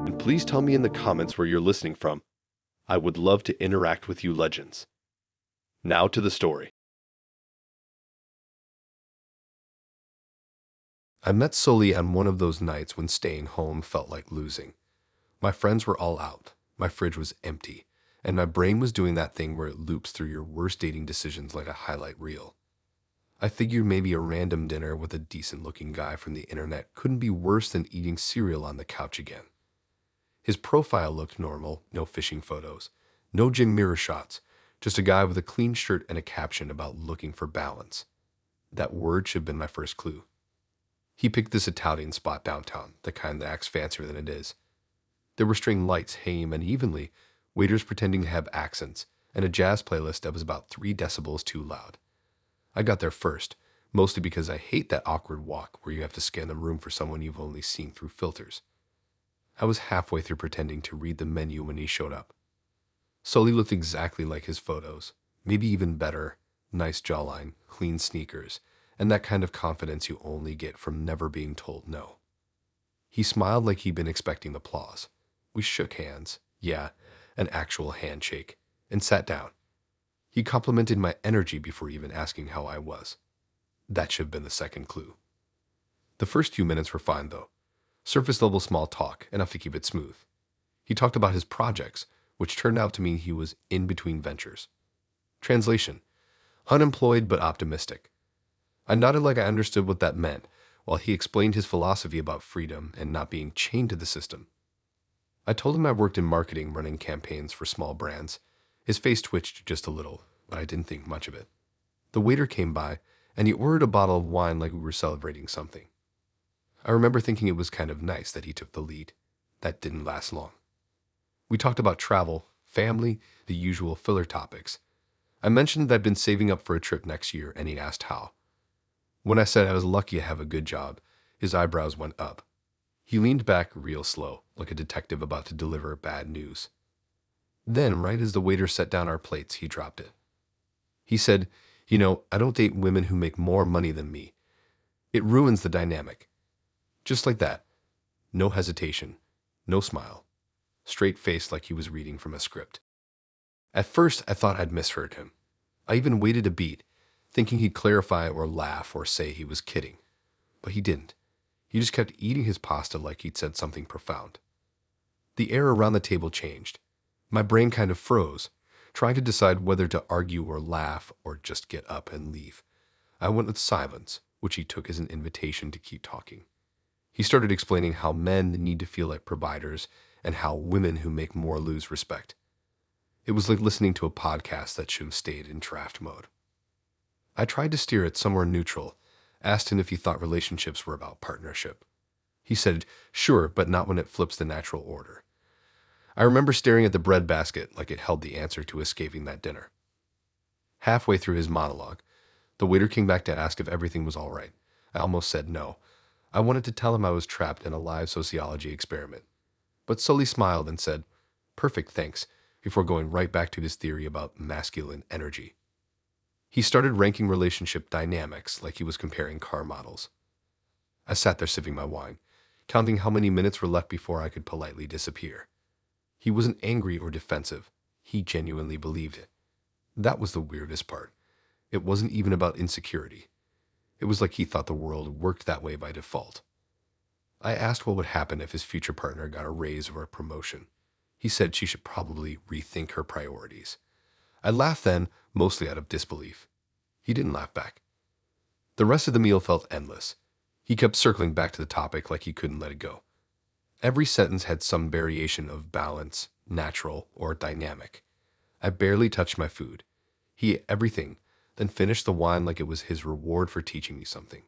And please tell me in the comments where you're listening from. I would love to interact with you legends. Now to the story. I met Sully on one of those nights when staying home felt like losing. My friends were all out, my fridge was empty, and my brain was doing that thing where it loops through your worst dating decisions like a highlight reel. I figured maybe a random dinner with a decent-looking guy from the internet couldn't be worse than eating cereal on the couch again. His profile looked normal, no fishing photos, no gym mirror shots, just a guy with a clean shirt and a caption about looking for balance. That word should have been my first clue. He picked this Italian spot downtown, the kind that acts fancier than it is. There were string lights hanging unevenly, waiters pretending to have accents, and a jazz playlist that was about 3 decibels too loud. I got there first, mostly because I hate that awkward walk where you have to scan the room for someone you've only seen through filters. I was halfway through pretending to read the menu when he showed up. Sully looked exactly like his photos, maybe even better. Nice jawline, clean sneakers, and that kind of confidence you only get from never being told no. He smiled like he'd been expecting applause. We shook hands, yeah, an actual handshake, and sat down. He complimented my energy before even asking how I was. That should have been the second clue. The first few minutes were fine, though. Surface-level small talk, enough to keep it smooth. He talked about his projects, which turned out to mean he was in between ventures. Translation: unemployed but optimistic. I nodded like I understood what that meant, while he explained his philosophy about freedom and not being chained to the system. I told him I worked in marketing running campaigns for small brands. His face twitched just a little, but I didn't think much of it. The waiter came by, and he ordered a bottle of wine like we were celebrating something. I remember thinking it was kind of nice that he took the lead. That didn't last long. We talked about travel, family, the usual filler topics. I mentioned that I'd been saving up for a trip next year, and he asked how. When I said I was lucky to have a good job, his eyebrows went up. He leaned back real slow, like a detective about to deliver bad news. Then, right as the waiter set down our plates, he dropped it. He said, I don't date women who make more money than me. It ruins the dynamic. Just like that. No hesitation. No smile. Straight face like he was reading from a script. At first, I thought I'd misheard him. I even waited a beat, thinking he'd clarify or laugh or say he was kidding. But he didn't. He just kept eating his pasta like he'd said something profound. The air around the table changed. My brain kind of froze, trying to decide whether to argue or laugh or just get up and leave. I went with silence, which he took as an invitation to keep talking. He started explaining how men need to feel like providers and how women who make more lose respect. It was like listening to a podcast that should have stayed in draft mode. I tried to steer it somewhere neutral, asked him if he thought relationships were about partnership. He said, sure, but not when it flips the natural order. I remember staring at the bread basket like it held the answer to escaping that dinner. Halfway through his monologue, the waiter came back to ask if everything was all right. I almost said no. I wanted to tell him I was trapped in a live sociology experiment. But Sully smiled and said, perfect, thanks, before going right back to his theory about masculine energy. He started ranking relationship dynamics like he was comparing car models. I sat there sipping my wine, counting how many minutes were left before I could politely disappear. He wasn't angry or defensive. He genuinely believed it. That was the weirdest part. It wasn't even about insecurity. It was like he thought the world worked that way by default. I asked what would happen if his future partner got a raise or a promotion. He said she should probably rethink her priorities. I laughed then, mostly out of disbelief. He didn't laugh back. The rest of the meal felt endless. He kept circling back to the topic like he couldn't let it go. Every sentence had some variation of balance, natural, or dynamic. I barely touched my food. He ate everything, then finished the wine like it was his reward for teaching me something.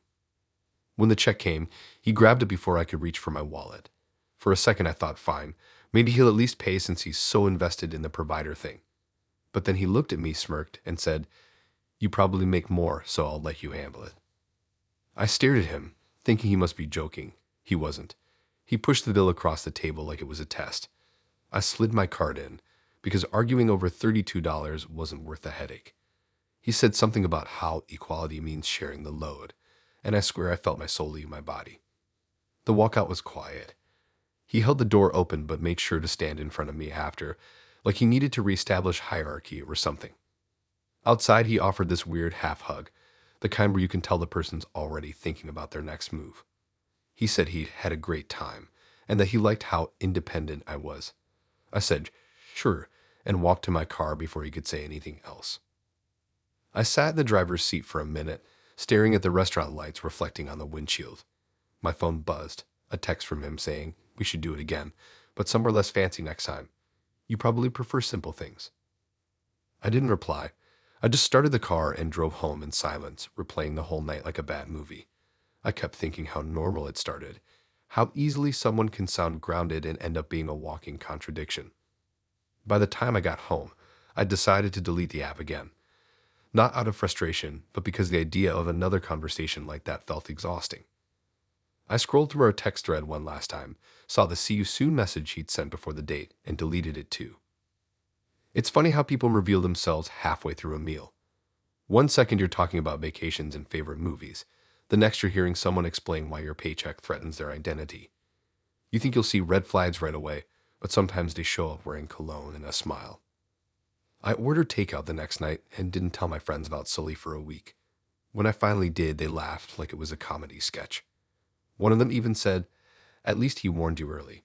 When the check came, he grabbed it before I could reach for my wallet. For a second I thought, fine, maybe he'll at least pay since he's so invested in the provider thing. But then he looked at me, smirked, and said, you probably make more, so I'll let you handle it. I stared at him, thinking he must be joking. He wasn't. He pushed the bill across the table like it was a test. I slid my card in, because arguing over $32 wasn't worth the headache. He said something about how equality means sharing the load, and I swear I felt my soul leave my body. The walkout was quiet. He held the door open but made sure to stand in front of me after, like he needed to reestablish hierarchy or something. Outside, he offered this weird half hug, the kind where you can tell the person's already thinking about their next move. He said he had a great time and that he liked how independent I was. I said, sure, and walked to my car before he could say anything else. I sat in the driver's seat for a minute, staring at the restaurant lights reflecting on the windshield. My phone buzzed, a text from him saying, we should do it again, but somewhere less fancy next time. You probably prefer simple things. I didn't reply. I just started the car and drove home in silence, replaying the whole night like a bad movie. I kept thinking how normal it started, how easily someone can sound grounded and end up being a walking contradiction. By the time I got home, I decided to delete the app again. Not out of frustration, but because the idea of another conversation like that felt exhausting. I scrolled through our text thread one last time, saw the see you soon message he'd sent before the date, and deleted it too. It's funny how people reveal themselves halfway through a meal. One second you're talking about vacations and favorite movies. The next you're hearing someone explain why your paycheck threatens their identity. You think you'll see red flags right away, but sometimes they show up wearing cologne and a smile. I ordered takeout the next night and didn't tell my friends about Sully for a week. When I finally did, they laughed like it was a comedy sketch. One of them even said, at least he warned you early.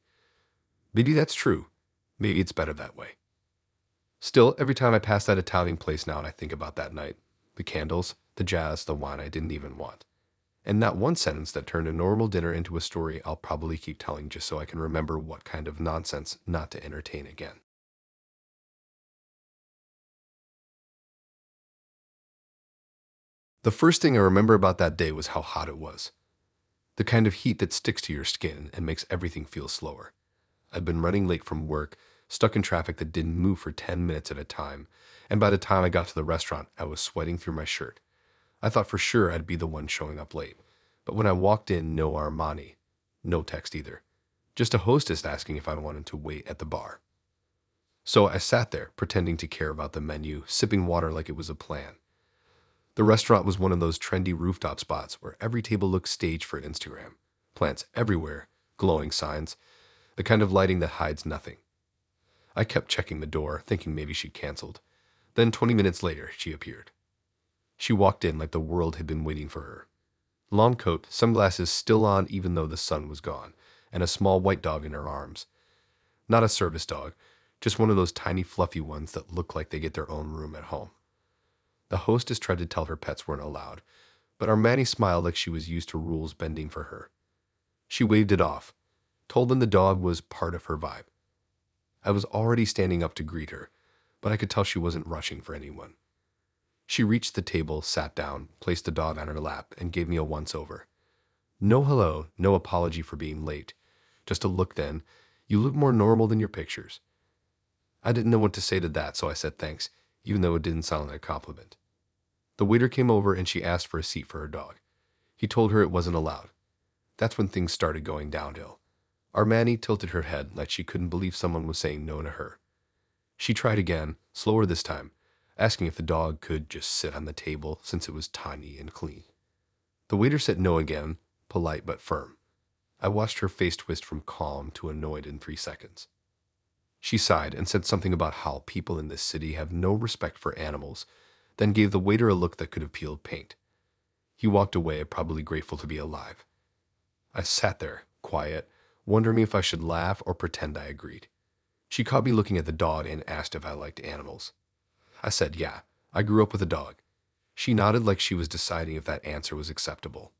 Maybe that's true. Maybe it's better that way. Still, every time I pass that Italian place now and I think about that night, the candles, the jazz, the wine I didn't even want. And that one sentence that turned a normal dinner into a story I'll probably keep telling just so I can remember what kind of nonsense not to entertain again. The first thing I remember about that day was how hot it was. The kind of heat that sticks to your skin and makes everything feel slower. I'd been running late from work, stuck in traffic that didn't move for 10 minutes at a time, and by the time I got to the restaurant, I was sweating through my shirt. I thought for sure I'd be the one showing up late, but when I walked in, no Armani, no text either. Just a hostess asking if I wanted to wait at the bar. So I sat there, pretending to care about the menu, sipping water like it was a plan. The restaurant was one of those trendy rooftop spots where every table looked staged for Instagram. Plants everywhere, glowing signs, the kind of lighting that hides nothing. I kept checking the door, thinking maybe she'd canceled. Then 20 minutes later, she appeared. She walked in like the world had been waiting for her. Long coat, sunglasses still on even though the sun was gone, and a small white dog in her arms. Not a service dog, just one of those tiny fluffy ones that look like they get their own room at home. The hostess tried to tell her pets weren't allowed, but Armani smiled like she was used to rules bending for her. She waved it off, told them the dog was part of her vibe. I was already standing up to greet her, but I could tell she wasn't rushing for anyone. She reached the table, sat down, placed the dog on her lap, and gave me a once-over. No hello, no apology for being late. Just a look then. You look more normal than your pictures. I didn't know what to say to that, so I said thanks, even though it didn't sound like a compliment. The waiter came over and she asked for a seat for her dog. He told her it wasn't allowed. That's when things started going downhill. Armani tilted her head like she couldn't believe someone was saying no to her. She tried again, slower this time, asking if the dog could just sit on the table since it was tiny and clean. The waiter said no again, polite but firm. I watched her face twist from calm to annoyed in 3 seconds. She sighed and said something about how people in this city have no respect for animals, then gave the waiter a look that could have peeled paint. He walked away, probably grateful to be alive. I sat there, quiet, wondering if I should laugh or pretend I agreed. She caught me looking at the dog and asked if I liked animals. I said, yeah, I grew up with a dog. She nodded like she was deciding if that answer was acceptable.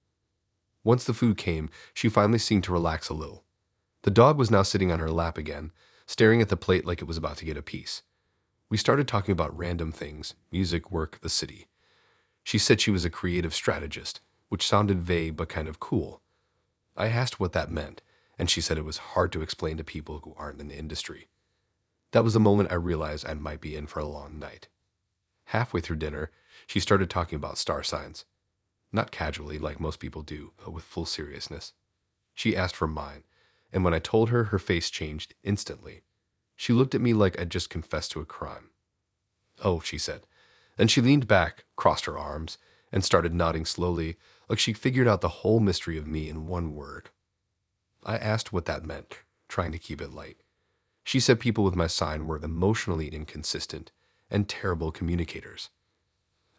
Once the food came, she finally seemed to relax a little. The dog was now sitting on her lap again, staring at the plate like it was about to get a piece. We started talking about random things, music, work, the city. She said she was a creative strategist, which sounded vague but kind of cool. I asked what that meant, and she said it was hard to explain to people who aren't in the industry. That was the moment I realized I might be in for a long night. Halfway through dinner, she started talking about star signs. Not casually, like most people do, but with full seriousness. She asked for mine, and when I told her, her face changed instantly. She looked at me like I'd just confessed to a crime. Oh, she said. Then she leaned back, crossed her arms, and started nodding slowly, like she figured out the whole mystery of me in one word. I asked what that meant, trying to keep it light. She said people with my sign were emotionally inconsistent and terrible communicators.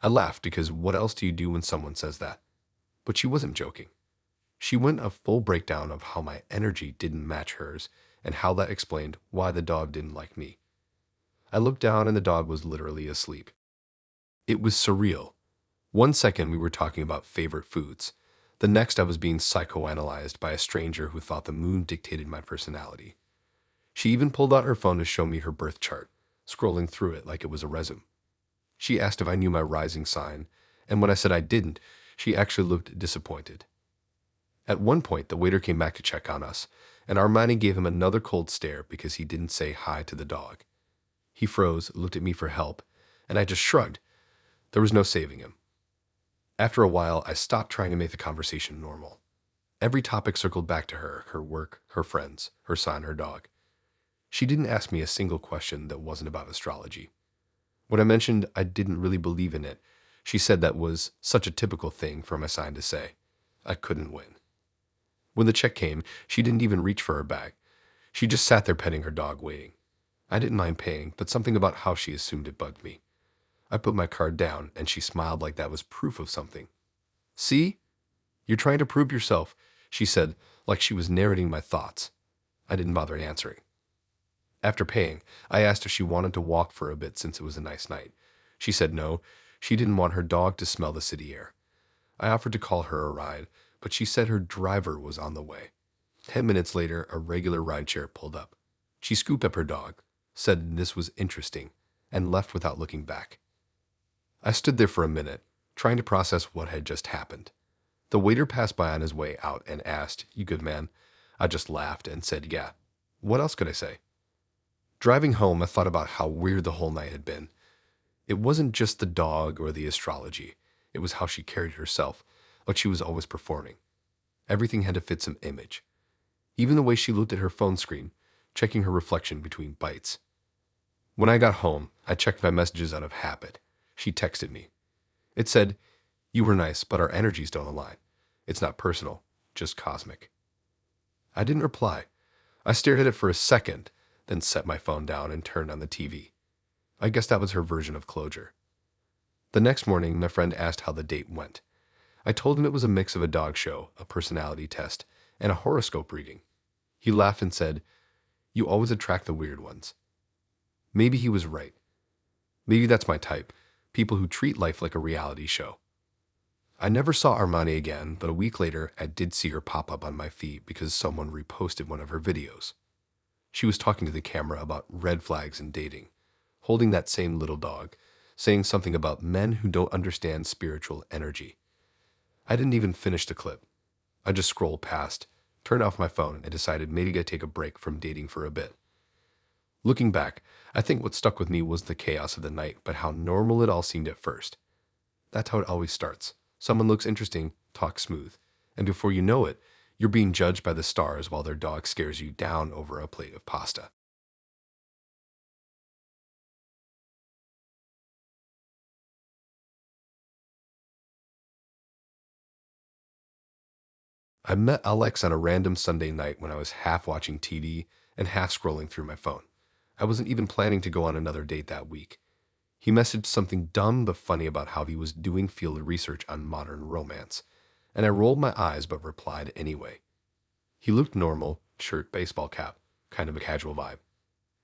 I laughed because what else do you do when someone says that? But she wasn't joking. She went a full breakdown of how my energy didn't match hers and how that explained why the dog didn't like me. I looked down and the dog was literally asleep. It was surreal. One second we were talking about favorite foods. The next I was being psychoanalyzed by a stranger who thought the moon dictated my personality. She even pulled out her phone to show me her birth chart, scrolling through it like it was a resume. She asked if I knew my rising sign, and when I said I didn't, she actually looked disappointed. At one point, the waiter came back to check on us, and Armani gave him another cold stare because he didn't say hi to the dog. He froze, looked at me for help, and I just shrugged. There was no saving him. After a while, I stopped trying to make the conversation normal. Every topic circled back to her work, her friends, her son, her dog. She didn't ask me a single question that wasn't about astrology. When I mentioned I didn't really believe in it, she said that was such a typical thing for my sign to say. I couldn't win. When the check came, she didn't even reach for her bag. She just sat there petting her dog, waiting. I didn't mind paying, but something about how she assumed it bugged me. I put my card down, and she smiled like that was proof of something. See? You're trying to prove yourself, she said, like she was narrating my thoughts. I didn't bother answering. After paying, I asked if she wanted to walk for a bit since it was a nice night. She said no, she didn't want her dog to smell the city air. I offered to call her a ride, but she said her driver was on the way. 10 minutes later, a regular rideshare pulled up. She scooped up her dog, said this was interesting, and left without looking back. I stood there for a minute, trying to process what had just happened. The waiter passed by on his way out and asked, "You good, man?" I just laughed and said, "Yeah." What else could I say? Driving home, I thought about how weird the whole night had been. It wasn't just the dog or the astrology. It was how she carried herself, like she was always performing. Everything had to fit some image. Even the way she looked at her phone screen, checking her reflection between bites. When I got home, I checked my messages out of habit. She texted me. It said, "You were nice, but our energies don't align. It's not personal, just cosmic." I didn't reply. I stared at it for a second, then set my phone down and turned on the TV. I guess that was her version of closure. The next morning, my friend asked how the date went. I told him it was a mix of a dog show, a personality test, and a horoscope reading. He laughed and said, "You always attract the weird ones." Maybe he was right. Maybe that's my type, people who treat life like a reality show. I never saw Armani again, but a week later, I did see her pop up on my feed because someone reposted one of her videos. She was talking to the camera about red flags in dating, holding that same little dog, saying something about men who don't understand spiritual energy. I didn't even finish the clip. I just scrolled past, turned off my phone, and decided maybe I'd take a break from dating for a bit. Looking back, I think what stuck with me was the chaos of the night, but how normal it all seemed at first. That's how it always starts. Someone looks interesting, talks smooth, and before you know it, you're being judged by the stars while their dog scares you down over a plate of pasta. I met Alex on a random Sunday night when I was half watching TV and half scrolling through my phone. I wasn't even planning to go on another date that week. He messaged something dumb but funny about how he was doing field research on modern romance, and I rolled my eyes but replied anyway. He looked normal, shirt, baseball cap, kind of a casual vibe.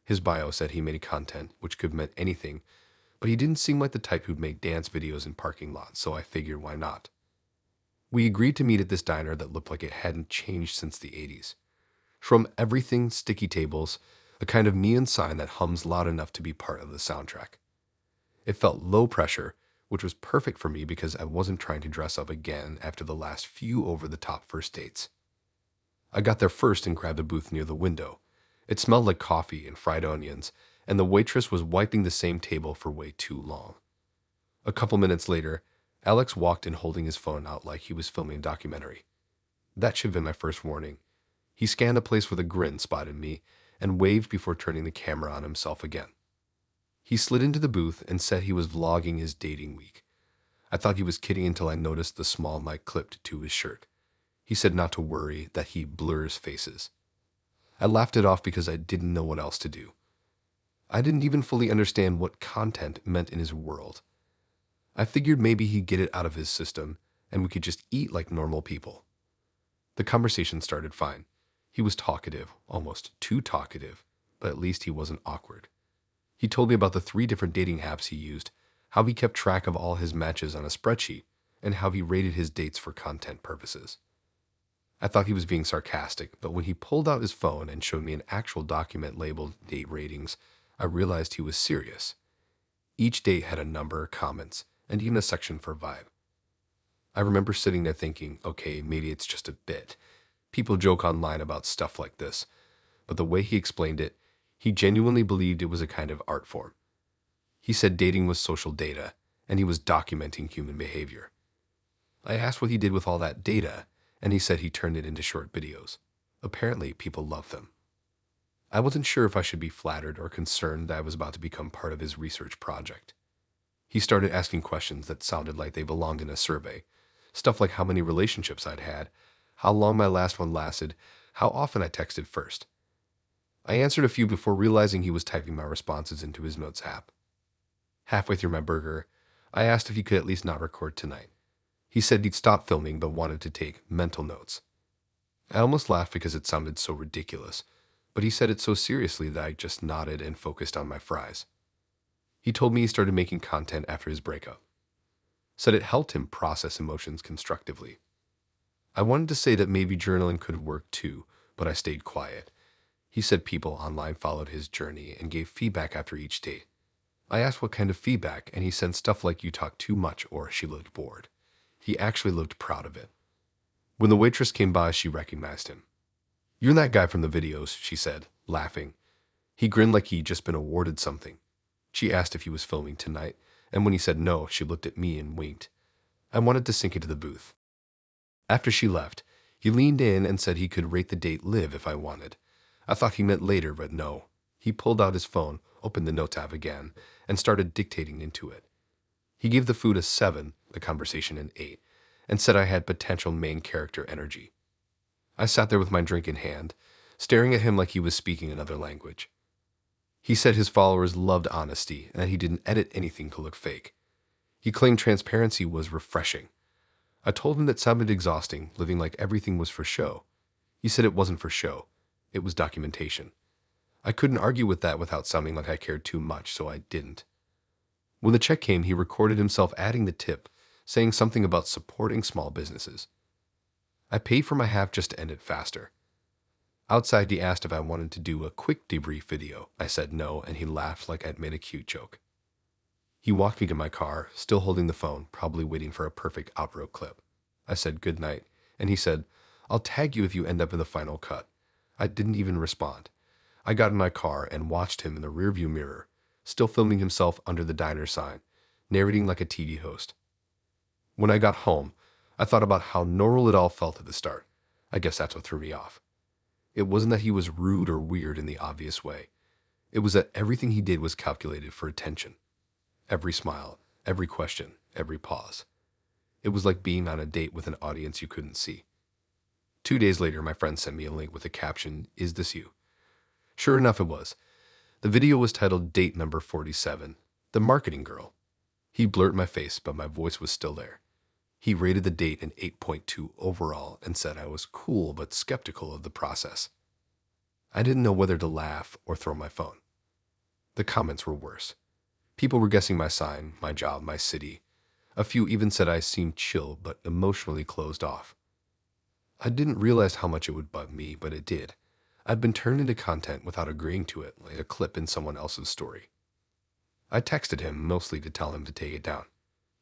His bio said he made content, which could have meant anything, but he didn't seem like the type who'd make dance videos in parking lots, so I figured why not. We agreed to meet at this diner that looked like it hadn't changed since the 80s. From everything sticky tables, a kind of neon sign that hums loud enough to be part of the soundtrack. It felt low pressure, which was perfect for me because I wasn't trying to dress up again after the last few over-the-top first dates. I got there first and grabbed a booth near the window. It smelled like coffee and fried onions, and the waitress was wiping the same table for way too long. A couple minutes later, Alex walked in holding his phone out like he was filming a documentary. That should have been my first warning. He scanned the place with a grin, spotted me, and waved before turning the camera on himself again. He slid into the booth and said he was vlogging his dating week. I thought he was kidding until I noticed the small mic clipped to his shirt. He said not to worry, that he blurs faces. I laughed it off because I didn't know what else to do. I didn't even fully understand what content meant in his world. I figured maybe he'd get it out of his system and we could just eat like normal people. The conversation started fine. He was talkative, almost too talkative, but at least he wasn't awkward. He told me about the 3 different dating apps he used, how he kept track of all his matches on a spreadsheet, and how he rated his dates for content purposes. I thought he was being sarcastic, but when he pulled out his phone and showed me an actual document labeled date ratings, I realized he was serious. Each date had a number, comments, and even a section for vibe. I remember sitting there thinking, okay, maybe it's just a bit. People joke online about stuff like this, but the way he explained it, he genuinely believed it was a kind of art form. He said dating was social data, and he was documenting human behavior. I asked what he did with all that data, and he said he turned it into short videos. Apparently, people love them. I wasn't sure if I should be flattered or concerned that I was about to become part of his research project. He started asking questions that sounded like they belonged in a survey. Stuff like how many relationships I'd had, how long my last one lasted, how often I texted first. I answered a few before realizing he was typing my responses into his notes app. Halfway through my burger, I asked if he could at least not record tonight. He said he'd stop filming but wanted to take mental notes. I almost laughed because it sounded so ridiculous, but he said it so seriously that I just nodded and focused on my fries. He told me he started making content after his breakup. Said it helped him process emotions constructively. I wanted to say that maybe journaling could work too, but I stayed quiet. He said people online followed his journey and gave feedback after each date. I asked what kind of feedback, and he said stuff like you talked too much or she looked bored. He actually looked proud of it. When the waitress came by, she recognized him. "You're that guy from the videos," she said, laughing. He grinned like he'd just been awarded something. She asked if he was filming tonight, and when he said no, she looked at me and winked. I wanted to sink into the booth. After she left, he leaned in and said he could rate the date live if I wanted. I thought he meant later, but no. He pulled out his phone, opened the note app again, and started dictating into it. He gave the food a 7, the conversation an 8, and said I had potential main character energy. I sat there with my drink in hand, staring at him like he was speaking another language. He said his followers loved honesty and that he didn't edit anything to look fake. He claimed transparency was refreshing. I told him that sounded exhausting, living like everything was for show. He said it wasn't for show. It was documentation. I couldn't argue with that without sounding like I cared too much, so I didn't. When the check came, he recorded himself adding the tip, saying something about supporting small businesses. I paid for my half just to end it faster. Outside, he asked if I wanted to do a quick debrief video. I said no, and he laughed like I'd made a cute joke. He walked me to my car, still holding the phone, probably waiting for a perfect outro clip. I said good night, and he said, "I'll tag you if you end up in the final cut." I didn't even respond. I got in my car and watched him in the rearview mirror, still filming himself under the diner sign, narrating like a TV host. When I got home, I thought about how normal it all felt at the start. I guess that's what threw me off. It wasn't that he was rude or weird in the obvious way. It was that everything he did was calculated for attention. Every smile, every question, every pause. It was like being on a date with an audience you couldn't see. 2 days later, my friend sent me a link with the caption, "Is this you?" Sure enough, it was. The video was titled Date Number 47, The Marketing Girl. He blurred my face, but my voice was still there. He rated the date an 8.2 overall and said I was cool but skeptical of the process. I didn't know whether to laugh or throw my phone. The comments were worse. People were guessing my sign, my job, my city. A few even said I seemed chill but emotionally closed off. I didn't realize how much it would bug me, but it did. I'd been turned into content without agreeing to it, like a clip in someone else's story. I texted him, mostly to tell him to take it down.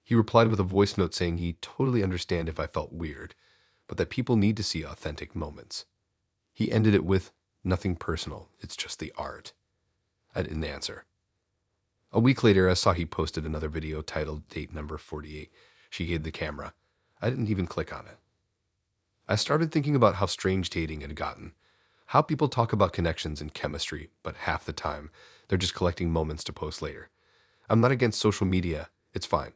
He replied with a voice note saying he'd totally understand if I felt weird, but that people need to see authentic moments. He ended it with, "Nothing personal, it's just the art." I didn't answer. A week later, I saw he posted another video titled Date Number 48. She gave the camera. I didn't even click on it. I started thinking about how strange dating had gotten. How people talk about connections and chemistry, but half the time, they're just collecting moments to post later. I'm not against social media, it's fine.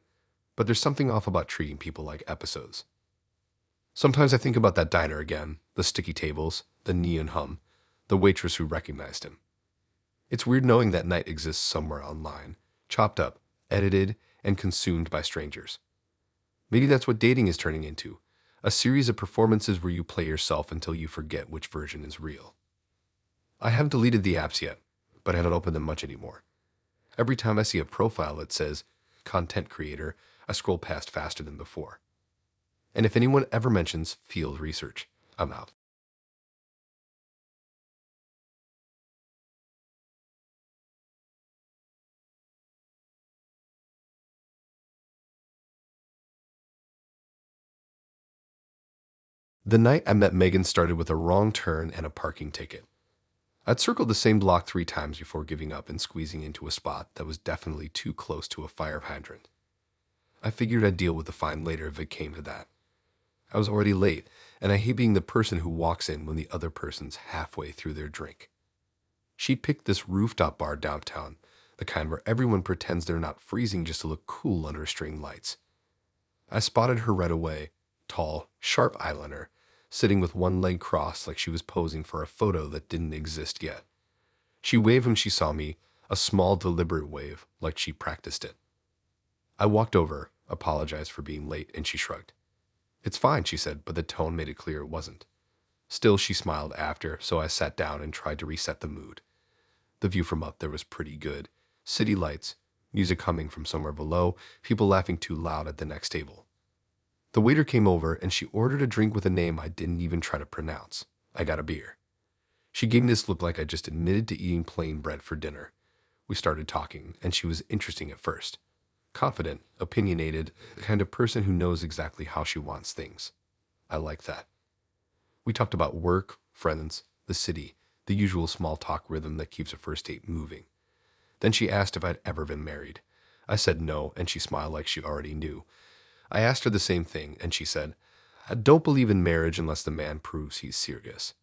but there's something off about treating people like episodes. Sometimes I think about that diner again, the sticky tables, the neon hum, the waitress who recognized him. It's weird knowing that night exists somewhere online, chopped up, edited, and consumed by strangers. Maybe that's what dating is turning into, a series of performances where you play yourself until you forget which version is real. I haven't deleted the apps yet, but I don't open them much anymore. Every time I see a profile that says content creator, I scroll past faster than before. And if anyone ever mentions field research, I'm out. The night I met Megan started with a wrong turn and a parking ticket. I'd circled the same block 3 times before giving up and squeezing into a spot that was definitely too close to a fire hydrant. I figured I'd deal with the fine later if it came to that. I was already late, and I hate being the person who walks in when the other person's halfway through their drink. She picked this rooftop bar downtown, the kind where everyone pretends they're not freezing just to look cool under string lights. I spotted her right away, tall, sharp eyeliner, sitting with one leg crossed like she was posing for a photo that didn't exist yet. She waved when she saw me, a small, deliberate wave, like she practiced it. I walked over, apologized for being late, and she shrugged. "It's fine," she said, but the tone made it clear it wasn't. Still, she smiled after, so I sat down and tried to reset the mood. The view from up there was pretty good. City lights, music coming from somewhere below, people laughing too loud at the next table. The waiter came over and she ordered a drink with a name I didn't even try to pronounce. I got a beer. She gave me this look like I just admitted to eating plain bread for dinner. We started talking, and she was interesting at first. Confident, opinionated, the kind of person who knows exactly how she wants things. I like that. We talked about work, friends, the city, the usual small talk rhythm that keeps a first date moving. Then she asked if I'd ever been married. I said no, and she smiled like she already knew. I asked her the same thing, and she said, "I don't believe in marriage unless the man proves he's serious."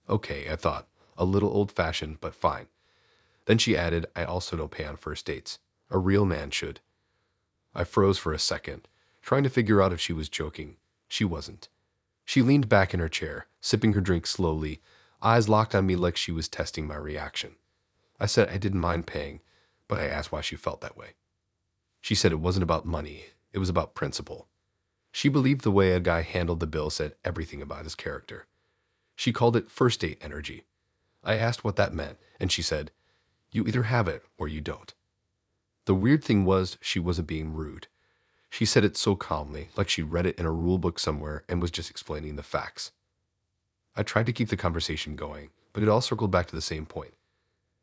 Okay, I thought, a little old-fashioned, but fine. Then she added, "I also don't pay on first dates. A real man should." I froze for a second, trying to figure out if she was joking. She wasn't. She leaned back in her chair, sipping her drink slowly, eyes locked on me like she was testing my reaction. I said I didn't mind paying, but I asked why she felt that way. She said it wasn't about money, it was about principle. She believed the way a guy handled the bill said everything about his character. She called it first date energy. I asked what that meant, and she said, "You either have it or you don't." The weird thing was, she wasn't being rude. She said it so calmly, like she'd read it in a rule book somewhere and was just explaining the facts. I tried to keep the conversation going, but it all circled back to the same point.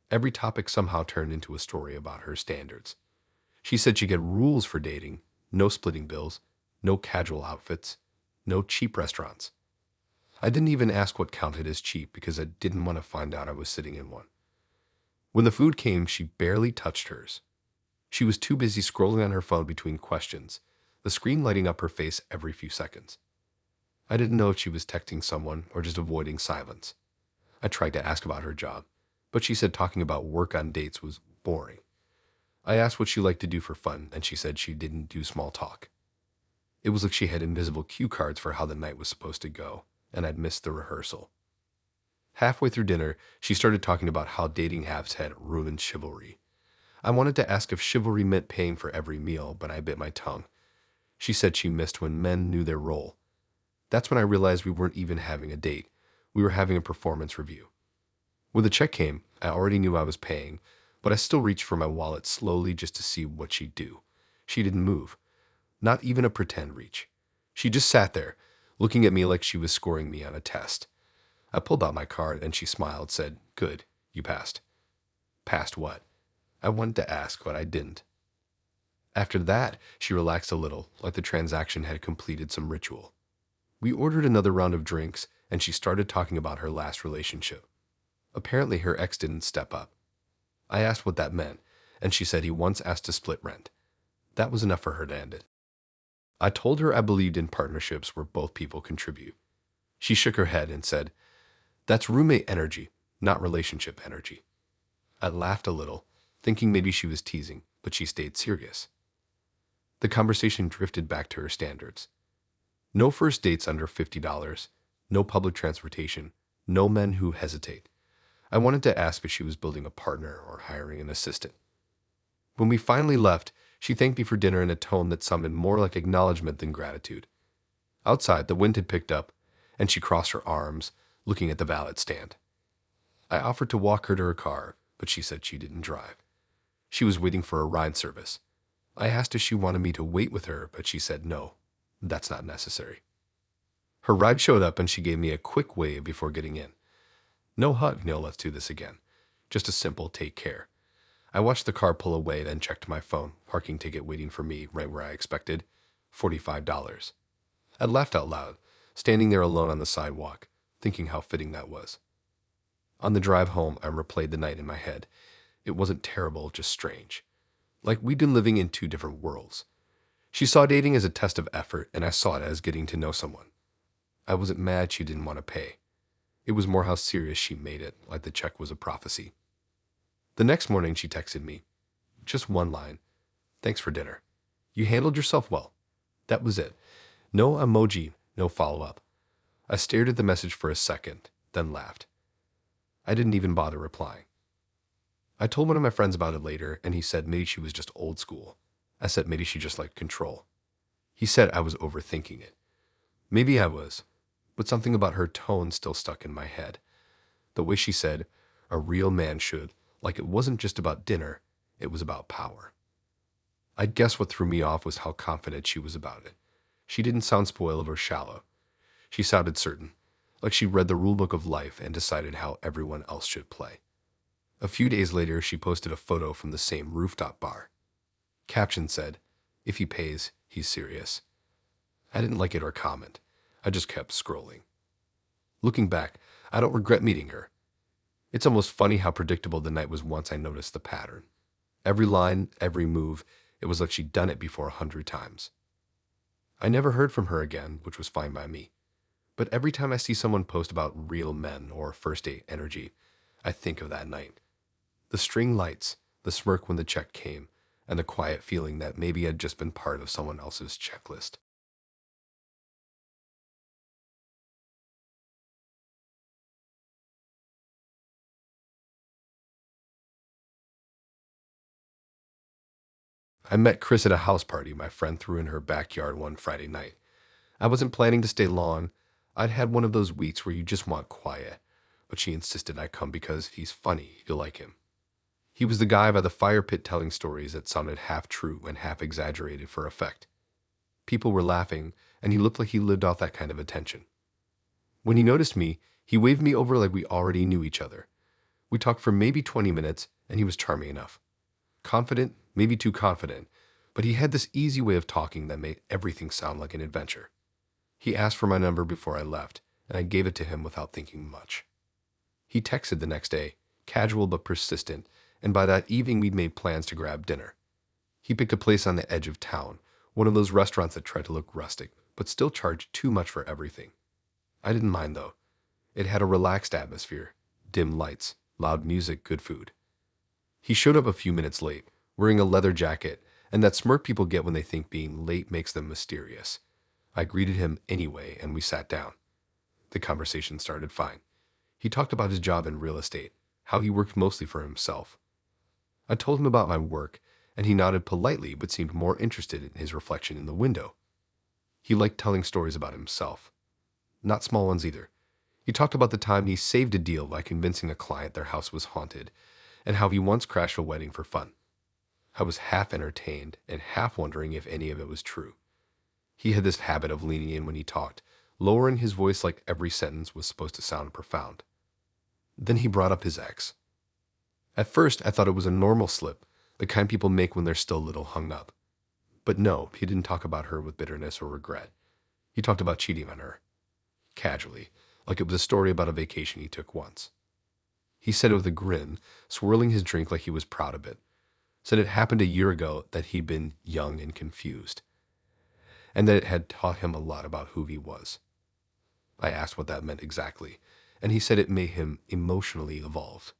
Every topic somehow turned into a story about her standards. She said she'd get rules for dating, no splitting bills, no casual outfits, no cheap restaurants. I didn't even ask what counted as cheap because I didn't want to find out I was sitting in one. When the food came, she barely touched hers. She was too busy scrolling on her phone between questions, the screen lighting up her face every few seconds. I didn't know if she was texting someone or just avoiding silence. I tried to ask about her job, but she said talking about work on dates was boring. I asked what she liked to do for fun, and she said she didn't do small talk. It was like she had invisible cue cards for how the night was supposed to go, and I'd missed the rehearsal. Halfway through dinner, she started talking about how dating apps had ruined chivalry. I wanted to ask if chivalry meant paying for every meal, but I bit my tongue. She said she missed when men knew their role. That's when I realized we weren't even having a date. We were having a performance review. When the check came, I already knew I was paying, but I still reached for my wallet slowly just to see what she'd do. She didn't move. Not even a pretend reach. She just sat there, looking at me like she was scoring me on a test. I pulled out my card and she smiled, said, "Good, you passed." Passed what? I wanted to ask, but I didn't. After that, she relaxed a little, like the transaction had completed some ritual. We ordered another round of drinks, and she started talking about her last relationship. Apparently, her ex didn't step up. I asked what that meant, and she said he once asked to split rent. That was enough for her to end it. I told her I believed in partnerships where both people contribute. She shook her head and said, "That's roommate energy, not relationship energy." I laughed a little, thinking maybe she was teasing, but she stayed serious. The conversation drifted back to her standards. No first dates under $50, no public transportation, no men who hesitate. I wanted to ask if she was building a partner or hiring an assistant. When we finally left, she thanked me for dinner in a tone that sounded more like acknowledgement than gratitude. Outside, the wind had picked up, and she crossed her arms, looking at the valet stand. I offered to walk her to her car, but she said she didn't drive. She was waiting for a ride service. I asked if she wanted me to wait with her, but she said no, that's not necessary. Her ride showed up and she gave me a quick wave before getting in. No hug, no let's do this again. Just a simple take care. I watched the car pull away, then checked my phone, parking ticket waiting for me right where I expected, $45. I laughed out loud, standing there alone on the sidewalk, thinking how fitting that was. On the drive home, I replayed the night in my head. It wasn't terrible, just strange. Like we'd been living in two different worlds. She saw dating as a test of effort, and I saw it as getting to know someone. I wasn't mad she didn't want to pay. It was more how serious she made it, like the check was a prophecy. The next morning, she texted me. Just one line. Thanks for dinner. You handled yourself well. That was it. No emoji, no follow-up. I stared at the message for a second, then laughed. I didn't even bother replying. I told one of my friends about it later, and he said maybe she was just old school. I said maybe she just liked control. He said I was overthinking it. Maybe I was, but something about her tone still stuck in my head. The way she said, a real man should, like it wasn't just about dinner, it was about power. I guess what threw me off was how confident she was about it. She didn't sound spoiled or shallow. She sounded certain, like she read the rulebook of life and decided how everyone else should play. A few days later, she posted a photo from the same rooftop bar. Caption said, if he pays, he's serious. I didn't like it or comment. I just kept scrolling. Looking back, I don't regret meeting her. It's almost funny how predictable the night was once I noticed the pattern. Every line, every move, it was like she'd done it before 100 times. I never heard from her again, which was fine by me. But every time I see someone post about real men or first date energy, I think of that night. The string lights, the smirk when the check came, and the quiet feeling that maybe I'd just been part of someone else's checklist. I met Chris at a house party my friend threw in her backyard one Friday night. I wasn't planning to stay long. I'd had one of those weeks where you just want quiet, but she insisted I come because he's funny, you'll like him. He was the guy by the fire pit telling stories that sounded half true and half exaggerated for effect. People were laughing, and he looked like he lived off that kind of attention. When he noticed me, he waved me over like we already knew each other. We talked for maybe 20 minutes, and he was charming enough. Confident, maybe too confident, but he had this easy way of talking that made everything sound like an adventure. He asked for my number before I left, and I gave it to him without thinking much. He texted the next day, casual but persistent, and by that evening we'd made plans to grab dinner. He picked a place on the edge of town, one of those restaurants that tried to look rustic, but still charged too much for everything. I didn't mind though. It had a relaxed atmosphere, dim lights, loud music, good food. He showed up a few minutes late, wearing a leather jacket, and that smirk people get when they think being late makes them mysterious. I greeted him anyway, and we sat down. The conversation started fine. He talked about his job in real estate, how he worked mostly for himself. I told him about my work, and he nodded politely but seemed more interested in his reflection in the window. He liked telling stories about himself. Not small ones either. He talked about the time he saved a deal by convincing a client their house was haunted, and how he once crashed a wedding for fun. I was half entertained and half wondering if any of it was true. He had this habit of leaning in when he talked, lowering his voice like every sentence was supposed to sound profound. Then he brought up his ex. At first, I thought it was a normal slip, the kind people make when they're still a little hung up. But no, he didn't talk about her with bitterness or regret. He talked about cheating on her. Casually, like it was a story about a vacation he took once. He said it with a grin, swirling his drink like he was proud of it. Said it happened a year ago, that he'd been young and confused, and that it had taught him a lot about who he was. I asked what that meant exactly, and he said it made him emotionally evolved.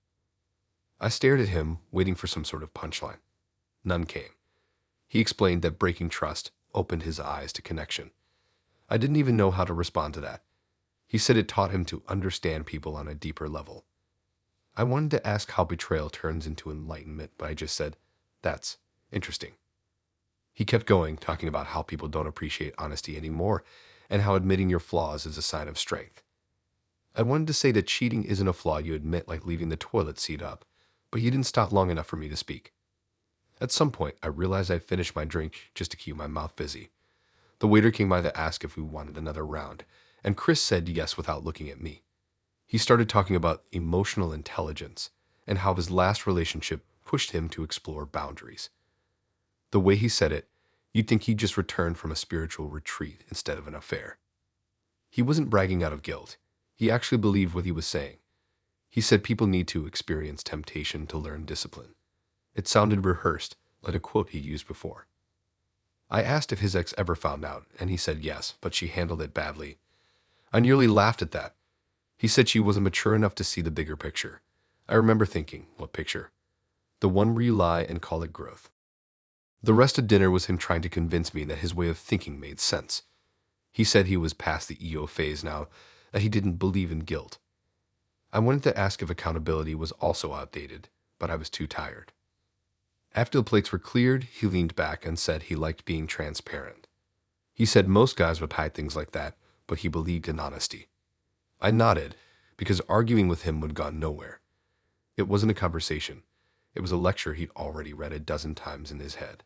I stared at him, waiting for some sort of punchline. None came. He explained that breaking trust opened his eyes to connection. I didn't even know how to respond to that. He said it taught him to understand people on a deeper level. I wanted to ask how betrayal turns into enlightenment, but I just said, "That's interesting." He kept going, talking about how people don't appreciate honesty anymore and how admitting your flaws is a sign of strength. I wanted to say that cheating isn't a flaw you admit, like leaving the toilet seat up, but he didn't stop long enough for me to speak. At some point, I realized I'd finished my drink just to keep my mouth busy. The waiter came by to ask if we wanted another round, and Chris said yes without looking at me. He started talking about emotional intelligence and how his last relationship pushed him to explore boundaries. The way he said it, you'd think he'd just returned from a spiritual retreat instead of an affair. He wasn't bragging out of guilt. He actually believed what he was saying. He said people need to experience temptation to learn discipline. It sounded rehearsed, like a quote he used before. I asked if his ex ever found out, and he said yes, but she handled it badly. I nearly laughed at that. He said she wasn't mature enough to see the bigger picture. I remember thinking, what picture? The one where you lie and call it growth. The rest of dinner was him trying to convince me that his way of thinking made sense. He said he was past the EO phase now, that he didn't believe in guilt. I wanted to ask if accountability was also outdated, but I was too tired. After the plates were cleared, he leaned back and said he liked being transparent. He said most guys would hide things like that, but he believed in honesty. I nodded, because arguing with him would have gone nowhere. It wasn't a conversation. It was a lecture he'd already read a dozen times in his head.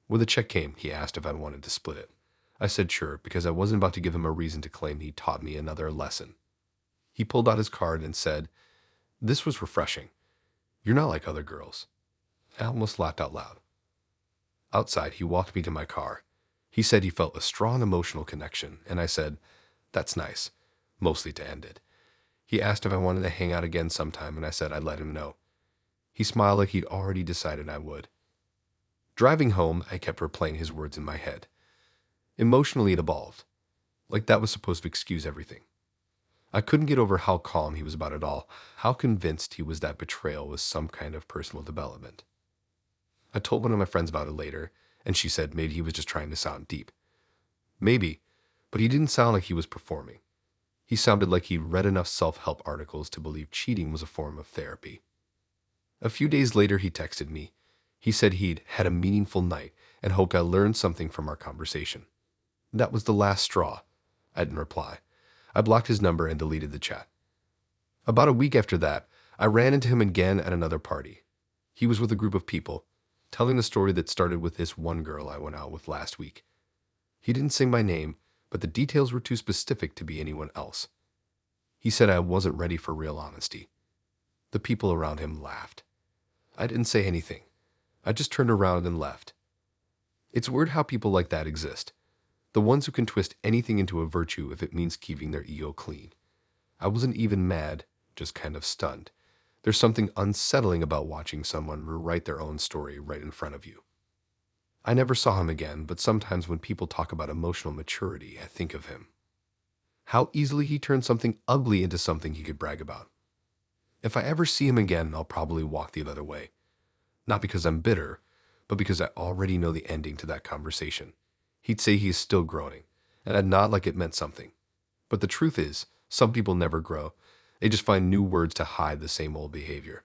When the check came, he asked if I wanted to split it. I said sure, because I wasn't about to give him a reason to claim he taught me another lesson. He pulled out his card and said, "This was refreshing. You're not like other girls." I almost laughed out loud. Outside, he walked me to my car. He said he felt a strong emotional connection, and I said, "That's nice," mostly to end it. He asked if I wanted to hang out again sometime, and I said I'd let him know. He smiled like he'd already decided I would. Driving home, I kept replaying his words in my head. Emotionally, it evolved. Like that was supposed to excuse everything. I couldn't get over how calm he was about it all, how convinced he was that betrayal was some kind of personal development. I told one of my friends about it later, and she said maybe he was just trying to sound deep. Maybe, but he didn't sound like he was performing. He sounded like he'd read enough self-help articles to believe cheating was a form of therapy. A few days later, he texted me. He said he'd had a meaningful night and hoped I learned something from our conversation. That was the last straw. I didn't reply. I blocked his number and deleted the chat. About a week after that, I ran into him again at another party. He was with a group of people, telling the story that started with this one girl I went out with last week. He didn't say my name, but the details were too specific to be anyone else. He said I wasn't ready for real honesty. The people around him laughed. I didn't say anything. I just turned around and left. It's weird how people like that exist. The ones who can twist anything into a virtue if it means keeping their ego clean. I wasn't even mad, just kind of stunned. There's something unsettling about watching someone rewrite their own story right in front of you. I never saw him again, but sometimes when people talk about emotional maturity, I think of him. How easily he turned something ugly into something he could brag about. If I ever see him again, I'll probably walk the other way. Not because I'm bitter, but because I already know the ending to that conversation. He'd say he is still growing, and I'd nod like it meant something. But the truth is, some people never grow. They just find new words to hide the same old behavior.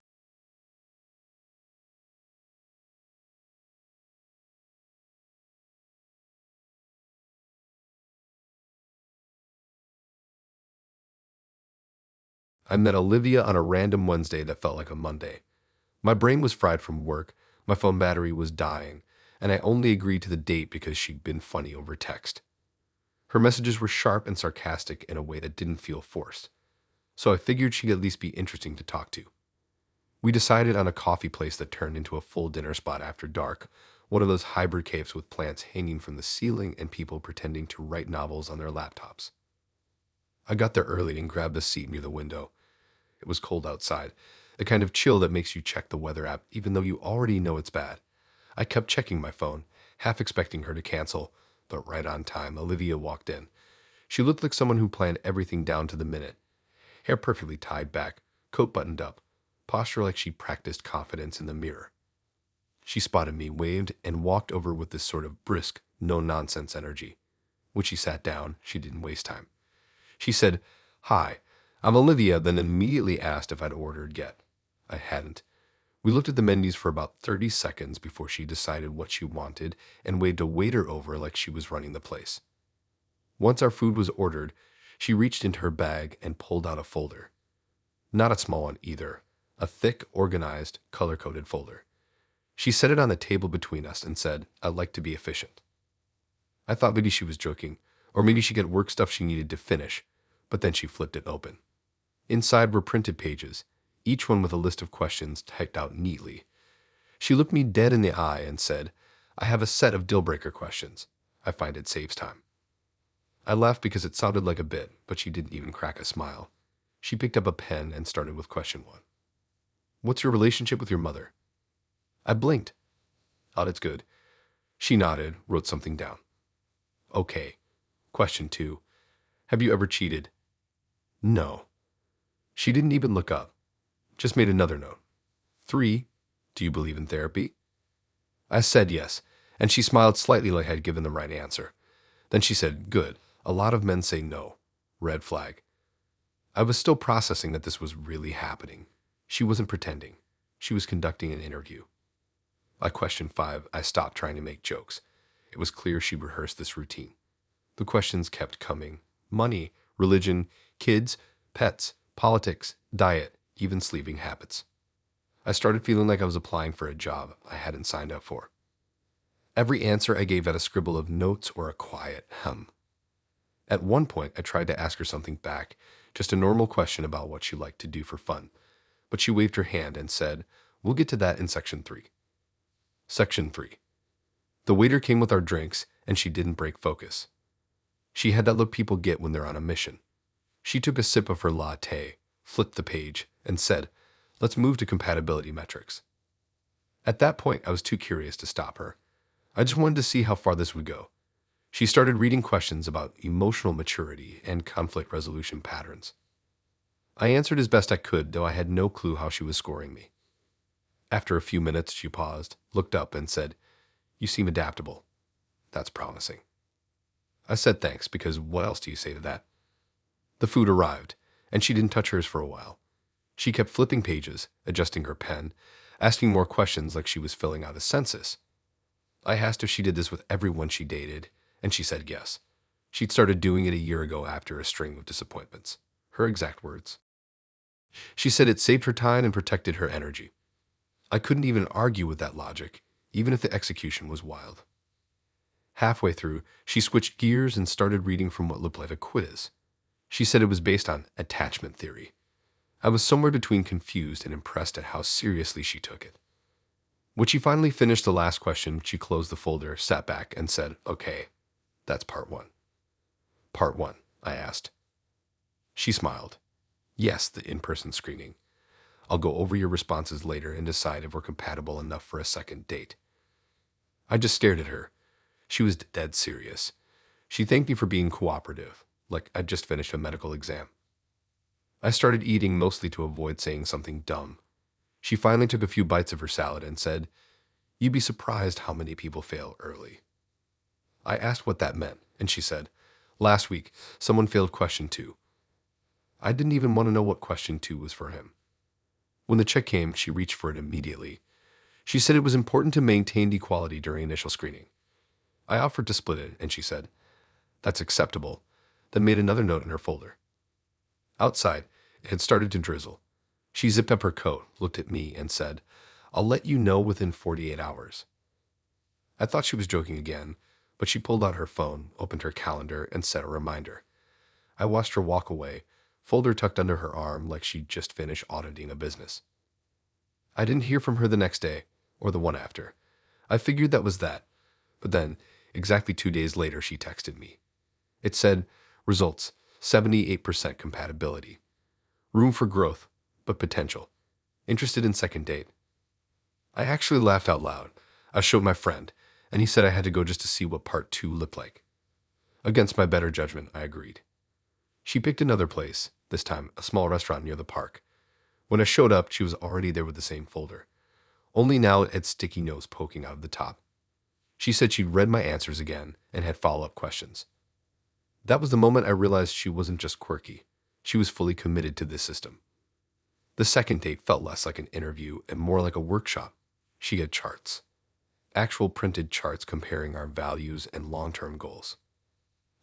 I met Olivia on a random Wednesday that felt like a Monday. My brain was fried from work, my phone battery was dying, and I only agreed to the date because she'd been funny over text. Her messages were sharp and sarcastic in a way that didn't feel forced, so I figured she'd at least be interesting to talk to. We decided on a coffee place that turned into a full dinner spot after dark, one of those hybrid caves with plants hanging from the ceiling and people pretending to write novels on their laptops. I got there early and grabbed a seat near the window. It was cold outside, the kind of chill that makes you check the weather app even though you already know it's bad. I kept checking my phone, half expecting her to cancel, but right on time, Olivia walked in. She looked like someone who planned everything down to the minute. Hair perfectly tied back, coat buttoned up, posture like she practiced confidence in the mirror. She spotted me, waved, and walked over with this sort of brisk, no-nonsense energy. When she sat down, she didn't waste time. She said, "Hi, I'm Olivia," then immediately asked if I'd ordered yet. I hadn't. We looked at the menus for about 30 seconds before she decided what she wanted and waved a waiter over like she was running the place. Once our food was ordered, she reached into her bag and pulled out a folder. Not a small one either, a thick, organized, color-coded folder. She set it on the table between us and said, "I'd like to be efficient." I thought maybe she was joking, or maybe she had work stuff she needed to finish, but then she flipped it open. Inside were printed pages, each one with a list of questions typed out neatly. She looked me dead in the eye and said, "I have a set of deal-breaker questions. I find it saves time." I laughed because it sounded like a bit, but she didn't even crack a smile. She picked up a pen and started with question 1. "What's your relationship with your mother?" I blinked. "Oh, that's good." She nodded, wrote something down. "Okay. Question 2. Have you ever cheated?" "No." She didn't even look up, just made another note. 3. Do you believe in therapy? I said yes, and she smiled slightly like I'd given the right answer. Then she said, "Good. A lot of men say no. Red flag." I was still processing that this was really happening. She wasn't pretending. She was conducting an interview. By question 5, I stopped trying to make jokes. It was clear she rehearsed this routine. The questions kept coming. Money, religion, kids, pets, politics, diet, even sleeping habits. I started feeling like I was applying for a job I hadn't signed up for. Every answer I gave had a scribble of notes or a quiet hum. At one point, I tried to ask her something back, just a normal question about what she liked to do for fun. But she waved her hand and said, "We'll get to that in section 3. Section 3. The waiter came with our drinks, and she didn't break focus. She had that look people get when they're on a mission. She took a sip of her latte, flipped the page, and said, "Let's move to compatibility metrics." At that point, I was too curious to stop her. I just wanted to see how far this would go. She started reading questions about emotional maturity and conflict resolution patterns. I answered as best I could, though I had no clue how she was scoring me. After a few minutes, she paused, looked up, and said, "You seem adaptable. That's promising." I said thanks, because what else do you say to that? The food arrived, and she didn't touch hers for a while. She kept flipping pages, adjusting her pen, asking more questions like she was filling out a census. I asked if she did this with everyone she dated, and she said yes. She'd started doing it a year ago after a string of disappointments. Her exact words. She said it saved her time and protected her energy. I couldn't even argue with that logic, even if the execution was wild. Halfway through, she switched gears and started reading from what looked like a quiz. She said it was based on attachment theory. I was somewhere between confused and impressed at how seriously she took it. When she finally finished the last question, she closed the folder, sat back, and said, "Okay, that's part 1. Part 1, I asked. She smiled. "Yes, the in-person screening. I'll go over your responses later and decide if we're compatible enough for a second date." I just stared at her. She was dead serious. She thanked me for being cooperative, like I'd just finished a medical exam. I started eating mostly to avoid saying something dumb. She finally took a few bites of her salad and said, "You'd be surprised how many people fail early." I asked what that meant, and she said, "Last week, someone failed question 2. I didn't even want to know what question 2 was for him. When the check came, she reached for it immediately. She said it was important to maintain equality during initial screening. I offered to split it, and she said, "That's acceptable," then made another note in her folder. Outside, it had started to drizzle. She zipped up her coat, looked at me, and said, "I'll let you know within 48 hours. I thought she was joking again, but she pulled out her phone, opened her calendar, and set a reminder. I watched her walk away, folder tucked under her arm like she'd just finished auditing a business. I didn't hear from her the next day, or the one after. I figured that was that, but then, exactly 2 days later, she texted me. It said, "Results, 78% compatibility. Room for growth, but potential. Interested in second date." I actually laughed out loud. I showed my friend, and he said I had to go just to see what part 2 looked like. Against my better judgment, I agreed. She picked another place, this time a small restaurant near the park. When I showed up, she was already there with the same folder. only now it had sticky notes poking out of the top. She said she'd read my answers again and had follow-up questions. That was the moment I realized she wasn't just quirky. She was fully committed to this system. The second date felt less like an interview and more like a workshop. She had charts. Actual printed charts comparing our values and long-term goals.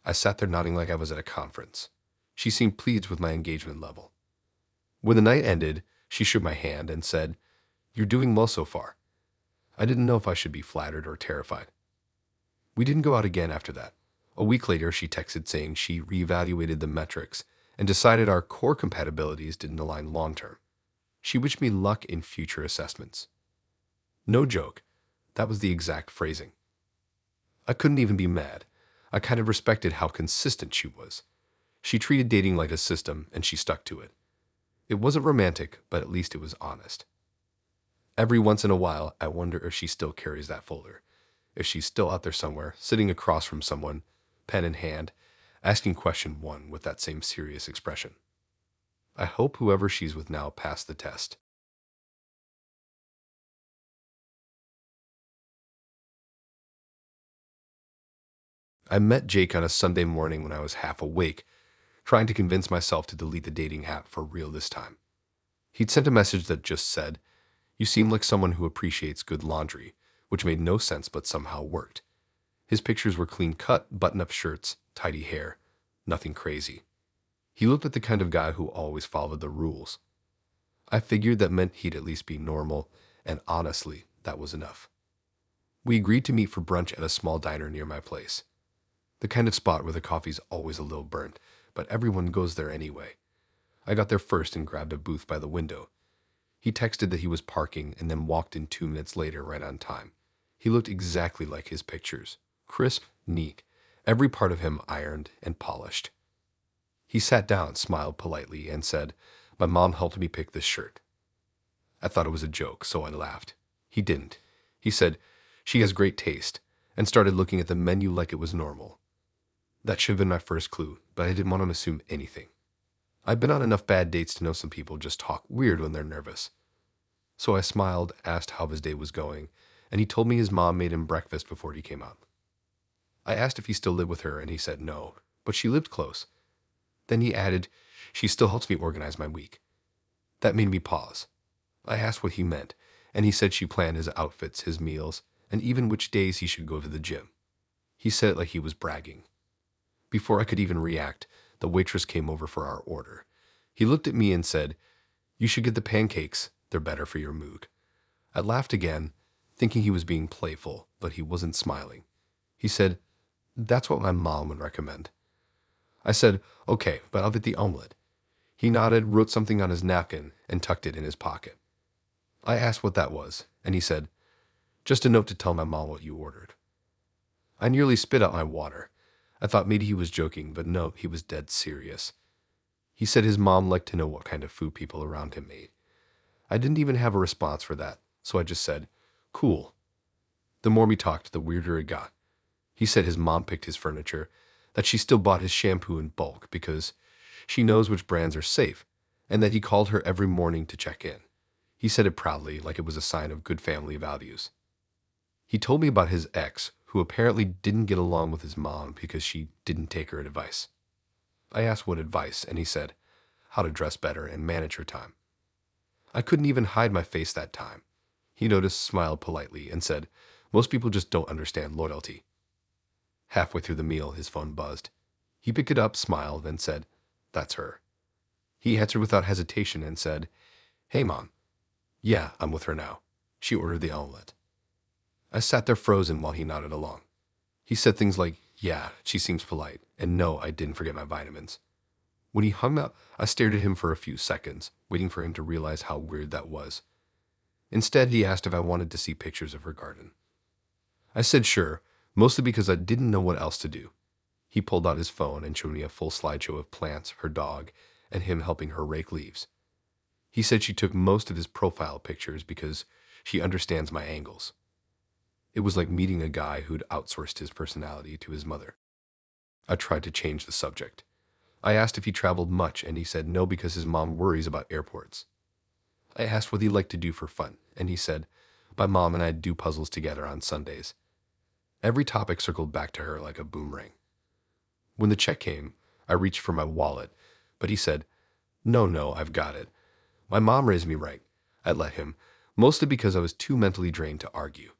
I sat there nodding like I was at a conference. She seemed pleased with my engagement level. When the night ended, she shook my hand and said, "You're doing well so far." I didn't know if I should be flattered or terrified. We didn't go out again after that. A week later, she texted saying she reevaluated the metrics and decided our core compatibilities didn't align long-term. She wished me luck in future assessments. No joke, that was the exact phrasing. I couldn't even be mad. I kind of respected how consistent she was. She treated dating like a system, and she stuck to it. It wasn't romantic, but at least it was honest. Every once in a while, I wonder if she still carries that folder, if she's still out there somewhere, sitting across from someone, pen in hand, asking question one with that same serious expression. I hope whoever she's with now passed the test. I met Jake on a Sunday morning when I was half awake, trying to convince myself to delete the dating app for real this time. He'd sent a message that just said, "You seem like someone who appreciates good laundry," which made no sense but somehow worked. His pictures were clean-cut, button-up shirts, tidy hair, nothing crazy. He looked like the kind of guy who always followed the rules. I figured that meant he'd at least be normal, and honestly, that was enough. We agreed to meet for brunch at a small diner near my place. The kind of spot where the coffee's always a little burnt, but everyone goes there anyway. I got there first and grabbed a booth by the window. He texted that he was parking and then walked in 2 minutes later right on time. He looked exactly like his pictures. Crisp, neat, every part of him ironed and polished. He sat down, smiled politely, and said, "My mom helped me pick this shirt." I thought it was a joke, so I laughed. He didn't. He said, "She has great taste," and started looking at the menu like it was normal. That should have been my first clue, but I didn't want to assume anything. I've been on enough bad dates to know some people just talk weird when they're nervous. So I smiled, asked how his day was going, and he told me his mom made him breakfast before he came out. I asked if he still lived with her, and he said no, but she lived close. Then he added, "She still helps me organize my week." That made me pause. I asked what he meant, and he said she planned his outfits, his meals, and even which days he should go to the gym. He said it like he was bragging. Before I could even react, the waitress came over for our order. He looked at me and said, "You should get the pancakes. They're better for your mood." I laughed again, thinking he was being playful, but he wasn't smiling. He said, "That's what my mom would recommend." I said, "Okay, but I'll get the omelet." He nodded, wrote something on his napkin, and tucked it in his pocket. I asked what that was, and he said, "Just a note to tell my mom what you ordered." I nearly spit out my water. I thought maybe he was joking, but no, he was dead serious. He said his mom liked to know what kind of food people around him made. I didn't even have a response for that, so I just said, "Cool." The more we talked, the weirder it got. He said his mom picked his furniture, that she still bought his shampoo in bulk because she knows which brands are safe, and that he called her every morning to check in. He said it proudly, like it was a sign of good family values. He told me about his ex, who apparently didn't get along with his mom because she didn't take her advice. I asked what advice, and he said, how to dress better and manage her time. I couldn't even hide my face that time. He noticed, smiled politely, and said, "Most people just don't understand loyalty." Halfway through the meal, his phone buzzed. He picked it up, smiled, and said, "That's her." He answered without hesitation and said, "Hey, Mom." "Yeah, I'm with her now. She ordered the omelet." I sat there frozen while he nodded along. He said things like, "Yeah, she seems polite," and "No, I didn't forget my vitamins." When he hung up, I stared at him for a few seconds, waiting for him to realize how weird that was. Instead, he asked if I wanted to see pictures of her garden. I said sure, mostly because I didn't know what else to do. He pulled out his phone and showed me a full slideshow of plants, her dog, and him helping her rake leaves. He said she took most of his profile pictures because she understands my angles. It was like meeting a guy who'd outsourced his personality to his mother. I tried to change the subject. I asked if he traveled much, and he said no because his mom worries about airports. I asked what he liked to do for fun, and he said, My mom and I'd do puzzles together on Sundays. Every topic circled back to her like a boomerang. When the check came, I reached for my wallet, but he said, "No, no, I've got it. My mom raised me right." I let him, mostly because I was too mentally drained to argue.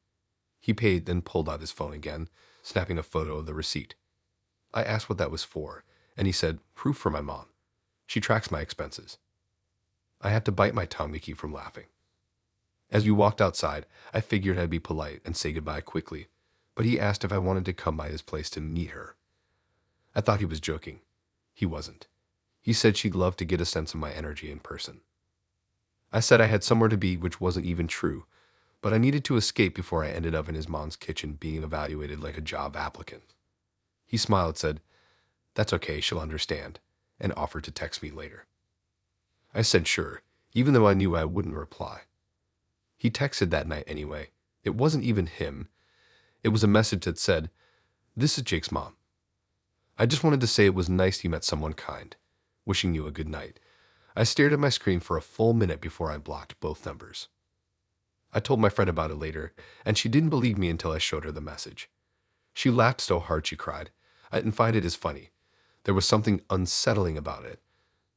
He paid, then pulled out his phone again, snapping a photo of the receipt. I asked what that was for, and he said, "Proof for my mom. She tracks my expenses." I had to bite my tongue to keep from laughing. As we walked outside, I figured I'd be polite and say goodbye quickly, but he asked if I wanted to come by his place to meet her. I thought he was joking. He wasn't. He said she'd love to get a sense of my energy in person. I said I had somewhere to be, which wasn't even true, but I needed to escape before I ended up in his mom's kitchen being evaluated like a job applicant. He smiled, said, "That's okay, she'll understand," and offered to text me later. I said sure, even though I knew I wouldn't reply. He texted that night anyway. It wasn't even him. It was a message that said, "This is Jake's mom. I just wanted to say it was nice you met someone kind. Wishing you a good night." I stared at my screen for a full minute before I blocked both numbers. I told my friend about it later, and she didn't believe me until I showed her the message. She laughed so hard she cried. I didn't find it as funny. There was something unsettling about it.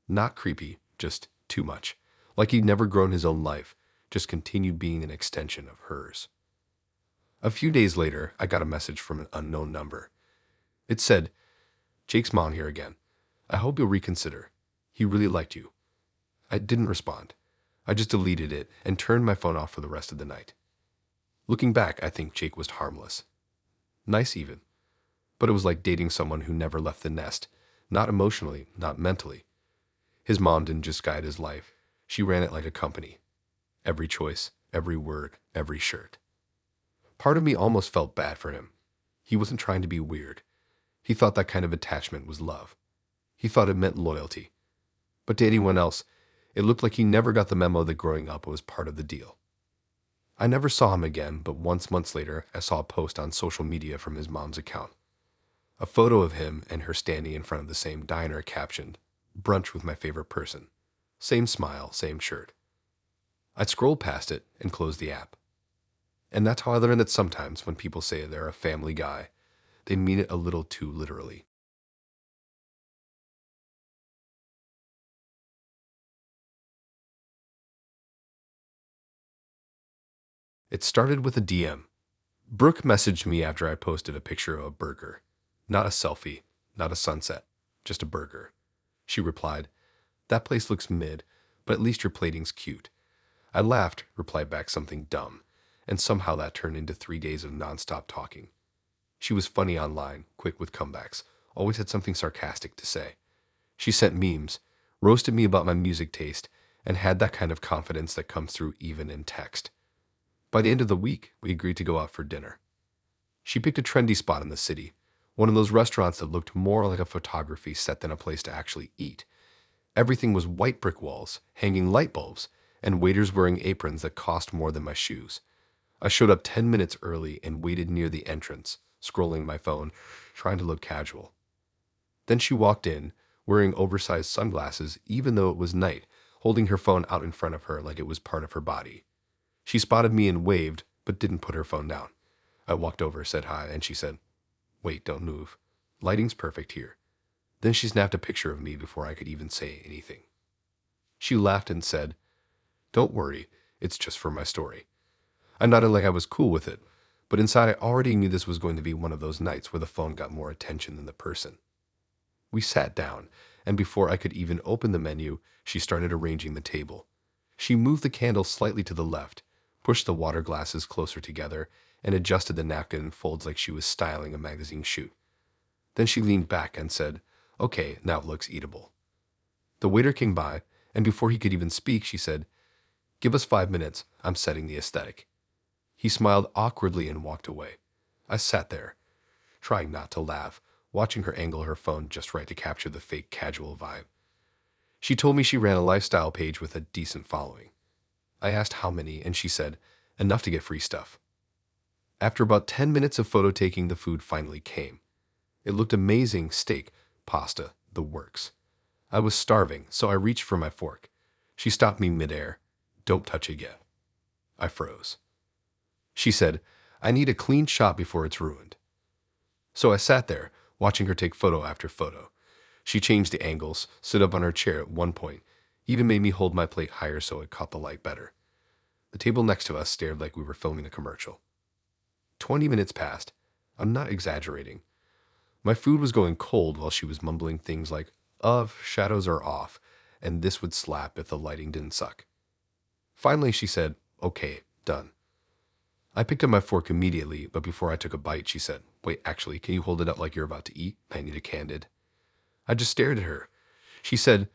Not creepy, just too much. Like he'd never grown his own life, just continued being an extension of hers. A few days later, I got a message from an unknown number. It said, "Jake's mom here again. I hope you'll reconsider. He really liked you." I didn't respond. I just deleted it and turned my phone off for the rest of the night. Looking back, I think Jake was harmless. Nice even. But it was like dating someone who never left the nest. Not emotionally, not mentally. His mom didn't just guide his life. She ran it like a company. Every choice, every word, every shirt. Part of me almost felt bad for him. He wasn't trying to be weird. He thought that kind of attachment was love. He thought it meant loyalty. But to anyone else, it looked like he never got the memo that growing up was part of the deal. I never saw him again, but months later, I saw a post on social media from his mom's account. A photo of him and her standing in front of the same diner captioned, "Brunch with my favorite person." Same smile, same shirt. I scrolled past it and closed the app. And that's how I learned that sometimes when people say they're a family guy, they mean it a little too literally. It started with a DM. Brooke messaged me after I posted a picture of a burger. Not a selfie, not a sunset, just a burger. She replied, "That place looks mid, but at least your plating's cute." I laughed, replied back something dumb, and somehow that turned into 3 days of nonstop talking. She was funny online, quick with comebacks, always had something sarcastic to say. She sent memes, roasted me about my music taste, and had that kind of confidence that comes through even in text. By the end of the week, we agreed to go out for dinner. She picked a trendy spot in the city, one of those restaurants that looked more like a photography set than a place to actually eat. Everything was white brick walls, hanging light bulbs, and waiters wearing aprons that cost more than my shoes. I showed up 10 minutes early and waited near the entrance, scrolling my phone, trying to look casual. Then she walked in, wearing oversized sunglasses even though it was night, holding her phone out in front of her like it was part of her body. She spotted me and waved, but didn't put her phone down. I walked over, said hi, and she said, "Wait, don't move. Lighting's perfect here." Then she snapped a picture of me before I could even say anything. She laughed and said, "Don't worry, it's just for my story." I nodded like I was cool with it, but inside I already knew this was going to be one of those nights where the phone got more attention than the person. We sat down, and before I could even open the menu, she started arranging the table. She moved the candle slightly to the left, pushed the water glasses closer together, and adjusted the napkin in folds like she was styling a magazine shoot. Then she leaned back and said, "Okay, now it looks eatable." The waiter came by, and before he could even speak, she said, "Give us 5 minutes, I'm setting the aesthetic." He smiled awkwardly and walked away. I sat there, trying not to laugh, watching her angle her phone just right to capture the fake casual vibe. She told me she ran a lifestyle page with a decent following. I asked how many, and she said, "Enough to get free stuff." After about 10 minutes of photo taking, the food finally came. It looked amazing: steak, pasta, the works. I was starving, so I reached for my fork. She stopped me midair. "Don't touch it yet." I froze. She said, I need a clean shot before it's ruined. So I sat there, watching her take photo after photo. She changed the angles, stood up on her chair at one point, even made me hold my plate higher so it caught the light better. The table next to us stared like we were filming a commercial. 20 minutes passed. I'm not exaggerating. My food was going cold while she was mumbling things like, shadows are off, and this would slap if the lighting didn't suck. Finally, she said, okay, done. I picked up my fork immediately, but before I took a bite, she said, wait, actually, can you hold it up like you're about to eat? I need a candid. I just stared at her. She said,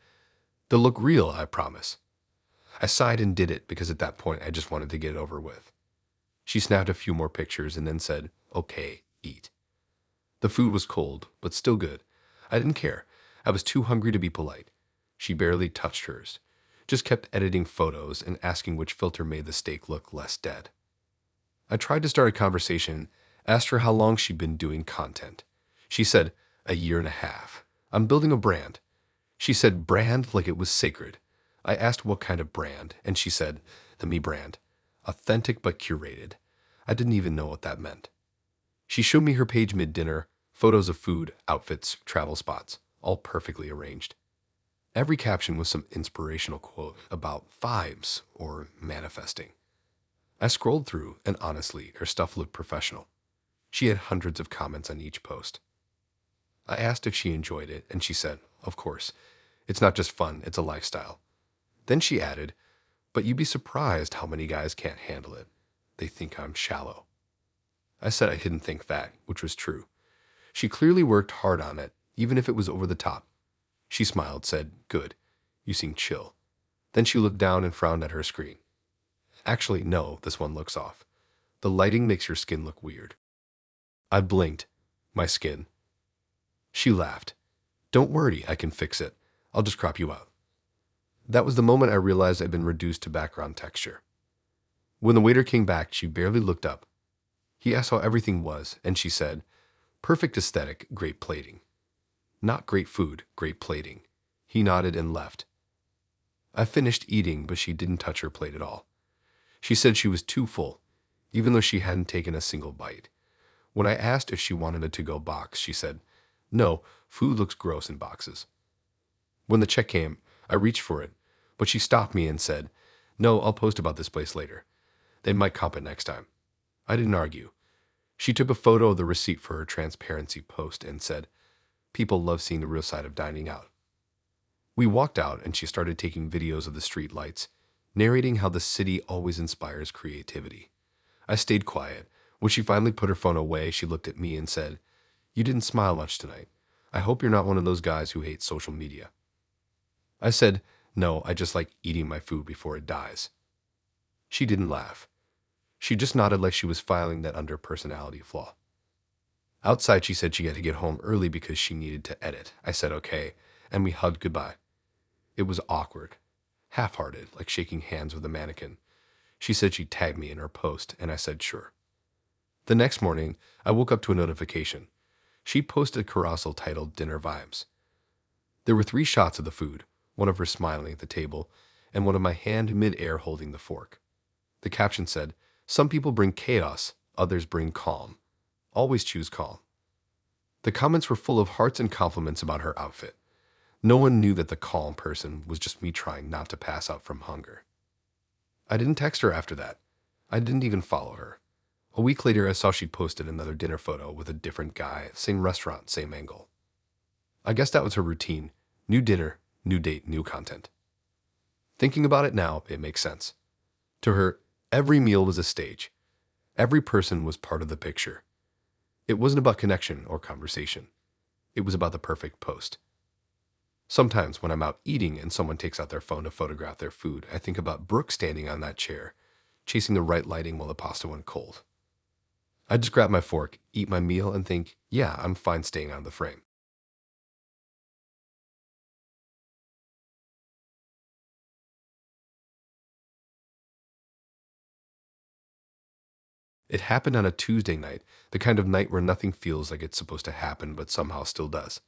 they'll look real, I promise. I sighed and did it because at that point I just wanted to get it over with. She snapped a few more pictures and then said, okay, eat. The food was cold, but still good. I didn't care. I was too hungry to be polite. She barely touched hers, just kept editing photos and asking which filter made the steak look less dead. I tried to start a conversation, asked her how long she'd been doing content. She said, a year and a half. I'm building a brand. She said brand like it was sacred. I asked what kind of brand, and she said, the me brand. Authentic but curated. I didn't even know what that meant. She showed me her page mid-dinner, photos of food, outfits, travel spots, all perfectly arranged. Every caption was some inspirational quote about vibes or manifesting. I scrolled through, and honestly, her stuff looked professional. She had hundreds of comments on each post. I asked if she enjoyed it, and she said, of course. It's not just fun, it's a lifestyle. Then she added, but you'd be surprised how many guys can't handle it. They think I'm shallow. I said I didn't think that, which was true. She clearly worked hard on it, even if it was over the top. She smiled, said, good. You seem chill. Then she looked down and frowned at her screen. Actually, no, this one looks off. The lighting makes your skin look weird. I blinked. My skin. She laughed. Don't worry, I can fix it. I'll just crop you out. That was the moment I realized I'd been reduced to background texture. When the waiter came back, she barely looked up. He asked how everything was, and she said, perfect aesthetic, great plating. Not great food, great plating. He nodded and left. I finished eating, but she didn't touch her plate at all. She said she was too full, even though she hadn't taken a single bite. When I asked if she wanted a to-go box, she said, no, food looks gross in boxes. When the check came, I reached for it, but she stopped me and said, no, I'll post about this place later. They might comp it next time. I didn't argue. She took a photo of the receipt for her transparency post and said, people love seeing the real side of dining out. We walked out and she started taking videos of the street lights, narrating how the city always inspires creativity. I stayed quiet. When she finally put her phone away, she looked at me and said, you didn't smile much tonight. I hope you're not one of those guys who hate social media. I said, no, I just like eating my food before it dies. She didn't laugh. She just nodded like she was filing that under personality flaw. Outside, she said she had to get home early because she needed to edit. I said okay, and we hugged goodbye. It was awkward, half-hearted, like shaking hands with a mannequin. She said she'd tag me in her post, and I said sure. The next morning, I woke up to a notification. She posted a carousel titled Dinner Vibes. There were 3 shots of the food, one of her smiling at the table, and one of my hand mid-air holding the fork. The caption said, some people bring chaos, others bring calm. Always choose calm. The comments were full of hearts and compliments about her outfit. No one knew that the calm person was just me trying not to pass out from hunger. I didn't text her after that. I didn't even follow her. A week later, I saw she'd posted another dinner photo with a different guy, same restaurant, same angle. I guess that was her routine. New dinner, new date, new content. Thinking about it now, it makes sense. To her, every meal was a stage. Every person was part of the picture. It wasn't about connection or conversation. It was about the perfect post. Sometimes when I'm out eating and someone takes out their phone to photograph their food, I think about Brooke standing on that chair, chasing the right lighting while the pasta went cold. I just grab my fork, eat my meal, and think, yeah, I'm fine staying out of the frame. It happened on a Tuesday night, the kind of night where nothing feels like it's supposed to happen but somehow still does.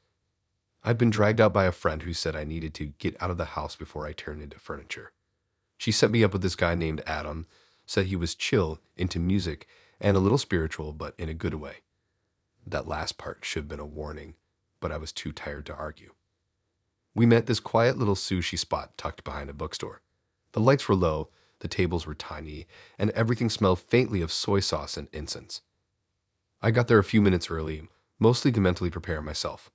I'd been dragged out by a friend who said I needed to get out of the house before I turned into furniture. She set me up with this guy named Adam, said he was chill, into music, and a little spiritual, but in a good way. That last part should have been a warning, but I was too tired to argue. We met this quiet little sushi spot tucked behind a bookstore. The lights were low, the tables were tiny, and everything smelled faintly of soy sauce and incense. I got there a few minutes early, mostly to mentally prepare myself.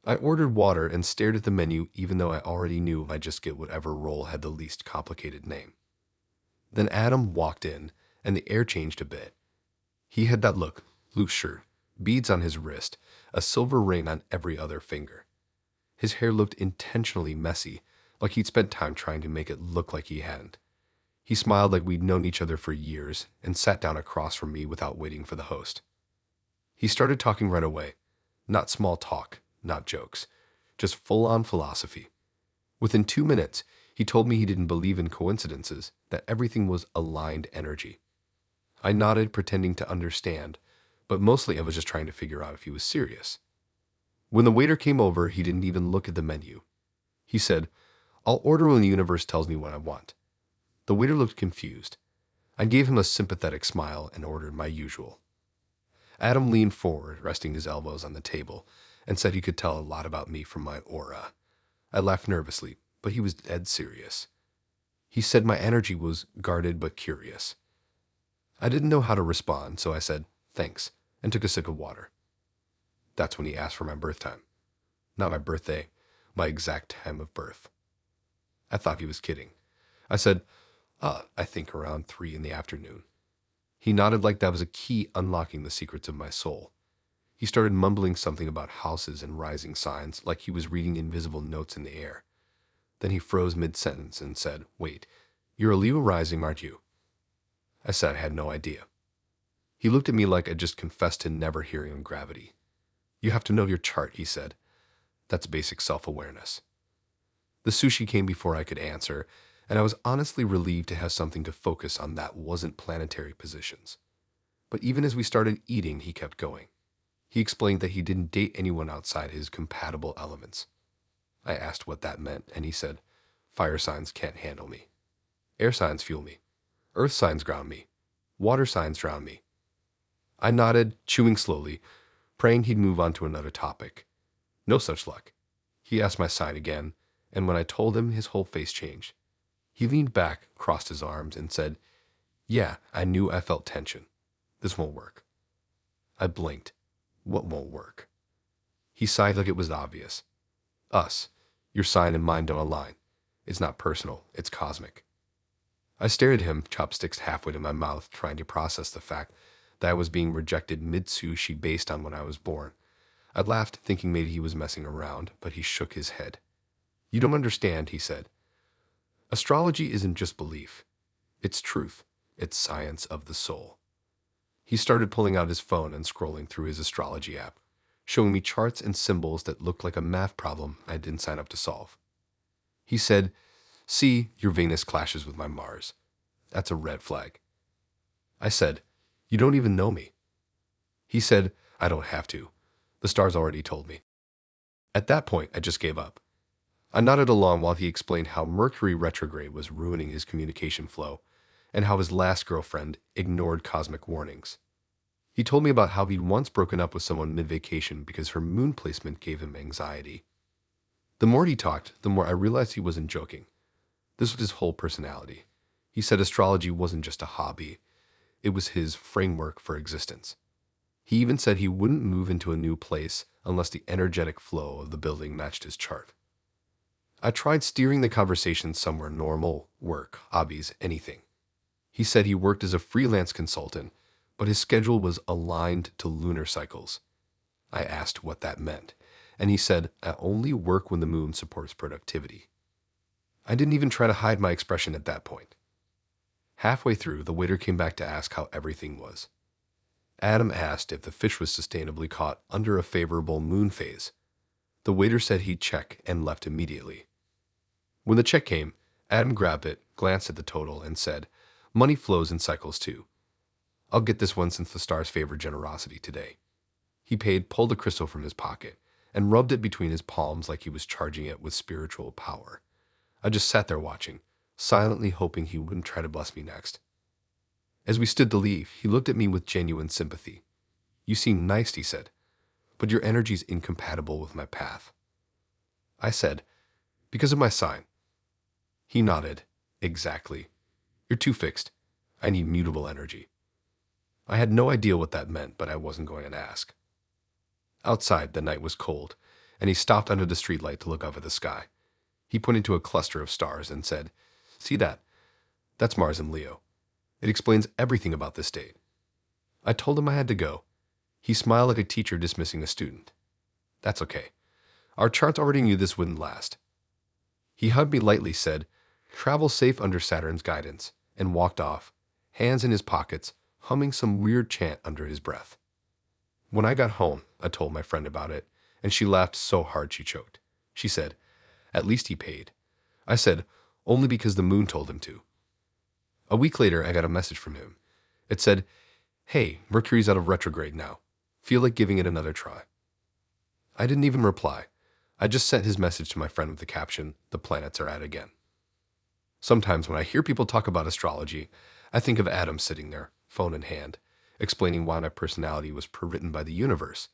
I ordered water and stared at the menu even though I already knew I'd just get whatever roll had the least complicated name. Then Adam walked in, and the air changed a bit. He had that look, loose shirt, beads on his wrist, a silver ring on every other finger. His hair looked intentionally messy, like he'd spent time trying to make it look like he hadn't. He smiled like we'd known each other for years and sat down across from me without waiting for the host. He started talking right away. Not small talk, not jokes, just full-on philosophy. Within 2 minutes, he told me he didn't believe in coincidences, that everything was aligned energy. I nodded, pretending to understand, but mostly I was just trying to figure out if he was serious. When the waiter came over, he didn't even look at the menu. He said, "I'll order when the universe tells me what I want." The waiter looked confused. I gave him a sympathetic smile and ordered my usual. Adam leaned forward, resting his elbows on the table, and said he could tell a lot about me from my aura. I laughed nervously, but he was dead serious. He said my energy was guarded but curious. I didn't know how to respond, so I said, "Thanks," and took a sip of water. That's when he asked for my birth time. Not my birthday, my exact time of birth. I thought he was kidding. I said, I think around 3 in the afternoon. He nodded like that was a key unlocking the secrets of my soul. He started mumbling something about houses and rising signs, like he was reading invisible notes in the air. Then he froze mid-sentence and said, "Wait, you're a Leo rising, aren't you?" I said I had no idea. He looked at me like I'd just confessed to never hearing of gravity. "You have to know your chart," he said. "That's basic self-awareness." The sushi came before I could answer, and I was honestly relieved to have something to focus on that wasn't planetary positions. But even as we started eating, he kept going. He explained that he didn't date anyone outside his compatible elements. I asked what that meant, and he said, "Fire signs can't handle me. Air signs fuel me. Earth signs ground me. Water signs drown me." I nodded, chewing slowly, praying he'd move on to another topic. No such luck. He asked my sign again, and when I told him, his whole face changed. He leaned back, crossed his arms, and said, "Yeah, I knew I felt tension. This won't work." I blinked. What won't work? He sighed like it was obvious. "Us. Your sign and mine don't align. It's not personal, it's cosmic." I stared at him, chopsticks halfway to my mouth, trying to process the fact that I was being rejected mid-sushi based on when I was born. I laughed, thinking maybe he was messing around, but he shook his head. "You don't understand," he said. "Astrology isn't just belief. It's truth. It's science of the soul." He started pulling out his phone and scrolling through his astrology app, showing me charts and symbols that looked like a math problem I didn't sign up to solve. He said, "See, your Venus clashes with my Mars. That's a red flag." I said, "You don't even know me." He said, "I don't have to. The stars already told me." At that point, I just gave up. I nodded along while he explained how Mercury retrograde was ruining his communication flow and how his last girlfriend ignored cosmic warnings. He told me about how he'd once broken up with someone mid-vacation because her moon placement gave him anxiety. The more he talked, the more I realized he wasn't joking. This was his whole personality. He said astrology wasn't just a hobby. It was his framework for existence. He even said he wouldn't move into a new place unless the energetic flow of the building matched his chart. I tried steering the conversation somewhere normal, work, hobbies, anything. He said he worked as a freelance consultant, but his schedule was aligned to lunar cycles. I asked what that meant, and he said, "I only work when the moon supports productivity." I didn't even try to hide my expression at that point. Halfway through, the waiter came back to ask how everything was. Adam asked if the fish was sustainably caught under a favorable moon phase. The waiter said he'd check and left immediately. When the check came, Adam grabbed it, glanced at the total, and said, "Money flows in cycles too. I'll get this one since the stars favor generosity today." He paid, pulled a crystal from his pocket, and rubbed it between his palms like he was charging it with spiritual power. I just sat there watching, silently hoping he wouldn't try to bless me next. As we stood to leave, he looked at me with genuine sympathy. "You seem nice," he said, "but your energy's incompatible with my path." I said, "Because of my sign." He nodded. "Exactly. You're too fixed. I need mutable energy." I had no idea what that meant, but I wasn't going to ask. Outside, the night was cold, and he stopped under the streetlight to look up at the sky. He pointed to a cluster of stars and said, "See that? That's Mars and Leo. It explains everything about this date." I told him I had to go. He smiled like a teacher dismissing a student. "That's okay. Our charts already knew this wouldn't last." He hugged me lightly, said, "Travel safe under Saturn's guidance," and walked off, hands in his pockets, humming some weird chant under his breath. When I got home, I told my friend about it, and she laughed so hard she choked. She said, "At least he paid." I said, "Only because the moon told him to." A week later, I got a message from him. It said, "Hey, Mercury's out of retrograde now. Feel like giving it another try." I didn't even reply. I just sent his message to my friend with the caption, "The planets are at again." Sometimes when I hear people talk about astrology, I think of Adam sitting there, phone in hand, explaining why my personality was pre-written by the universe.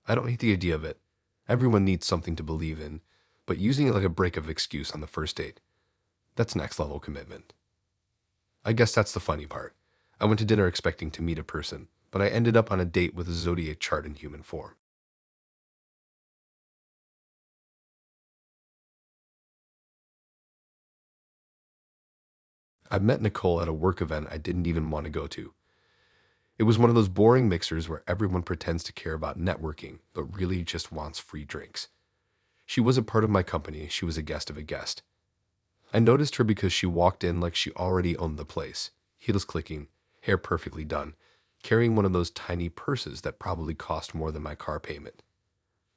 I don't hate the idea of it. Everyone needs something to believe in, but using it like a break of excuse on the first date, that's next level commitment. I guess that's the funny part. I went to dinner expecting to meet a person, but I ended up on a date with a zodiac chart in human form. I met Nicole at a work event I didn't even want to go to. It was one of those boring mixers where everyone pretends to care about networking, but really just wants free drinks. She wasn't part of my company, she was a guest of a guest. I noticed her because she walked in like she already owned the place, heels clicking, hair perfectly done, carrying one of those tiny purses that probably cost more than my car payment.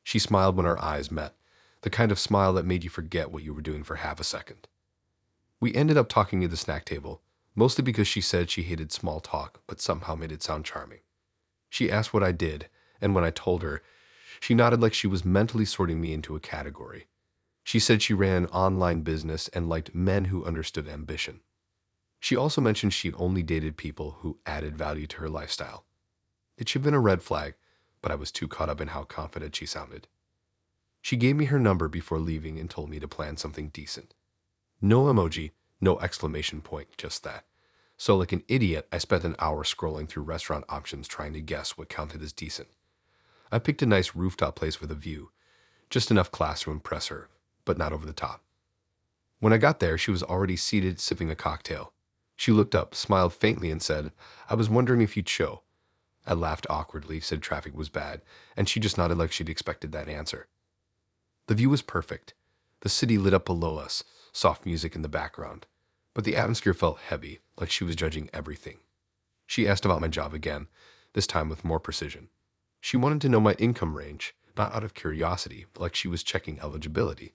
She smiled when our eyes met, the kind of smile that made you forget what you were doing for half a second. We ended up talking at the snack table, mostly because she said she hated small talk, but somehow made it sound charming. She asked what I did, and when I told her, she nodded like she was mentally sorting me into a category. She said she ran an online business and liked men who understood ambition. She also mentioned she only dated people who added value to her lifestyle. It should have been a red flag, but I was too caught up in how confident she sounded. She gave me her number before leaving and told me to plan something decent. No emoji, no exclamation point, just that. So like an idiot, I spent an hour scrolling through restaurant options trying to guess what counted as decent. I picked a nice rooftop place with a view, just enough class to impress her, but not over the top. When I got there, she was already seated sipping a cocktail. She looked up, smiled faintly, and said, "I was wondering if you'd show." I laughed awkwardly, said traffic was bad, and she just nodded like she'd expected that answer. The view was perfect. The city lit up below us, soft music in the background, but the atmosphere felt heavy, like she was judging everything. She asked about my job again, this time with more precision. She wanted to know my income range, not out of curiosity, but like she was checking eligibility.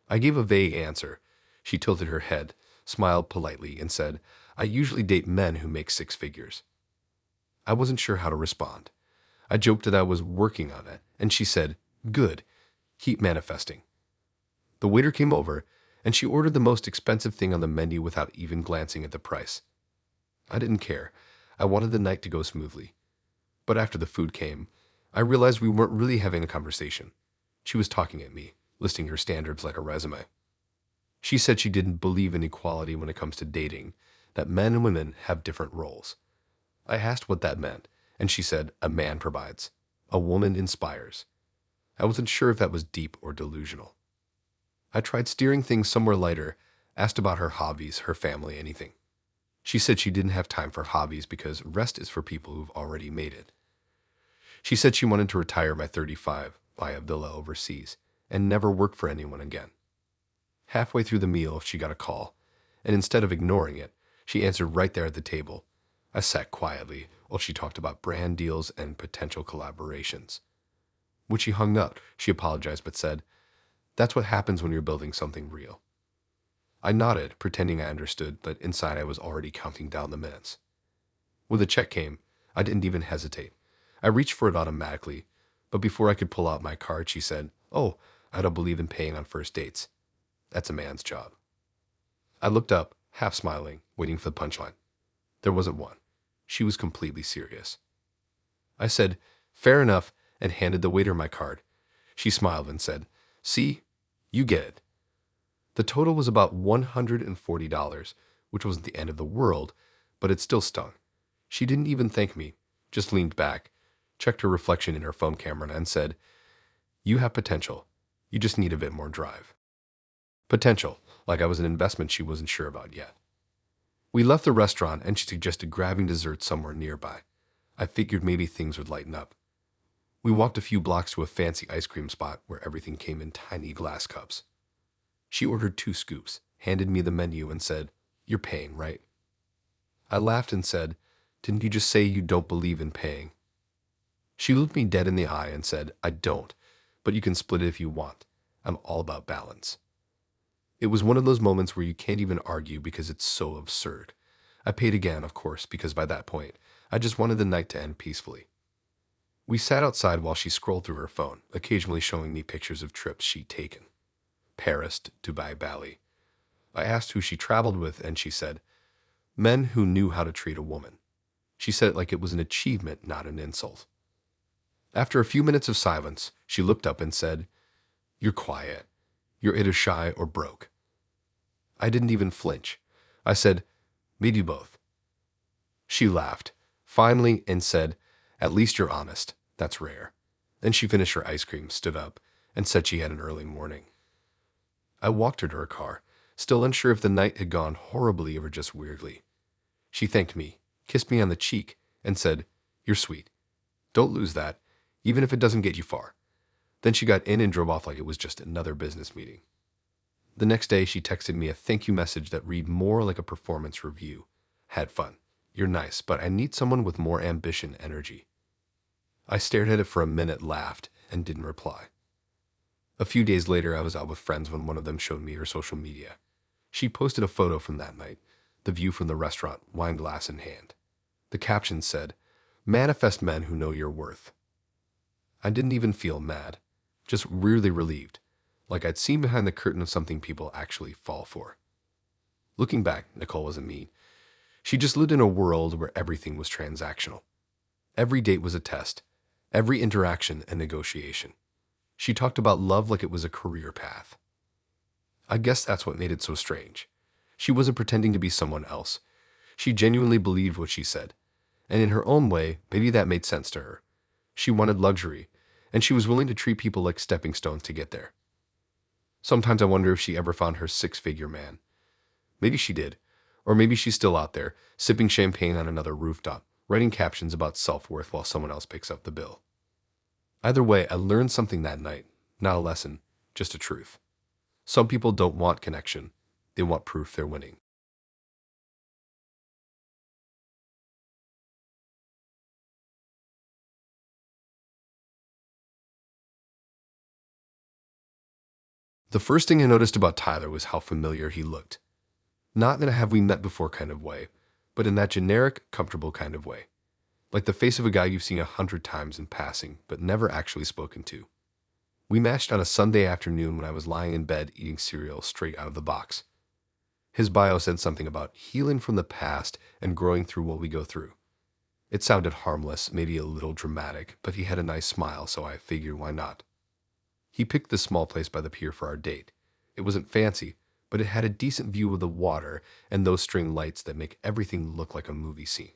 I gave a vague answer. She tilted her head, smiled politely, and said, "I usually date men who make six figures." I wasn't sure how to respond. I joked that I was working on it, and she said, "Good, keep manifesting." The waiter came over, and she ordered the most expensive thing on the menu without even glancing at the price. I didn't care. I wanted the night to go smoothly. But after the food came, I realized we weren't really having a conversation. She was talking at me, listing her standards like a resume. She said she didn't believe in equality when it comes to dating, that men and women have different roles. I asked what that meant, and she said, "A man provides. A woman inspires." I wasn't sure if that was deep or delusional. I tried steering things somewhere lighter, asked about her hobbies, her family, anything. She said she didn't have time for hobbies because rest is for people who've already made it. She said she wanted to retire by 35, buy a villa overseas, and never work for anyone again. Halfway through the meal, she got a call, and instead of ignoring it, she answered right there at the table. I sat quietly while she talked about brand deals and potential collaborations. When she hung up, she apologized but said, "That's what happens when you're building something real." I nodded, pretending I understood, but inside I was already counting down the minutes. When the check came, I didn't even hesitate. I reached for it automatically, but before I could pull out my card, she said, "Oh, I don't believe in paying on first dates. That's a man's job." I looked up, half smiling, waiting for the punchline. There wasn't one. She was completely serious. I said, "Fair enough," and handed the waiter my card. She smiled and said, "See, you get it." The total was about $140, which wasn't the end of the world, but it still stung. She didn't even thank me, just leaned back, checked her reflection in her phone camera, and said, "You have potential. You just need a bit more drive." Potential, like I was an investment she wasn't sure about yet. We left the restaurant and she suggested grabbing dessert somewhere nearby. I figured maybe things would lighten up. We walked a few blocks to a fancy ice cream spot where everything came in tiny glass cups. She ordered 2 scoops, handed me the menu, and said, "You're paying, right?" I laughed and said, "Didn't you just say you don't believe in paying?" She looked me dead in the eye and said, "I don't, but you can split it if you want. I'm all about balance." It was one of those moments where you can't even argue because it's so absurd. I paid again, of course, because by that point, I just wanted the night to end peacefully. We sat outside while she scrolled through her phone, occasionally showing me pictures of trips she'd taken. Paris, Dubai, Bali. I asked who she traveled with, and she said, "Men who knew how to treat a woman." She said it like it was an achievement, not an insult. After a few minutes of silence, she looked up and said, "You're quiet. You're either shy or broke." I didn't even flinch. I said, "Maybe both." She laughed, finally, and said, "At least you're honest. That's rare." Then she finished her ice cream, stood up, and said she had an early morning. I walked her to her car, still unsure if the night had gone horribly or just weirdly. She thanked me, kissed me on the cheek, and said, "You're sweet. Don't lose that, even if it doesn't get you far." Then she got in and drove off like it was just another business meeting. The next day, she texted me a thank you message that read more like a performance review. "Had fun. You're nice, but I need someone with more ambition energy." I stared at it for a minute, laughed, and didn't reply. A few days later, I was out with friends when one of them showed me her social media. She posted a photo from that night, the view from the restaurant, wine glass in hand. The caption said, "Manifest men who know your worth." I didn't even feel mad, just weirdly relieved, like I'd seen behind the curtain of something people actually fall for. Looking back, Nicole wasn't mean. She just lived in a world where everything was transactional. Every date was a test, every interaction a negotiation. She talked about love like it was a career path. I guess that's what made it so strange. She wasn't pretending to be someone else. She genuinely believed what she said. And in her own way, maybe that made sense to her. She wanted luxury, and she was willing to treat people like stepping stones to get there. Sometimes I wonder if she ever found her six-figure man. Maybe she did, or maybe she's still out there, sipping champagne on another rooftop, writing captions about self-worth while someone else picks up the bill. Either way, I learned something that night. Not a lesson, just a truth. Some people don't want connection. They want proof they're winning. The first thing I noticed about Tyler was how familiar he looked. Not in a have we met before kind of way, but in that generic, comfortable kind of way. Like the face of a guy you've seen 100 times in passing, but never actually spoken to. We matched on a Sunday afternoon when I was lying in bed eating cereal straight out of the box. His bio said something about healing from the past and growing through what we go through. It sounded harmless, maybe a little dramatic, but he had a nice smile, so I figured why not. He picked this small place by the pier for our date. It wasn't fancy, but it had a decent view of the water and those string lights that make everything look like a movie scene.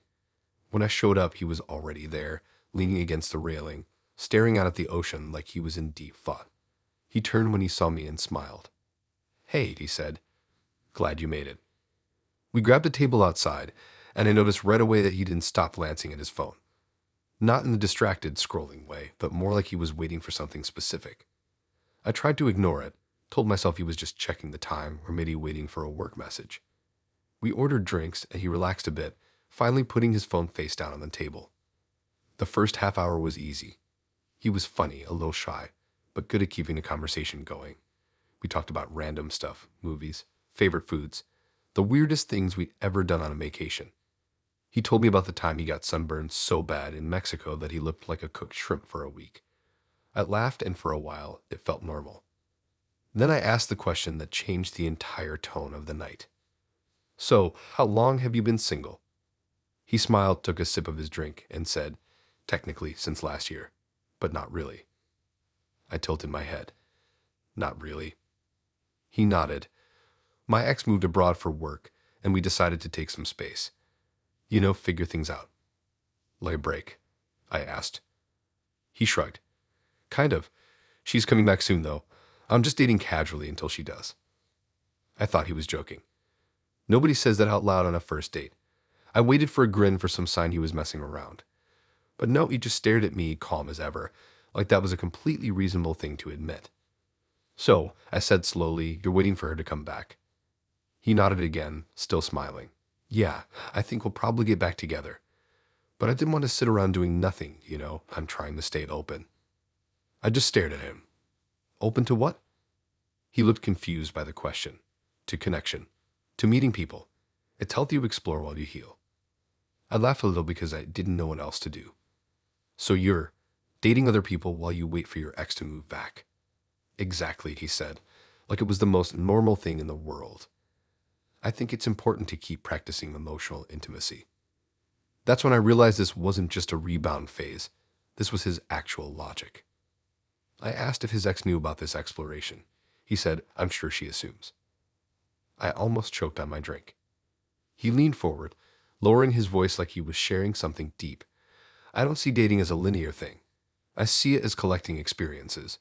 When I showed up, he was already there, leaning against the railing, staring out at the ocean like he was in deep thought. He turned when he saw me and smiled. "Hey," he said. "Glad you made it." We grabbed a table outside, and I noticed right away that he didn't stop glancing at his phone. Not in the distracted, scrolling way, but more like he was waiting for something specific. I tried to ignore it, told myself he was just checking the time or maybe waiting for a work message. We ordered drinks, and he relaxed a bit, finally putting his phone face down on the table. The first half hour was easy. He was funny, a little shy, but good at keeping the conversation going. We talked about random stuff, movies, favorite foods, the weirdest things we'd ever done on a vacation. He told me about the time he got sunburned so bad in Mexico that he looked like a cooked shrimp for a week. I laughed, and for a while, it felt normal. Then I asked the question that changed the entire tone of the night. "So, how long have you been single?" He smiled, took a sip of his drink, and said, "Technically, since last year, but not really." I tilted my head. "Not really." He nodded. "My ex moved abroad for work, and we decided to take some space. Figure things out." "Like a break?" I asked. He shrugged. "Kind of. She's coming back soon, though. I'm just dating casually until she does." I thought he was joking. Nobody says that out loud on a first date. I waited for a grin, for some sign he was messing around. But no, he just stared at me, calm as ever, like that was a completely reasonable thing to admit. "So," I said slowly, "you're waiting for her to come back?" He nodded again, still smiling. "Yeah, I think we'll probably get back together. But I didn't want to sit around doing nothing. I'm trying to stay open." I just stared at him. "Open to what?" He looked confused by the question. "To connection. To meeting people. It's healthy to explore while you heal." I laughed a little because I didn't know what else to do. "So you're dating other people while you wait for your ex to move back?" "Exactly," he said, like it was the most normal thing in the world. "I think it's important to keep practicing emotional intimacy." That's when I realized this wasn't just a rebound phase. This was his actual logic. I asked if his ex knew about this exploration. He said, "I'm sure she assumes." I almost choked on my drink. He leaned forward, lowering his voice like he was sharing something deep. "I don't see dating as a linear thing. I see it as collecting experiences.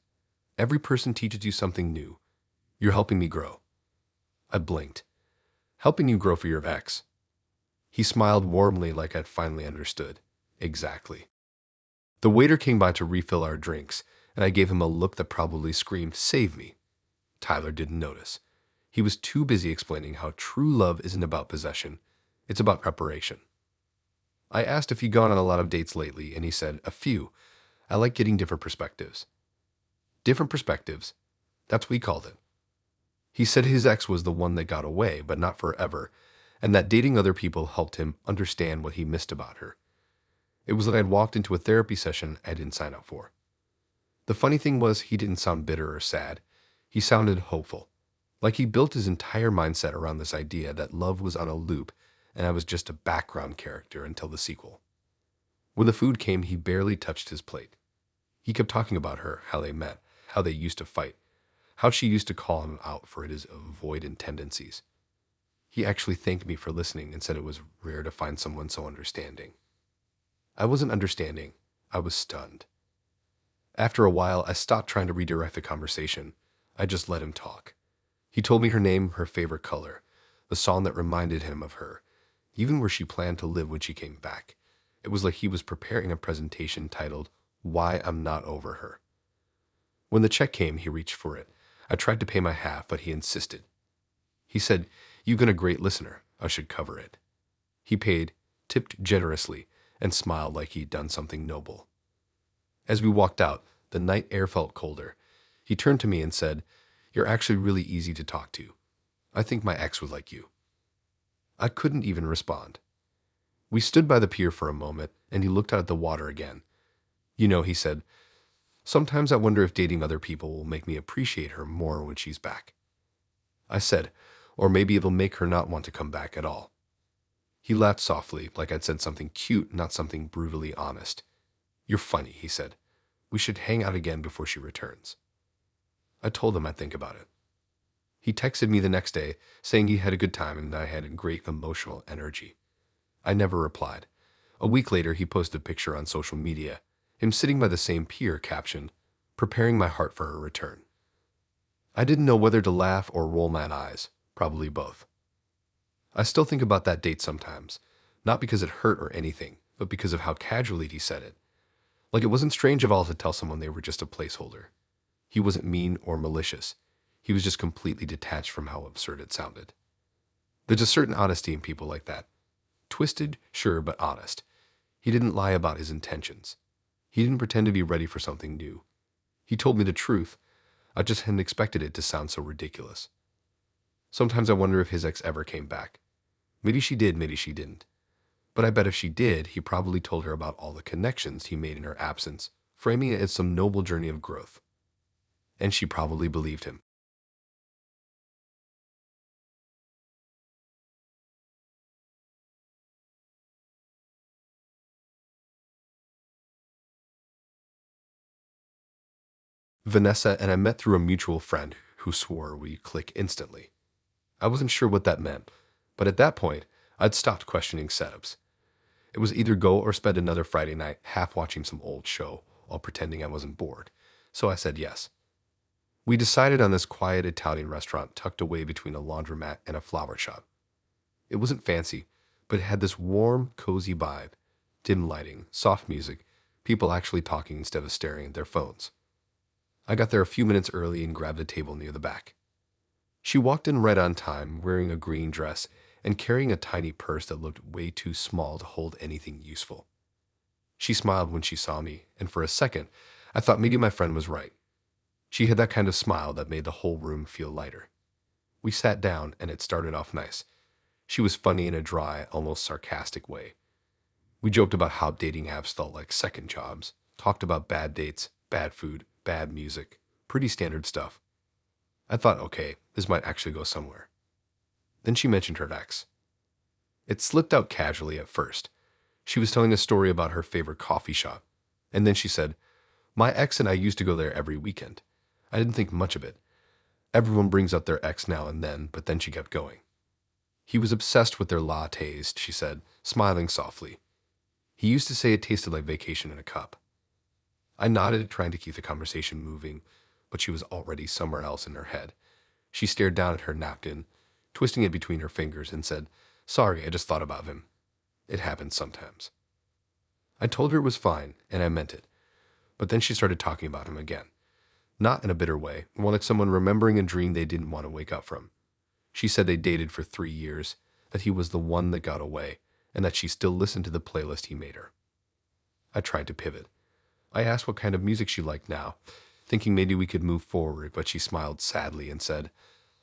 Every person teaches you something new. You're helping me grow." I blinked. "Helping you grow for your ex?" He smiled warmly, like I'd finally understood. "Exactly." The waiter came by to refill our drinks, and I gave him a look that probably screamed, "Save me." Tyler didn't notice. He was too busy explaining how true love isn't about possession. It's about preparation. I asked if he'd gone on a lot of dates lately, and he said, "A few. I like getting different perspectives." Different perspectives? That's what he called it. He said his ex was the one that got away, but not forever, and that dating other people helped him understand what he missed about her. It was like I'd walked into a therapy session I didn't sign up for. The funny thing was, he didn't sound bitter or sad. He sounded hopeful. Like he built his entire mindset around this idea that love was on a loop and I was just a background character until the sequel. When the food came, he barely touched his plate. He kept talking about her, how they met, how they used to fight, how she used to call him out for his avoidant tendencies. He actually thanked me for listening and said it was rare to find someone so understanding. I wasn't understanding. I was stunned. After a while, I stopped trying to redirect the conversation. I just let him talk. He told me her name, her favorite color, the song that reminded him of her, even where she planned to live when she came back. It was like he was preparing a presentation titled, "Why I'm Not Over Her." When the check came, he reached for it. I tried to pay my half, but he insisted. He said, "You've been a great listener. I should cover it." He paid, tipped generously, and smiled like he'd done something noble. As we walked out, the night air felt colder. He turned to me and said, "You're actually really easy to talk to. I think my ex would like you." I couldn't even respond. We stood by the pier for a moment, and he looked out at the water again. He said, "Sometimes I wonder if dating other people will make me appreciate her more when she's back." I said, "Or maybe it'll make her not want to come back at all." He laughed softly, like I'd said something cute, not something brutally honest. "You're funny," he said. "We should hang out again before she returns." I told him I'd think about it. He texted me the next day, saying he had a good time and I had great emotional energy. I never replied. A week later, he posted a picture on social media, him sitting by the same pier, captioned, "Preparing my heart for her return." I didn't know whether to laugh or roll my eyes, probably both. I still think about that date sometimes, not because it hurt or anything, but because of how casually he said it. Like it wasn't strange at all to tell someone they were just a placeholder. He wasn't mean or malicious. He was just completely detached from how absurd it sounded. There's a certain honesty in people like that. Twisted, sure, but honest. He didn't lie about his intentions. He didn't pretend to be ready for something new. He told me the truth. I just hadn't expected it to sound so ridiculous. Sometimes I wonder if his ex ever came back. Maybe she did, maybe she didn't. But I bet if she did, he probably told her about all the connections he made in her absence, framing it as some noble journey of growth. And she probably believed him. Vanessa and I met through a mutual friend who swore we'd click instantly. I wasn't sure what that meant, but at that point, I'd stopped questioning setups. It was either go or spend another Friday night half watching some old show while pretending I wasn't bored, so I said yes. We decided on this quiet Italian restaurant tucked away between a laundromat and a flower shop. It wasn't fancy, but it had this warm, cozy vibe, dim lighting, soft music, people actually talking instead of staring at their phones. I got there a few minutes early and grabbed a table near the back. She walked in right on time, wearing a green dress and carrying a tiny purse that looked way too small to hold anything useful. She smiled when she saw me, and for a second, I thought maybe my friend was right. She had that kind of smile that made the whole room feel lighter. We sat down, and it started off nice. She was funny in a dry, almost sarcastic way. We joked about how dating apps felt like second jobs, talked about bad dates, bad food, bad music, pretty standard stuff. I thought, okay, this might actually go somewhere. Then she mentioned her ex. It slipped out casually at first. She was telling a story about her favorite coffee shop. And then she said, my ex and I used to go there every weekend. I didn't think much of it. Everyone brings up their ex now and then, but then she kept going. He was obsessed with their lattes, she said, smiling softly. He used to say it tasted like vacation in a cup. I nodded, trying to keep the conversation moving, but she was already somewhere else in her head. She stared down at her napkin, twisting it between her fingers, and said, sorry, I just thought about him. It happens sometimes. I told her it was fine, and I meant it. But then she started talking about him again. Not in a bitter way, more like someone remembering a dream they didn't want to wake up from. She said they dated for 3 years, that he was the one that got away, and that she still listened to the playlist he made her. I tried to pivot. I asked what kind of music she liked now, thinking maybe we could move forward, but she smiled sadly and said,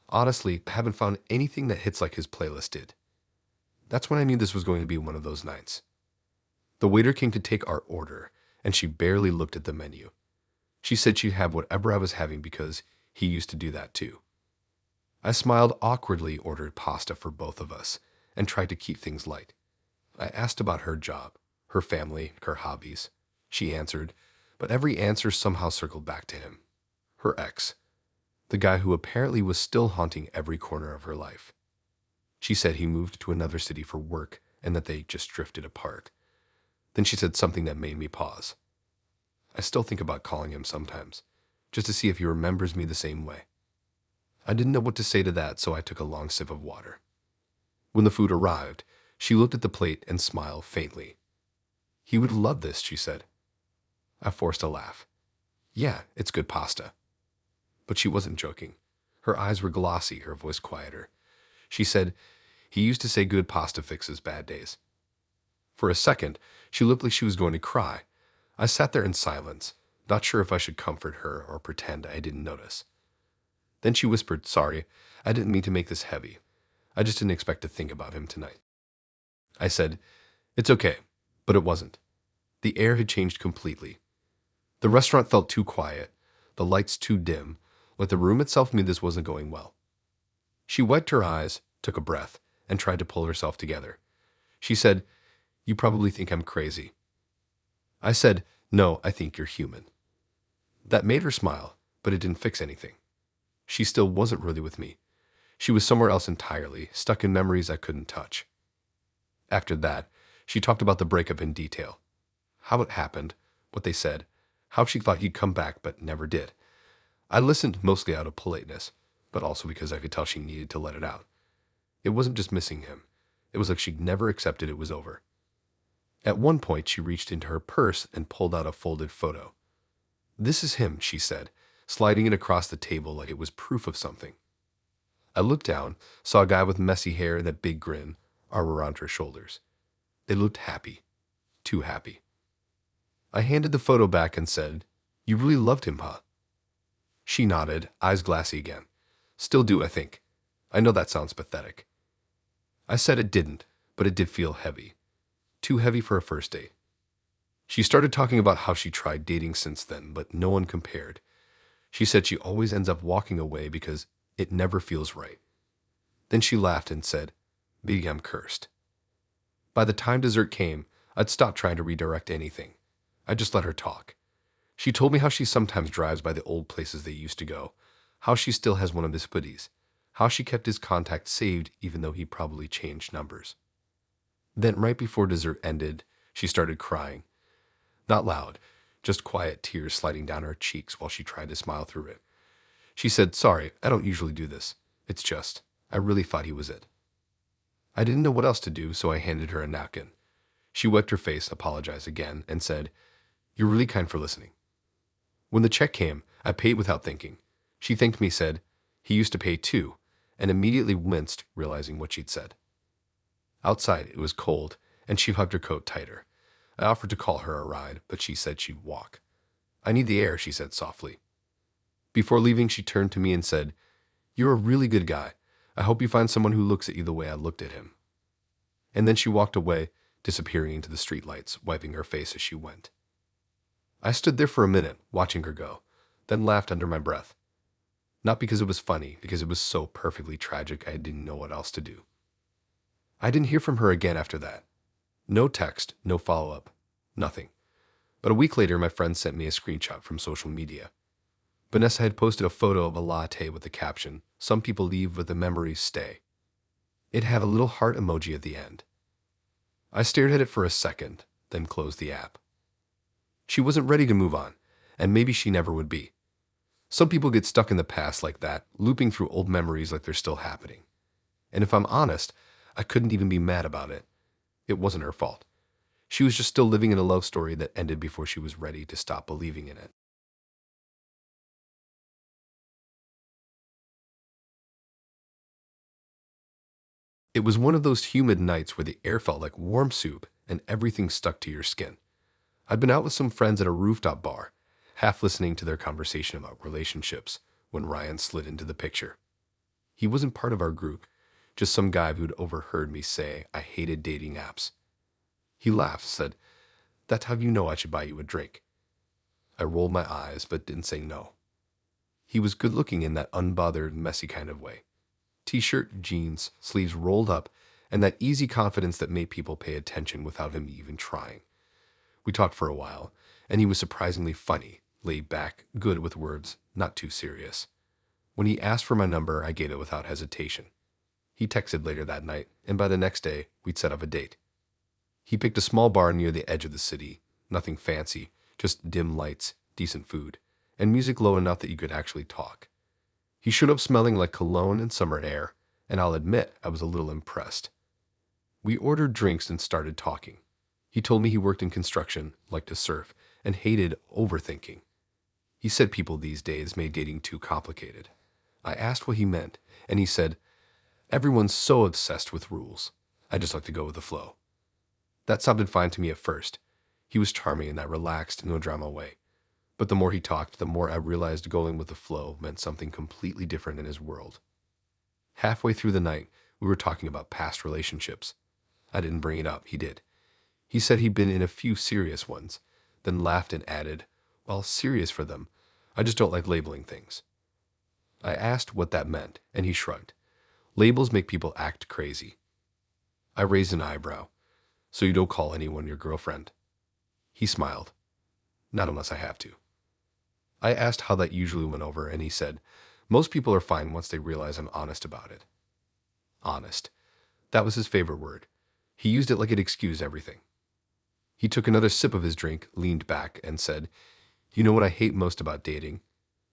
honestly, I haven't found anything that hits like his playlist did. That's when I knew this was going to be one of those nights. The waiter came to take our order, and she barely looked at the menu. She said she'd have whatever I was having because he used to do that too. I smiled awkwardly, ordered pasta for both of us, and tried to keep things light. I asked about her job, her family, her hobbies. She answered, but every answer somehow circled back to him. Her ex, the guy who apparently was still haunting every corner of her life. She said he moved to another city for work and that they just drifted apart. Then she said something that made me pause. I still think about calling him sometimes, just to see if he remembers me the same way. I didn't know what to say to that, so I took a long sip of water. When the food arrived, she looked at the plate and smiled faintly. He would love this, she said. I forced a laugh. Yeah, it's good pasta. But she wasn't joking. Her eyes were glossy, her voice quieter. She said, he used to say good pasta fixes bad days. For a second, she looked like she was going to cry. I sat there in silence, not sure if I should comfort her or pretend I didn't notice. Then she whispered, sorry, I didn't mean to make this heavy. I just didn't expect to think about him tonight. I said, it's okay, but it wasn't. The air had changed completely. The restaurant felt too quiet, the lights too dim, like the room itself knew this wasn't going well. She wiped her eyes, took a breath, and tried to pull herself together. She said, you probably think I'm crazy. I said, no, I think you're human. That made her smile, but it didn't fix anything. She still wasn't really with me. She was somewhere else entirely, stuck in memories I couldn't touch. After that, she talked about the breakup in detail. How it happened, what they said, how she thought he'd come back but never did. I listened mostly out of politeness, but also because I could tell she needed to let it out. It wasn't just missing him. It was like she'd never accepted it was over. At one point, she reached into her purse and pulled out a folded photo. This is him, she said, sliding it across the table like it was proof of something. I looked down, saw a guy with messy hair and a big grin, arm around her shoulders. They looked happy. Too happy. I handed the photo back and said, you really loved him, huh? She nodded, eyes glassy again. Still do, I think. I know that sounds pathetic. I said it didn't, but it did feel heavy. Too heavy for a first date. She started talking about how she tried dating since then, but no one compared. She said she always ends up walking away because it never feels right. Then she laughed and said, maybe I'm cursed. By the time dessert came, I'd stopped trying to redirect anything. I just let her talk. She told me how she sometimes drives by the old places they used to go, how she still has one of his hoodies, how she kept his contact saved even though he probably changed numbers. Then, right before dessert ended, she started crying. Not loud, just quiet tears sliding down her cheeks while she tried to smile through it. She said, "Sorry, I don't usually do this. It's just, I really thought he was it." I didn't know what else to do, so I handed her a napkin. She wiped her face, apologized again, and said, "You're really kind for listening." When the check came, I paid without thinking. She thanked me, said, "He used to pay too," and immediately winced, realizing what she'd said. Outside, it was cold, and she hugged her coat tighter. I offered to call her a ride, but she said she'd walk. "I need the air," she said softly. Before leaving, she turned to me and said, "You're a really good guy. I hope you find someone who looks at you the way I looked at him." And then she walked away, disappearing into the streetlights, wiping her face as she went. I stood there for a minute, watching her go, then laughed under my breath. Not because it was funny, because it was so perfectly tragic I didn't know what else to do. I didn't hear from her again after that. No text, no follow-up, nothing. But a week later, my friend sent me a screenshot from social media. Vanessa had posted a photo of a latte with the caption, "Some people leave, but the memories stay." It had a little heart emoji at the end. I stared at it for a second, then closed the app. She wasn't ready to move on, and maybe she never would be. Some people get stuck in the past like that, looping through old memories like they're still happening. And if I'm honest, I couldn't even be mad about it. It wasn't her fault. She was just still living in a love story that ended before she was ready to stop believing in it. It was one of those humid nights where the air felt like warm soup and everything stuck to your skin. I'd been out with some friends at a rooftop bar, half listening to their conversation about relationships, when Ryan slid into the picture. He wasn't part of our group, just some guy who'd overheard me say I hated dating apps. He laughed, said, "That's how you know I should buy you a drink." I rolled my eyes, but didn't say no. He was good looking in that unbothered, messy kind of way. T-shirt, jeans, sleeves rolled up, and that easy confidence that made people pay attention without him even trying. We talked for a while, and he was surprisingly funny, laid back, good with words, not too serious. When he asked for my number, I gave it without hesitation. He texted later that night, and by the next day, we'd set up a date. He picked a small bar near the edge of the city, nothing fancy, just dim lights, decent food, and music low enough that you could actually talk. He showed up smelling like cologne and summer air, and I'll admit I was a little impressed. We ordered drinks and started talking. He told me he worked in construction, liked to surf, and hated overthinking. He said people these days made dating too complicated. I asked what he meant, and he said, "Everyone's so obsessed with rules. I just like to go with the flow." That sounded fine to me at first. He was charming in that relaxed, no drama way. But the more he talked, the more I realized going with the flow meant something completely different in his world. Halfway through the night, we were talking about past relationships. I didn't bring it up, he did. He said he'd been in a few serious ones, then laughed and added, "Well, serious for them. I just don't like labeling things." I asked what that meant, and he shrugged. Labels make people act crazy. I raised an eyebrow. "So you don't call anyone your girlfriend?" He smiled. "Not unless I have to." I asked how that usually went over, and he said, "Most people are fine once they realize I'm honest about it." Honest. That was his favorite word. He used it like it excused everything. He took another sip of his drink, leaned back, and said, "You know what I hate most about dating?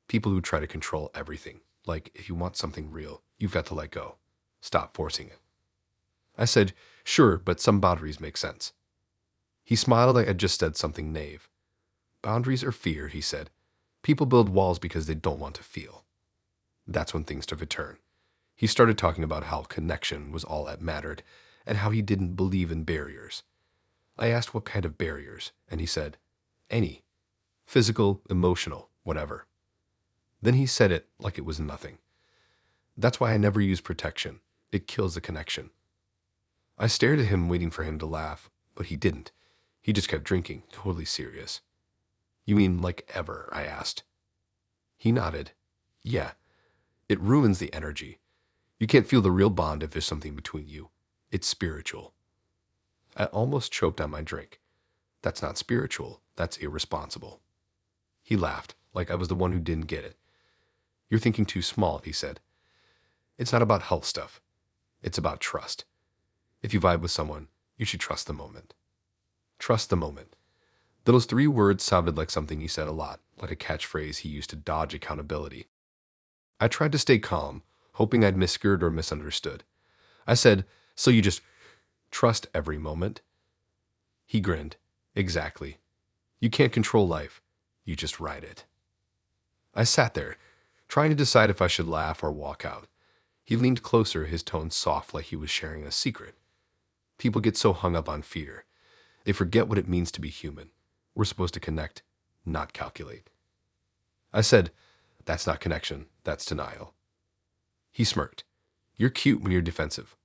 People who try to control everything. Like, if you want something real, you've got to let go. Stop forcing it." I said, "Sure, but some boundaries make sense." He smiled like I'd just said something naive. "Boundaries are fear," he said. "People build walls because they don't want to feel." That's when things took a turn. He started talking about how connection was all that mattered, and how he didn't believe in barriers. I asked what kind of barriers, and he said, "Any. Physical, emotional, whatever." Then he said it like it was nothing. "That's why I never use protection. It kills the connection." I stared at him, waiting for him to laugh, but he didn't. He just kept drinking, totally serious. "You mean like ever?" I asked. He nodded. "Yeah. It ruins the energy. You can't feel the real bond if there's something between you. It's spiritual." I almost choked on my drink. That's not spiritual. That's irresponsible. He laughed, like I was the one who didn't get it. You're thinking too small, he said. It's not about health stuff. It's about trust. If you vibe with someone, you should trust the moment. Trust the moment. Those three words sounded like something he said a lot, like a catchphrase he used to dodge accountability. I tried to stay calm, hoping I'd misheard or misunderstood. I said, so you just trust every moment? He grinned. Exactly. You can't control life. You just ride it. I sat there, trying to decide if I should laugh or walk out. He leaned closer, his tone soft like he was sharing a secret. People get so hung up on fear. They forget what it means to be human. We're supposed to connect, not calculate. I said, that's not connection, that's denial. He smirked. You're cute when you're defensive.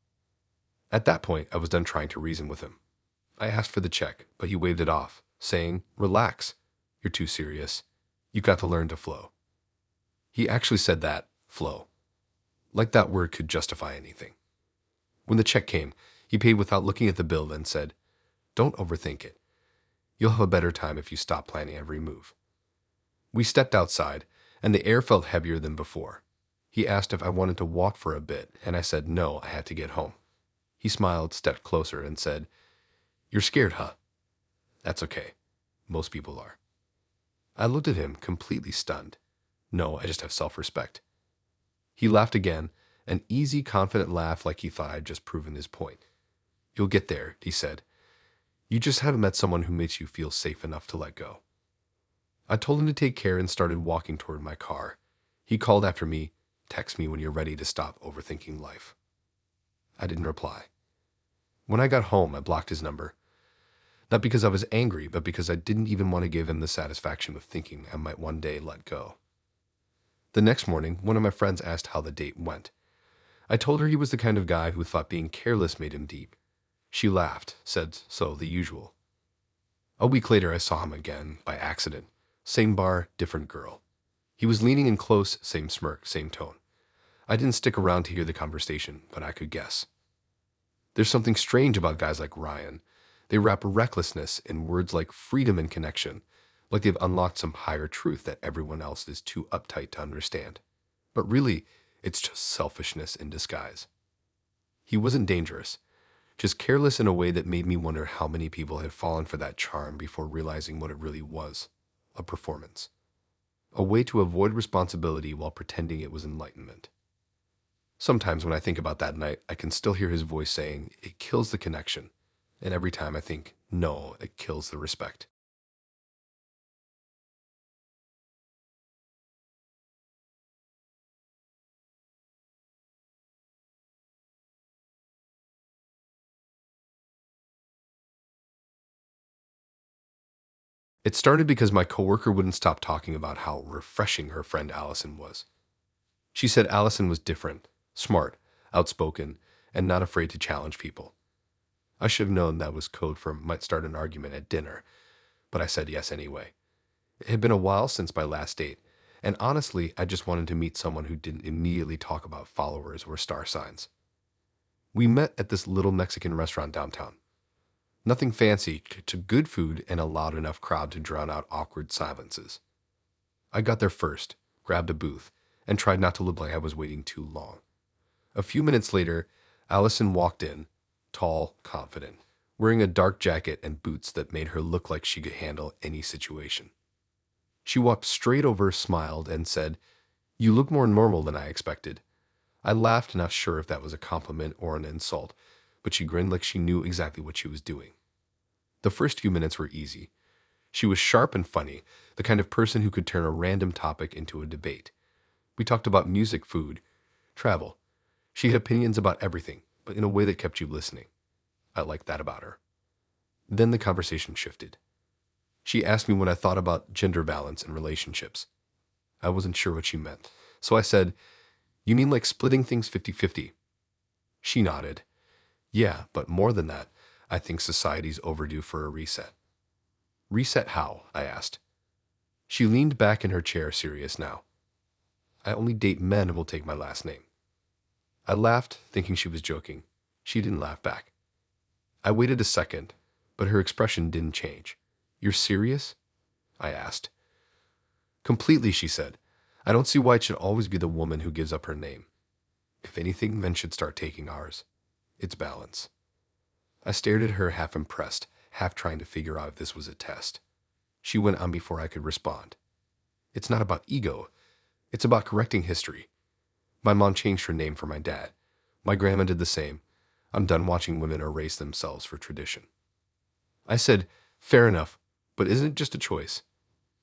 At that point, I was done trying to reason with him. I asked for the check, but he waved it off, saying, relax. You're too serious. You got to learn to flow. He actually said that, flow. Like that word could justify anything. When the check came, he paid without looking at the bill and said, don't overthink it. You'll have a better time if you stop planning every move. We stepped outside, and the air felt heavier than before. He asked if I wanted to walk for a bit, and I said no, I had to get home. He smiled, stepped closer, and said, you're scared, huh? That's okay. Most people are. I looked at him, completely stunned. No, I just have self-respect. He laughed again, an easy, confident laugh like he thought I'd just proven his point. You'll get there, he said. You just haven't met someone who makes you feel safe enough to let go. I told him to take care and started walking toward my car. He called after me, text me when you're ready to stop overthinking life. I didn't reply. When I got home, I blocked his number. Not because I was angry, but because I didn't even want to give him the satisfaction of thinking I might one day let go. The next morning, one of my friends asked how the date went. I told her he was the kind of guy who thought being careless made him deep. She laughed, said so, the usual. A week later, I saw him again, by accident. Same bar, different girl. He was leaning in close, same smirk, same tone. I didn't stick around to hear the conversation, but I could guess. There's something strange about guys like Ryan. They wrap recklessness in words like freedom and connection, like they've unlocked some higher truth that everyone else is too uptight to understand. But really, it's just selfishness in disguise. He wasn't dangerous, just careless in a way that made me wonder how many people had fallen for that charm before realizing what it really was, a performance. A way to avoid responsibility while pretending it was enlightenment. Sometimes when I think about that night, I can still hear his voice saying, it kills the connection. And every time I think, no, it kills the respect. It started because my coworker wouldn't stop talking about how refreshing her friend Allison was. She said Allison was different, smart, outspoken, and not afraid to challenge people. I should have known that was code for might start an argument at dinner, but I said yes anyway. It had been a while since my last date, and honestly, I just wanted to meet someone who didn't immediately talk about followers or star signs. We met at this little Mexican restaurant downtown. Nothing fancy, to good food and a loud enough crowd to drown out awkward silences. I got there first, grabbed a booth, and tried not to look like I was waiting too long. A few minutes later, Allison walked in, tall, confident, wearing a dark jacket and boots that made her look like she could handle any situation. She walked straight over, smiled, and said, you look more normal than I expected. I laughed, not sure if that was a compliment or an insult, but she grinned like she knew exactly what she was doing. The first few minutes were easy. She was sharp and funny, the kind of person who could turn a random topic into a debate. We talked about music, food, travel. She had opinions about everything, but in a way that kept you listening. I liked that about her. Then the conversation shifted. She asked me what I thought about gender balance in relationships. I wasn't sure what she meant, so I said, you mean like splitting things 50-50? She nodded. Yeah, but more than that, I think society's overdue for a reset. Reset how? I asked. She leaned back in her chair, serious now. I only date men who will take my last name. I laughed, thinking she was joking. She didn't laugh back. I waited a second, but her expression didn't change. You're serious? I asked. Completely, she said. I don't see why it should always be the woman who gives up her name. If anything, men should start taking ours. It's balance. I stared at her, half impressed, half trying to figure out if this was a test. She went on before I could respond. It's not about ego. It's about correcting history. My mom changed her name for my dad. My grandma did the same. I'm done watching women erase themselves for tradition. I said, fair enough, but isn't it just a choice?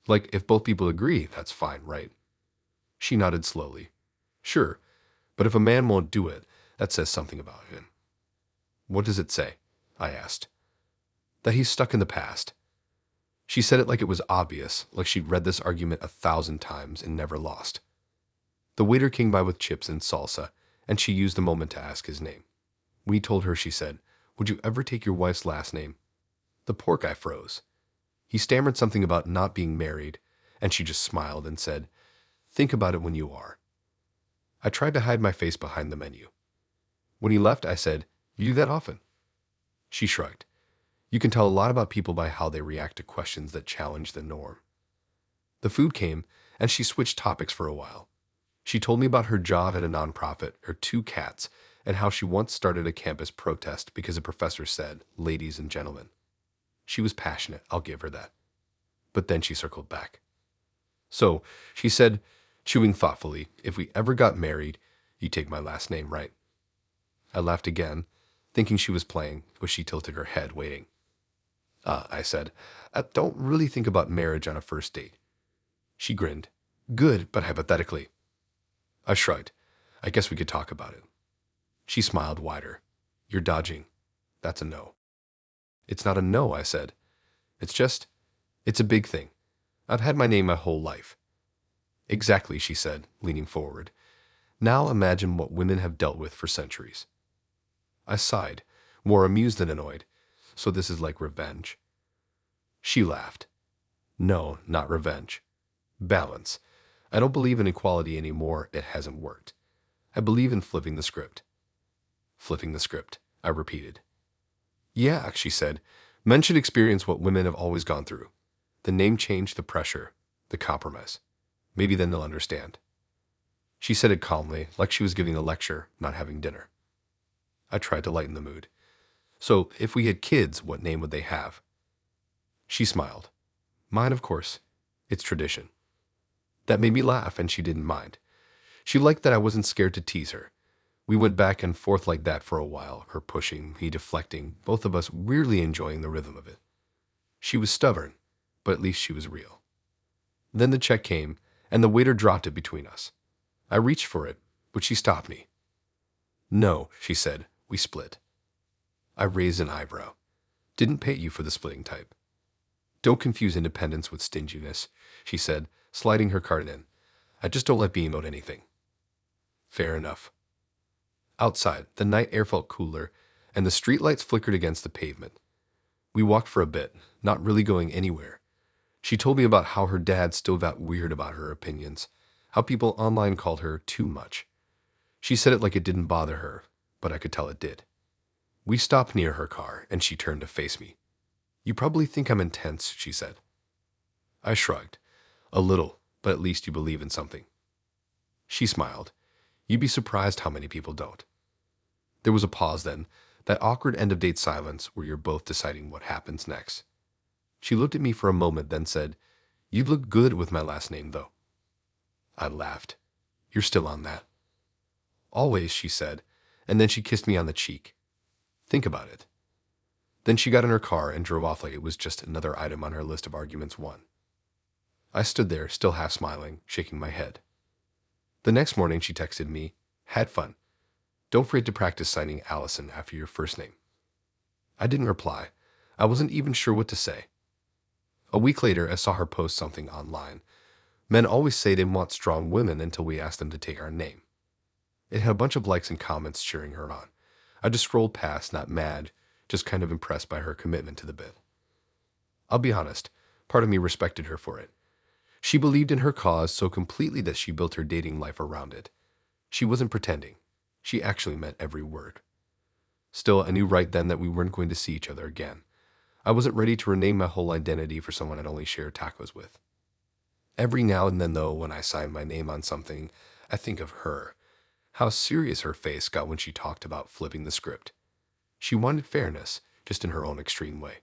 Like, if both people agree, that's fine, right? She nodded slowly. Sure, but if a man won't do it, that says something about him. What does it say? I asked. That he's stuck in the past. She said it like it was obvious, like she'd read this argument 1,000 times and never lost. The waiter came by with chips and salsa, and she used the moment to ask his name. We told her, she said, would you ever take your wife's last name? The poor guy froze. He stammered something about not being married, and she just smiled and said, think about it when you are. I tried to hide my face behind the menu. When he left, I said, you do that often? She shrugged. You can tell a lot about people by how they react to questions that challenge the norm. The food came, and she switched topics for a while. She told me about her job at a nonprofit, her 2 cats, and how she once started a campus protest because a professor said, ladies and gentlemen. She was passionate, I'll give her that. But then she circled back. So, she said, chewing thoughtfully, if we ever got married, you'd take my last name, right? I laughed again, thinking she was playing, but she tilted her head, waiting. I said, I don't really think about marriage on a first date. She grinned. Good, but hypothetically. I shrugged. I guess we could talk about it. She smiled wider. You're dodging. That's a no. It's not a no, I said. It's a big thing. I've had my name my whole life. Exactly, she said, leaning forward. Now imagine what women have dealt with for centuries. I sighed, more amused than annoyed. So this is like revenge. She laughed. No, not revenge. Balance. I don't believe in equality anymore. It hasn't worked. I believe in flipping the script. Flipping the script, I repeated. Yeah, she said. Men should experience what women have always gone through. The name change, the pressure, the compromise. Maybe then they'll understand. She said it calmly, like she was giving a lecture, not having dinner. I tried to lighten the mood. So, if we had kids, what name would they have? She smiled. Mine, of course. It's tradition. That made me laugh, and she didn't mind. She liked that I wasn't scared to tease her. We went back and forth like that for a while, her pushing, me deflecting, both of us weirdly enjoying the rhythm of it. She was stubborn, but at least she was real. Then the check came, and the waiter dropped it between us. I reached for it, but she stopped me. No, she said. We split. I raised an eyebrow. Didn't pay you for the splitting type. Don't confuse independence with stinginess, she said, sliding her card in. I just don't let being owed anything. Fair enough. Outside, the night air felt cooler, and the streetlights flickered against the pavement. We walked for a bit, not really going anywhere. She told me about how her dad still got weird about her opinions, how people online called her too much. She said it like it didn't bother her, but I could tell it did. We stopped near her car, and she turned to face me. You probably think I'm intense, she said. I shrugged. A little, but at least you believe in something. She smiled. You'd be surprised how many people don't. There was a pause then, that awkward end-of-date silence where you're both deciding what happens next. She looked at me for a moment, then said, You've looked good with my last name, though. I laughed. You're still on that. Always, she said, and then she kissed me on the cheek. Think about it. Then she got in her car and drove off like it was just another item on her list of arguments won. I stood there, still half smiling, shaking my head. The next morning she texted me, Had fun. Don't forget to practice signing Allison after your first name. I didn't reply. I wasn't even sure what to say. A week later, I saw her post something online. Men always say they want strong women until we ask them to take our name. It had a bunch of likes and comments cheering her on. I just scrolled past, not mad, just kind of impressed by her commitment to the bit. I'll be honest, part of me respected her for it. She believed in her cause so completely that she built her dating life around it. She wasn't pretending. She actually meant every word. Still, I knew right then that we weren't going to see each other again. I wasn't ready to rename my whole identity for someone I'd only shared tacos with. Every now and then, though, when I sign my name on something, I think of her. How serious her face got when she talked about flipping the script. She wanted fairness, just in her own extreme way.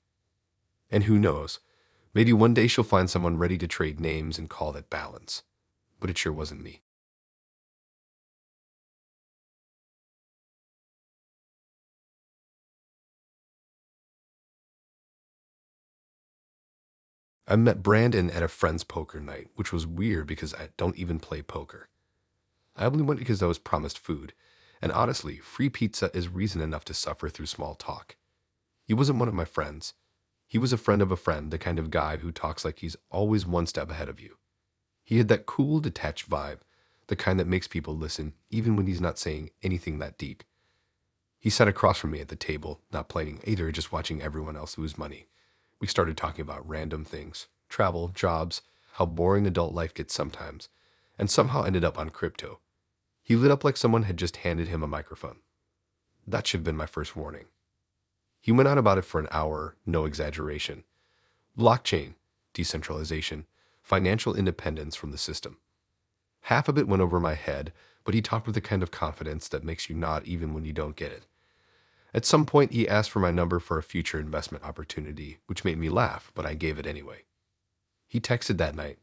And who knows, maybe one day she'll find someone ready to trade names and call that balance. But it sure wasn't me. I met Brandon at a friend's poker night, which was weird because I don't even play poker. I only went because I was promised food, and honestly, free pizza is reason enough to suffer through small talk. He wasn't one of my friends. He was a friend of a friend, the kind of guy who talks like he's always one step ahead of you. He had that cool, detached vibe, the kind that makes people listen even when he's not saying anything that deep. He sat across from me at the table, not playing either, just watching everyone else lose money. We started talking about random things, travel, jobs, how boring adult life gets sometimes, and somehow ended up on crypto. He lit up like someone had just handed him a microphone. That should have been my first warning. He went on about it for an hour, no exaggeration. Blockchain, decentralization, financial independence from the system. Half of it went over my head, but he talked with the kind of confidence that makes you nod even when you don't get it. At some point, he asked for my number for a future investment opportunity, which made me laugh, but I gave it anyway. He texted that night,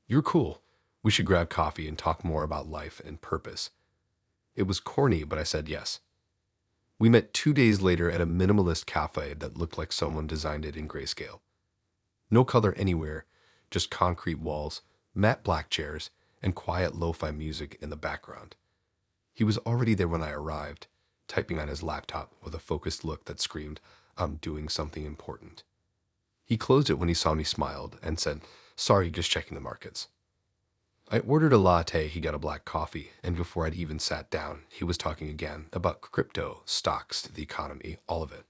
"You're cool. We should grab coffee and talk more about life and purpose." It was corny, but I said yes. We met 2 days later at a minimalist cafe that looked like someone designed it in grayscale. No color anywhere, just concrete walls, matte black chairs, and quiet lo-fi music in the background. He was already there when I arrived, typing on his laptop with a focused look that screamed, "I'm doing something important." He closed it when he saw me smiled and said, "Sorry, just checking the markets." I ordered a latte, he got a black coffee, and before I'd even sat down, he was talking again about crypto, stocks, the economy, all of it.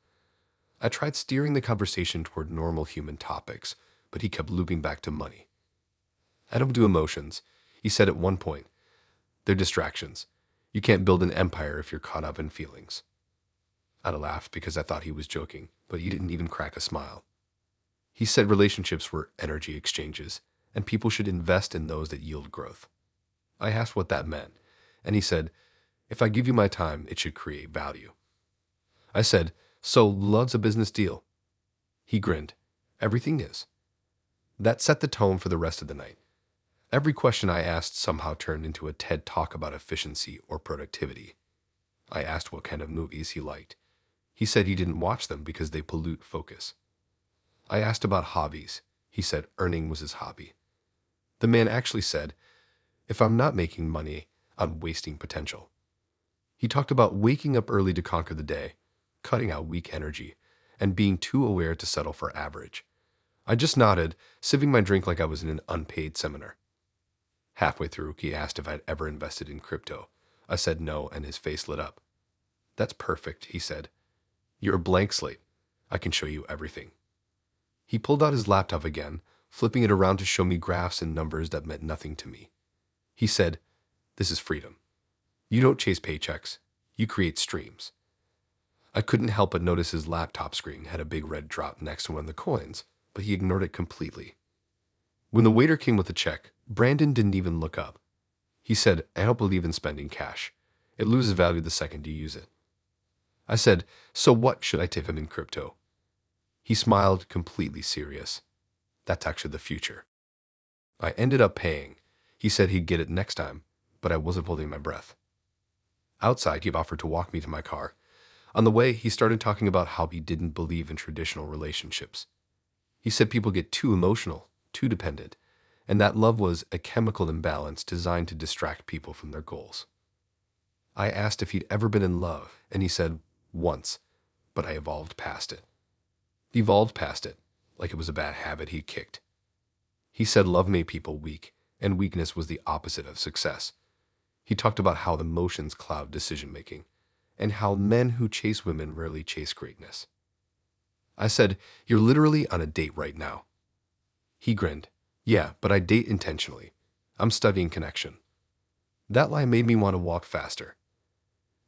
I tried steering the conversation toward normal human topics, but he kept looping back to money. "I don't do emotions," he said at one point. "They're distractions. You can't build an empire if you're caught up in feelings." I'd laughed because I thought he was joking, but he didn't even crack a smile. He said relationships were energy exchanges, and people should invest in those that yield growth. I asked what that meant, and he said, "If I give you my time, it should create value." I said, "So love's a business deal?" He grinned. "Everything is." That set the tone for the rest of the night. Every question I asked somehow turned into a TED talk about efficiency or productivity. I asked what kind of movies he liked. He said he didn't watch them because they pollute focus. I asked about hobbies. He said earning was his hobby. The man actually said, "If I'm not making money, I'm wasting potential." He talked about waking up early to conquer the day, cutting out weak energy, and being too aware to settle for average. I just nodded, sipping my drink like I was in an unpaid seminar. Halfway through, he asked if I'd ever invested in crypto. I said no, and his face lit up. "That's perfect," he said. "You're a blank slate. I can show you everything." He pulled out his laptop again, flipping it around to show me graphs and numbers that meant nothing to me. He said, "This is freedom. You don't chase paychecks. You create streams." I couldn't help but notice his laptop screen had a big red drop next to one of the coins, but he ignored it completely. When the waiter came with the check, Brandon didn't even look up. He said, "I don't believe in spending cash. It loses value the second you use it." I said, "So what should I tip him in crypto?" He smiled, completely serious. "That's actually the future." I ended up paying. He said he'd get it next time, but I wasn't holding my breath. Outside, he offered to walk me to my car. On the way, he started talking about how he didn't believe in traditional relationships. He said people get too emotional, too dependent, and that love was a chemical imbalance designed to distract people from their goals. I asked if he'd ever been in love, and he said, "Once, but I evolved past it." Evolved past it, like it was a bad habit he'd kicked. He said love made people weak, and weakness was the opposite of success. He talked about how emotions cloud decision-making, and how men who chase women rarely chase greatness. I said, "You're literally on a date right now." He grinned. "Yeah, but I date intentionally. I'm studying connection." That line made me want to walk faster.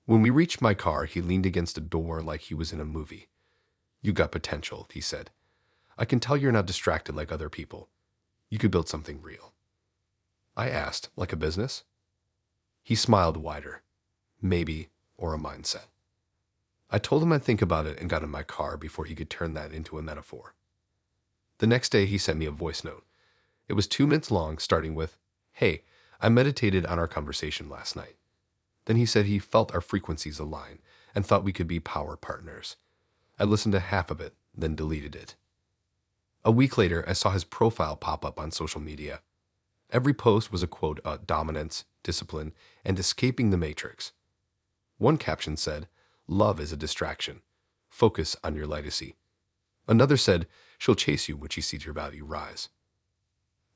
When we reached my car, he leaned against a door like he was in a movie. "You got potential," he said. "I can tell you're not distracted like other people. You could build something real." I asked, like a business. He smiled wider. Maybe, or a mindset. I told him I'd think about it and got in my car before he could turn that into a metaphor. The next day, he sent me a voice note. It was 2 minutes long, starting with, "Hey, I meditated on our conversation last night." Then he said he felt our frequencies align and thought we could be power partners. I listened to half of it, then deleted it. A week later, I saw his profile pop up on social media. Every post was a quote about dominance, discipline, and escaping the matrix. One caption said, "Love is a distraction. Focus on your legacy." Another said, "She'll chase you when she sees your value rise."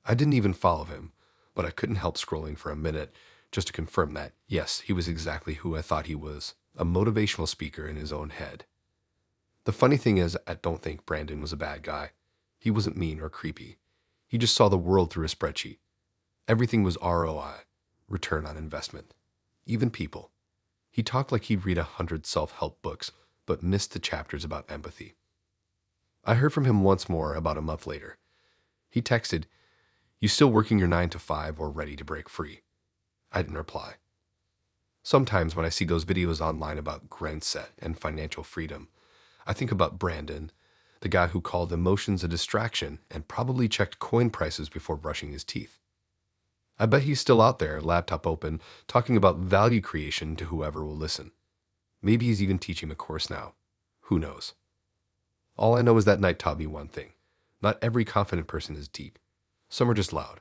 I didn't even follow him, but I couldn't help scrolling for a minute just to confirm that, yes, he was exactly who I thought he was, a motivational speaker in his own head. The funny thing is, I don't think Brandon was a bad guy. He wasn't mean or creepy. He just saw the world through a spreadsheet. Everything was ROI, return on investment. Even people. He talked like he'd read 100 self-help books, but missed the chapters about empathy. I heard from him once more about a month later. He texted, "You still working your 9 to 5 or ready to break free?" I didn't reply. Sometimes when I see those videos online about grind set and financial freedom, I think about Brandon, the guy who called emotions a distraction and probably checked coin prices before brushing his teeth. I bet he's still out there, laptop open, talking about value creation to whoever will listen. Maybe he's even teaching a course now. Who knows? All I know is that night taught me one thing. Not every confident person is deep. Some are just loud.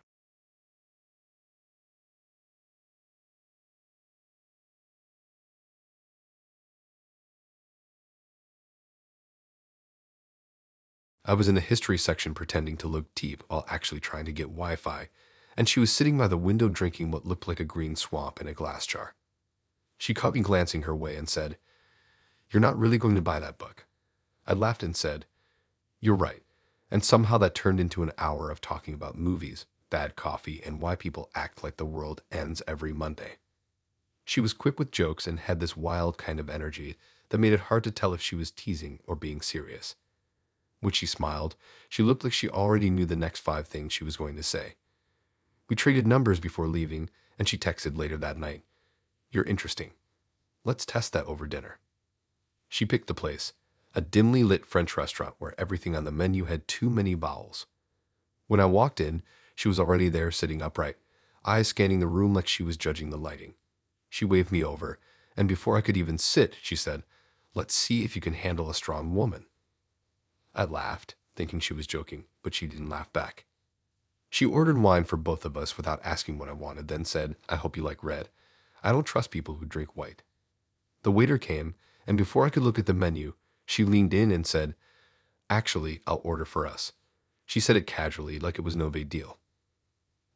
I was in the history section pretending to look deep while actually trying to get Wi-Fi, and she was sitting by the window drinking what looked like a green swamp in a glass jar. She caught me glancing her way and said, "You're not really going to buy that book." I laughed and said, "You're right." And somehow that turned into an hour of talking about movies, bad coffee, and why people act like the world ends every Monday. She was quick with jokes and had this wild kind of energy that made it hard to tell if she was teasing or being serious. When she smiled, she looked like she already knew the next 5 things she was going to say. We traded numbers before leaving, and she texted later that night, "You're interesting. Let's test that over dinner." She picked the place, a dimly lit French restaurant where everything on the menu had too many vowels. When I walked in, she was already there sitting upright, eyes scanning the room like she was judging the lighting. She waved me over, and before I could even sit, she said, "Let's see if you can handle a strong woman." I laughed, thinking she was joking, but she didn't laugh back. She ordered wine for both of us without asking what I wanted, then said, "I hope you like red. I don't trust people who drink white." The waiter came, and before I could look at the menu, she leaned in and said, "Actually, I'll order for us." She said it casually, like it was no big deal.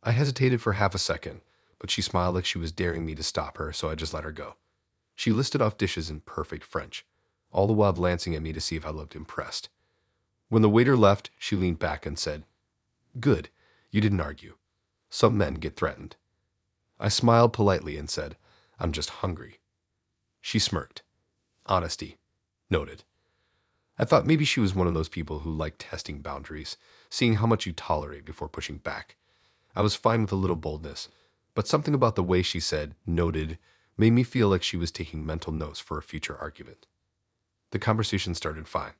I hesitated for half a second, but she smiled like she was daring me to stop her, so I just let her go. She listed off dishes in perfect French, all the while glancing at me to see if I looked impressed. When the waiter left, she leaned back and said, "Good, you didn't argue. Some men get threatened." I smiled politely and said, "I'm just hungry." She smirked. Honesty. Noted. I thought maybe she was one of those people who like testing boundaries, seeing how much you tolerate before pushing back. I was fine with a little boldness, but something about the way she said, "noted," made me feel like she was taking mental notes for a future argument. The conversation started fine.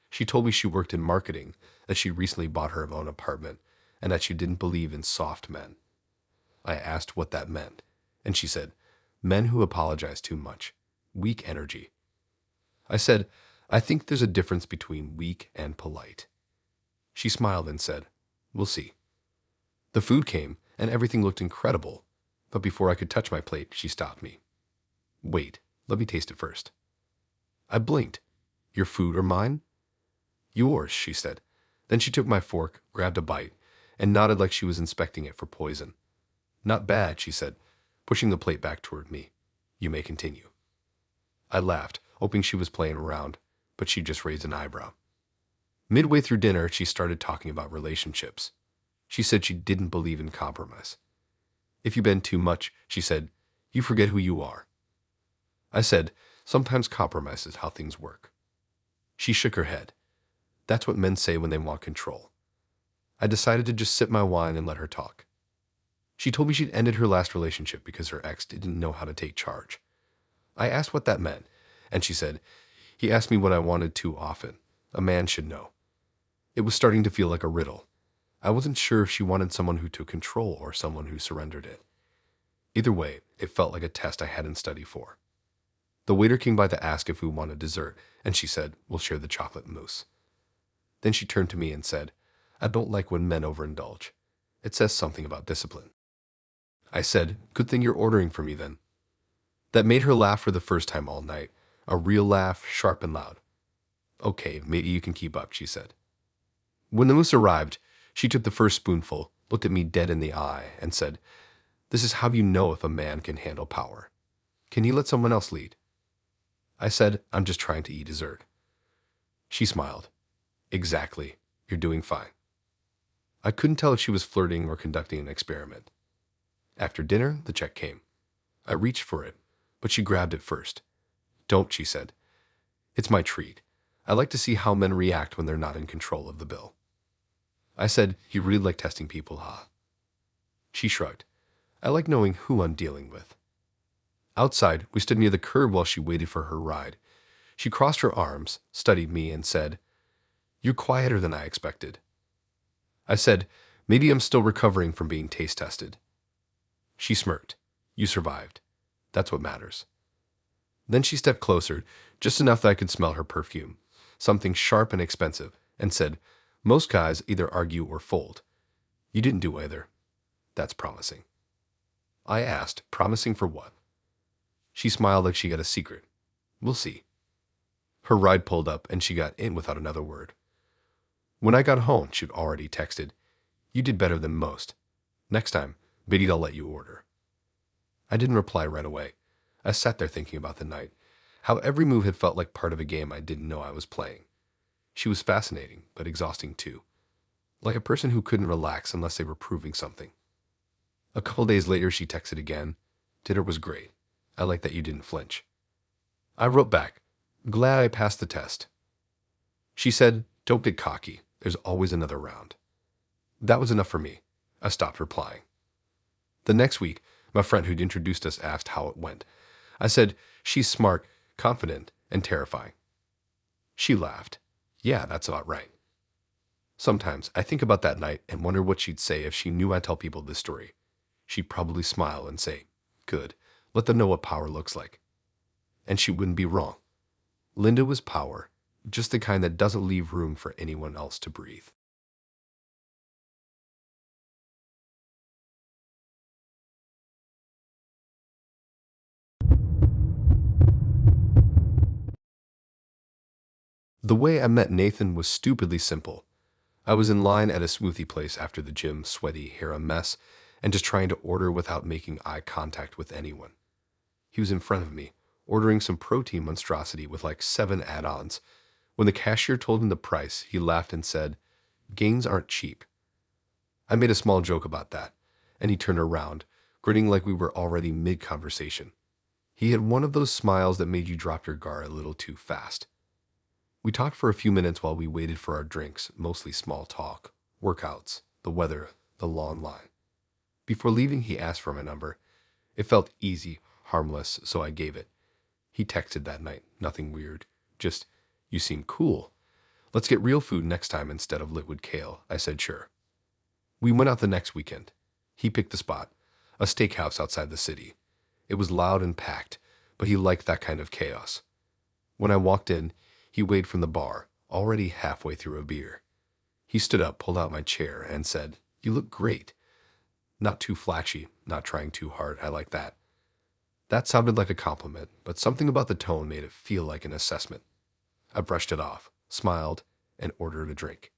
She told me she worked in marketing, that she recently bought her own apartment, and that she didn't believe in soft men. I asked what that meant, and she said, "Men who apologize too much. Weak energy." I said, "I think there's a difference between weak and polite." She smiled and said, "We'll see." The food came, and everything looked incredible, but before I could touch my plate, she stopped me. "Wait, let me taste it first." I blinked. "Your food or mine?" "Yours," she said. Then she took my fork, grabbed a bite, and nodded like she was inspecting it for poison. "Not bad," she said, pushing the plate back toward me. "You may continue." I laughed, hoping she was playing around, but she just raised an eyebrow. Midway through dinner, she started talking about relationships. She said she didn't believe in compromise. "If you bend too much," she said, "you forget who you are." I said, "Sometimes compromise is how things work." She shook her head. "That's what men say when they want control." I decided to just sip my wine and let her talk. She told me she'd ended her last relationship because her ex didn't know how to take charge. I asked what that meant, and she said, "He asked me what I wanted too often. A man should know." It was starting to feel like a riddle. I wasn't sure if she wanted someone who took control or someone who surrendered it. Either way, it felt like a test I hadn't studied for. The waiter came by to ask if we wanted dessert, and she said, "We'll share the chocolate mousse." Then she turned to me and said, "I don't like when men overindulge. It says something about discipline." I said, "Good thing you're ordering for me then." That made her laugh for the first time all night. A real laugh, sharp and loud. "Okay, maybe you can keep up," she said. When the mousse arrived, she took the first spoonful, looked at me dead in the eye, and said, "This is how you know if a man can handle power. Can he let someone else lead?" I said, "I'm just trying to eat dessert." She smiled. "Exactly. You're doing fine." I couldn't tell if she was flirting or conducting an experiment. After dinner, the check came. I reached for it, but she grabbed it first. "Don't," she said. "It's my treat. I like to see how men react when they're not in control of the bill." I said, "You really like testing people, huh?" She shrugged. "I like knowing who I'm dealing with." Outside, we stood near the curb while she waited for her ride. She crossed her arms, studied me, and said, "You're quieter than I expected." I said, "Maybe I'm still recovering from being taste tested." She smirked. "You survived. That's what matters." Then she stepped closer, just enough that I could smell her perfume, something sharp and expensive, and said, "Most guys either argue or fold. You didn't do either. That's promising." I asked, "Promising for what?" She smiled like she got a secret. "We'll see." Her ride pulled up, and she got in without another word. When I got home, she'd already texted, "You did better than most. Next time, maybe I'll let you order." I didn't reply right away. I sat there thinking about the night, how every move had felt like part of a game I didn't know I was playing. She was fascinating, but exhausting too. Like a person who couldn't relax unless they were proving something. A couple days later, she texted again. "Dinner was great. I like that you didn't flinch." I wrote back, "Glad I passed the test." She said, "Don't get cocky. There's always another round." That was enough for me. I stopped replying. The next week, my friend who'd introduced us asked how it went. I said, "She's smart, confident, and terrifying." She laughed. "Yeah, that's about right." Sometimes I think about that night and wonder what she'd say if she knew I tell people this story. She'd probably smile and say, "Good, let them know what power looks like." And she wouldn't be wrong. Linda was power, just the kind that doesn't leave room for anyone else to breathe. The way I met Nathan was stupidly simple. I was in line at a smoothie place after the gym, sweaty, hair a mess, and just trying to order without making eye contact with anyone. He was in front of me, ordering some protein monstrosity with like 7 add-ons. When the cashier told him the price, he laughed and said, "Gains aren't cheap." I made a small joke about that, and he turned around, grinning like we were already mid-conversation. He had one of those smiles that made you drop your guard a little too fast. We talked for a few minutes while we waited for our drinks, mostly small talk, workouts, the weather, the long line. Before leaving, he asked for my number. It felt easy, harmless, so I gave it. He texted that night, nothing weird, just, "You seem cool. Let's get real food next time instead of liquid kale." I said sure. We went out the next weekend. He picked the spot, a steakhouse outside the city. It was loud and packed, but he liked that kind of chaos. When I walked in, he waved from the bar, already halfway through a beer. He stood up, pulled out my chair, and said, "You look great. Not too flashy, not trying too hard. I like that." That sounded like a compliment, but something about the tone made it feel like an assessment. I brushed it off, smiled, and ordered a drink.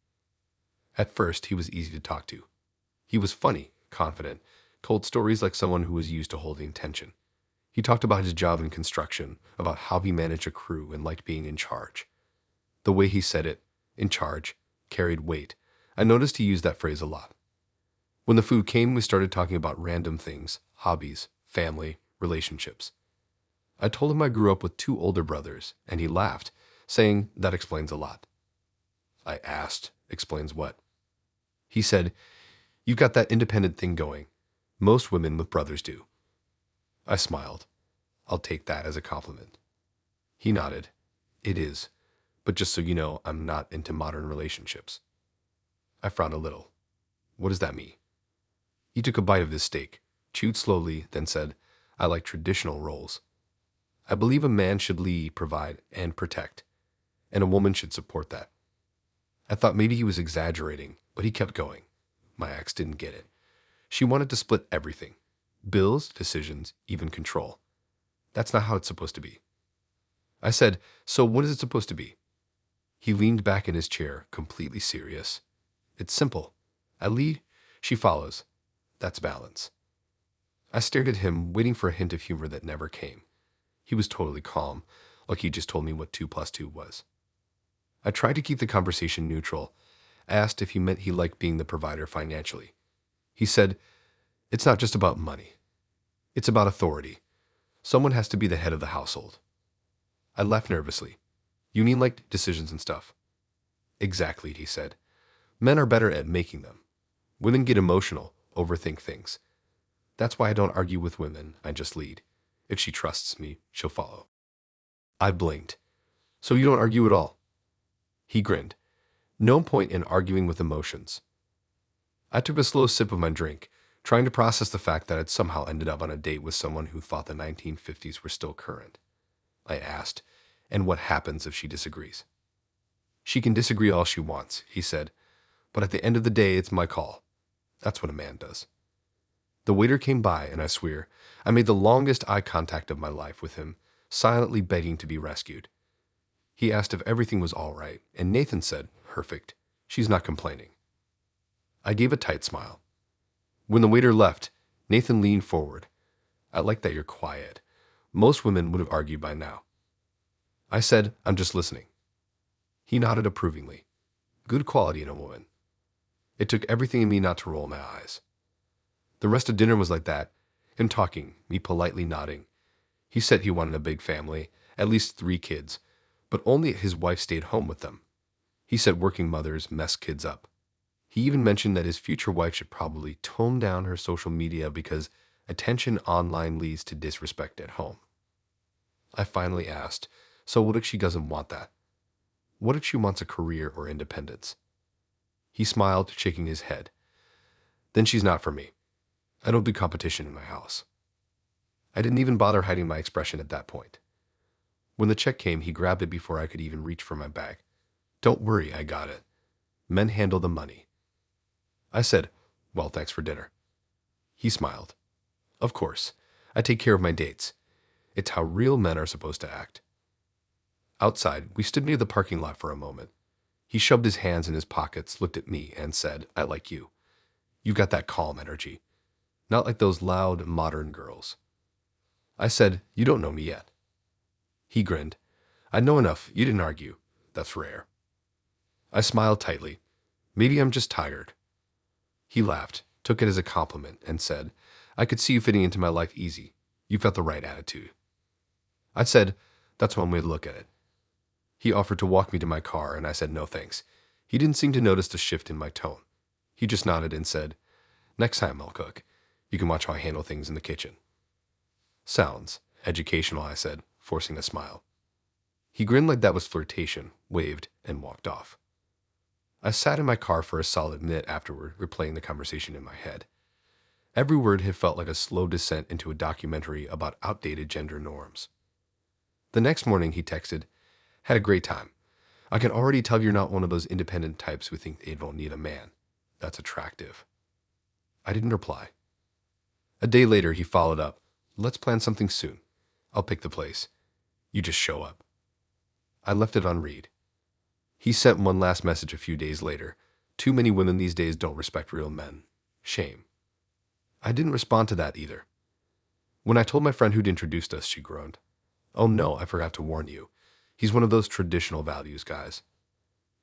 At first, he was easy to talk to. He was funny, confident, told stories like someone who was used to holding tension. He talked about his job in construction, about how he managed a crew and liked being in charge. The way he said it, "in charge," carried weight. I noticed he used that phrase a lot. When the food came, we started talking about random things, hobbies, family, relationships. I told him I grew up with 2 older brothers, and he laughed, saying that explains a lot. I asked, "Explains what?" He said, "You've got that independent thing going. Most women with brothers do. I smiled. I'll take that as a compliment. He nodded. It is. But just so you know, I'm not into modern relationships. I frowned a little. What does that mean? He took a bite of his steak, chewed slowly, then said, I like traditional roles. I believe a man should lead, provide, and protect, and a woman should support that. I thought maybe he was exaggerating, but he kept going. My ex didn't get it. She wanted to split everything. Bills, decisions, even control. That's not how it's supposed to be. I said, so what is it supposed to be? He leaned back in his chair, completely serious. It's simple. I lead, she follows. That's balance. I stared at him, waiting for a hint of humor that never came. He was totally calm, like he just told me what 2 plus 2 was. I tried to keep the conversation neutral, asked if he meant he liked being the provider financially. He said, it's not just about money. It's about authority. Someone has to be the head of the household. I laughed nervously. You mean like decisions and stuff? Exactly, he said. Men are better at making them. Women get emotional, overthink things. That's why I don't argue with women, I just lead. If she trusts me, she'll follow. I blinked. So you don't argue at all? He grinned. No point in arguing with emotions. I took a slow sip of my drink, trying to process the fact that I'd somehow ended up on a date with someone who thought the 1950s were still current. I asked, and what happens if she disagrees? She can disagree all she wants, he said, but at the end of the day, it's my call. That's what a man does. The waiter came by, and I swear, I made the longest eye contact of my life with him, silently begging to be rescued. He asked if everything was all right, and Nathan said, perfect. She's not complaining. I gave a tight smile. When the waiter left, Nathan leaned forward. I like that you're quiet. Most women would have argued by now. I said, I'm just listening. He nodded approvingly. Good quality in a woman. It took everything in me not to roll my eyes. The rest of dinner was like that, him talking, me politely nodding. He said he wanted a big family, at least 3 kids, but only if his wife stayed home with them. He said working mothers mess kids up. He even mentioned that his future wife should probably tone down her social media because attention online leads to disrespect at home. I finally asked, so what if she doesn't want that? What if she wants a career or independence? He smiled, shaking his head. Then she's not for me. I don't do competition in my house. I didn't even bother hiding my expression at that point. When the check came, he grabbed it before I could even reach for my bag. Don't worry, I got it. Men handle the money. I said, well, thanks for dinner. He smiled. Of course, I take care of my dates. It's how real men are supposed to act. Outside, we stood near the parking lot for a moment. He shoved his hands in his pockets, looked at me, and said, I like you. You've got that calm energy. Not like those loud, modern girls. I said, you don't know me yet. He grinned. I know enough. You didn't argue. That's rare. I smiled tightly. Maybe I'm just tired. He laughed, took it as a compliment, and said, I could see you fitting into my life easy. You've got the right attitude. I said, that's one way to look at it. He offered to walk me to my car, and I said no thanks. He didn't seem to notice the shift in my tone. He just nodded and said, next time I'll cook. You can watch how I handle things in the kitchen. Sounds educational, I said, forcing a smile. He grinned like that was flirtation, waved, and walked off. I sat in my car for a solid minute afterward, replaying the conversation in my head. Every word had felt like a slow descent into a documentary about outdated gender norms. The next morning, he texted, had a great time. I can already tell you're not one of those independent types who think they don't need a man. That's attractive. I didn't reply. A day later, he followed up. Let's plan something soon. I'll pick the place. You just show up. I left it on read. He sent one last message a few days later. Too many women these days don't respect real men. Shame. I didn't respond to that either. When I told my friend who'd introduced us, she groaned. Oh no, I forgot to warn you. He's one of those traditional values guys.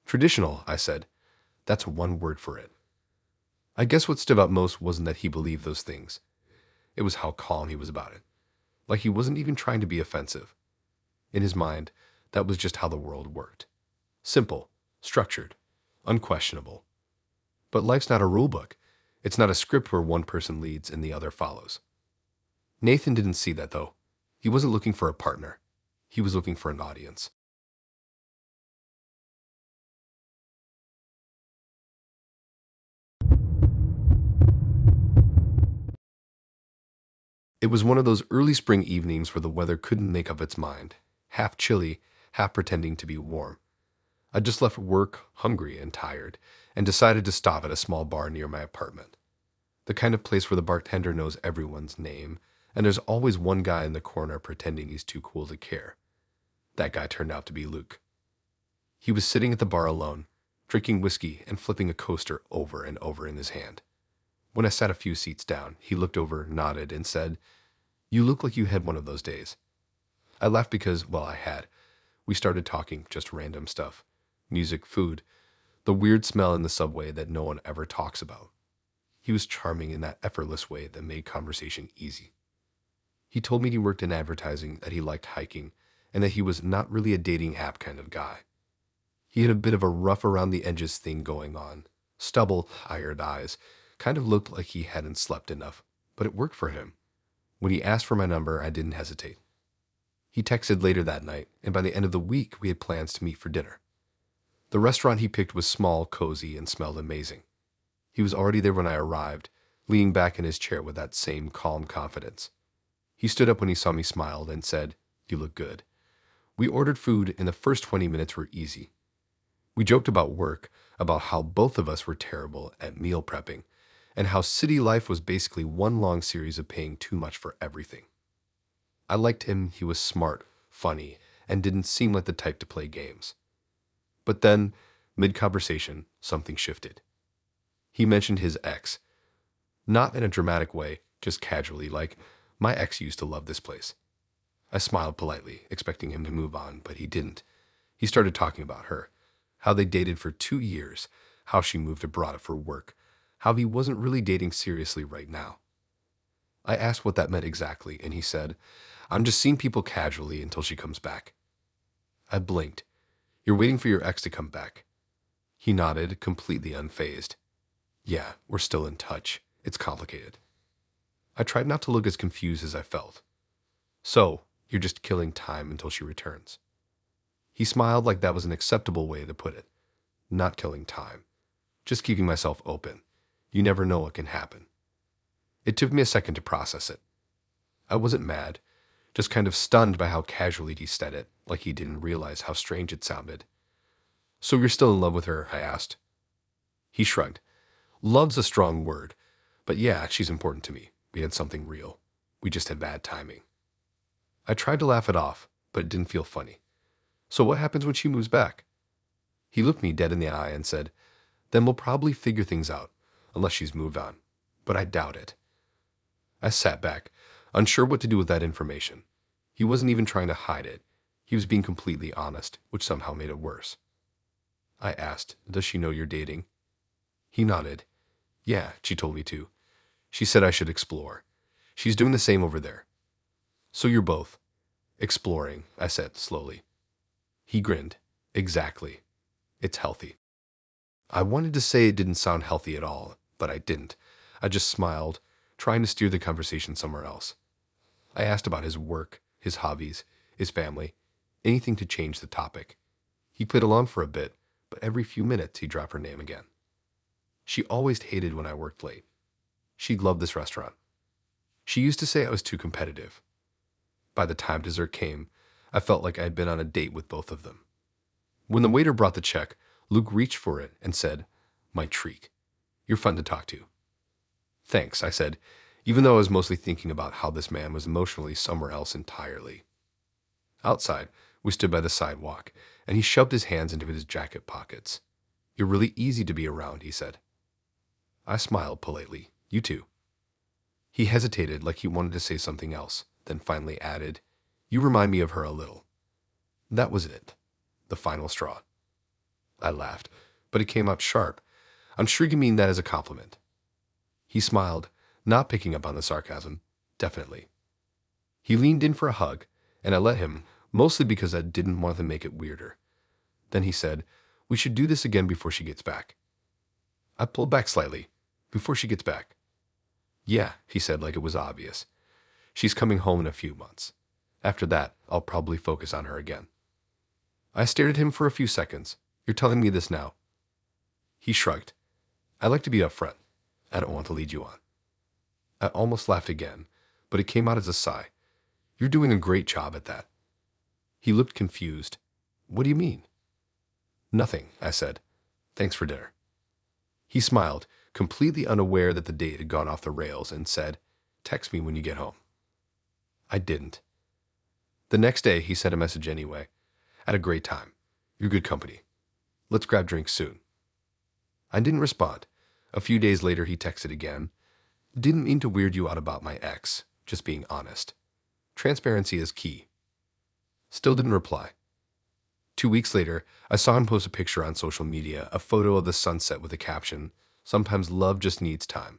Traditional, I said. That's one word for it. I guess what stood out most wasn't that he believed those things. It was how calm he was about it. Like he wasn't even trying to be offensive. In his mind, that was just how the world worked. Simple, structured, unquestionable. But life's not a rule book. It's not a script where one person leads and the other follows. Nathan didn't see that, though. He wasn't looking for a partner. He was looking for an audience. It was one of those early spring evenings where the weather couldn't make up its mind, half chilly, half pretending to be warm. I just left work, hungry and tired, and decided to stop at a small bar near my apartment. The kind of place where the bartender knows everyone's name, and there's always one guy in the corner pretending he's too cool to care. That guy turned out to be Luke. He was sitting at the bar alone, drinking whiskey and flipping a coaster over and over in his hand. When I sat a few seats down, he looked over, nodded, and said, "You look like you had one of those days." I laughed because, well, I had. We started talking just random stuff. Music, food, the weird smell in the subway that no one ever talks about. He was charming in that effortless way that made conversation easy. He told me he worked in advertising, that he liked hiking, and that he was not really a dating app kind of guy. He had a bit of a rough around the edges thing going on. Stubble, tired eyes, kind of looked like he hadn't slept enough, but it worked for him. When he asked for my number, I didn't hesitate. He texted later that night, and by the end of the week, we had plans to meet for dinner. The restaurant he picked was small, cozy, and smelled amazing. He was already there when I arrived, leaning back in his chair with that same calm confidence. He stood up when he saw me, smiled, and said, "You look good." We ordered food, and the first 20 minutes were easy. We joked about work, about how both of us were terrible at meal prepping, and how city life was basically one long series of paying too much for everything. I liked him. He was smart, funny, and didn't seem like the type to play games. But then, mid-conversation, something shifted. He mentioned his ex. Not in a dramatic way, just casually, like, "My ex used to love this place." I smiled politely, expecting him to move on, but he didn't. He started talking about her, how they dated for 2 years, how she moved abroad for work, how he wasn't really dating seriously right now. I asked what that meant exactly, and he said, "I'm just seeing people casually until she comes back." I blinked. "You're waiting for your ex to come back?" He nodded, completely unfazed. "Yeah, we're still in touch. It's complicated." I tried not to look as confused as I felt. "So, you're just killing time until she returns?" He smiled like that was an acceptable way to put it. "Not killing time. Just keeping myself open. You never know what can happen." It took me a second to process it. I wasn't mad, just kind of stunned by how casually he said it, like he didn't realize how strange it sounded. "So you're still in love with her?" I asked. He shrugged. "Love's a strong word, but yeah, she's important to me. We had something real. We just had bad timing." I tried to laugh it off, but it didn't feel funny. "So what happens when she moves back?" He looked me dead in the eye and said, "Then we'll probably figure things out, unless she's moved on. But I doubt it." I sat back, unsure what to do with that information. He wasn't even trying to hide it. He was being completely honest, which somehow made it worse. I asked, "Does she know you're dating?" He nodded. "Yeah, she told me to. She said I should explore. She's doing the same over there." "So you're both exploring," I said slowly. He grinned. "Exactly. It's healthy." I wanted to say it didn't sound healthy at all, but I didn't. I just smiled, trying to steer the conversation somewhere else. I asked about his work, his hobbies, his family, anything to change the topic. He played along for a bit, but every few minutes he dropped her name again. She always hated when I worked late. She loved this restaurant. She used to say I was too competitive. By the time dessert came, I felt like I had been on a date with both of them. When the waiter brought the check, Luke reached for it and said, "My treat. You're fun to talk to." "Thanks," I said, even though I was mostly thinking about how this man was emotionally somewhere else entirely. Outside, we stood by the sidewalk, and he shoved his hands into his jacket pockets. "You're really easy to be around," he said. I smiled politely. "You too." He hesitated like he wanted to say something else, then finally added, "You remind me of her a little." That was it. The final straw. I laughed, but it came out sharp. I'm sure you mean that as a compliment. He smiled, not picking up on the sarcasm. Definitely. He leaned in for a hug, and I let him, mostly because I didn't want to make it weirder. Then he said, "We should do this again before she gets back." I pulled back slightly. before she gets back. Yeah, he said like it was obvious. She's coming home in a few months. After that, I'll probably focus on her again. I stared at him for a few seconds. You're telling me this now? He shrugged. I like to be upfront. I don't want to lead you on. I almost laughed again, but it came out as a sigh. You're doing a great job at that. He looked confused. What do you mean? Nothing, I said. Thanks for dinner. He smiled, completely unaware that the date had gone off the rails, and said, text me when you get home. I didn't. The next day, he sent a message anyway. Had a great time. You're good company. Let's grab drinks soon. I didn't respond. A few days later, he texted again. Didn't mean to weird you out about my ex, just being honest. Transparency is key. Still didn't reply. 2 weeks later, I saw him post a picture on social media, a photo of the sunset with the caption, "Sometimes love just needs time."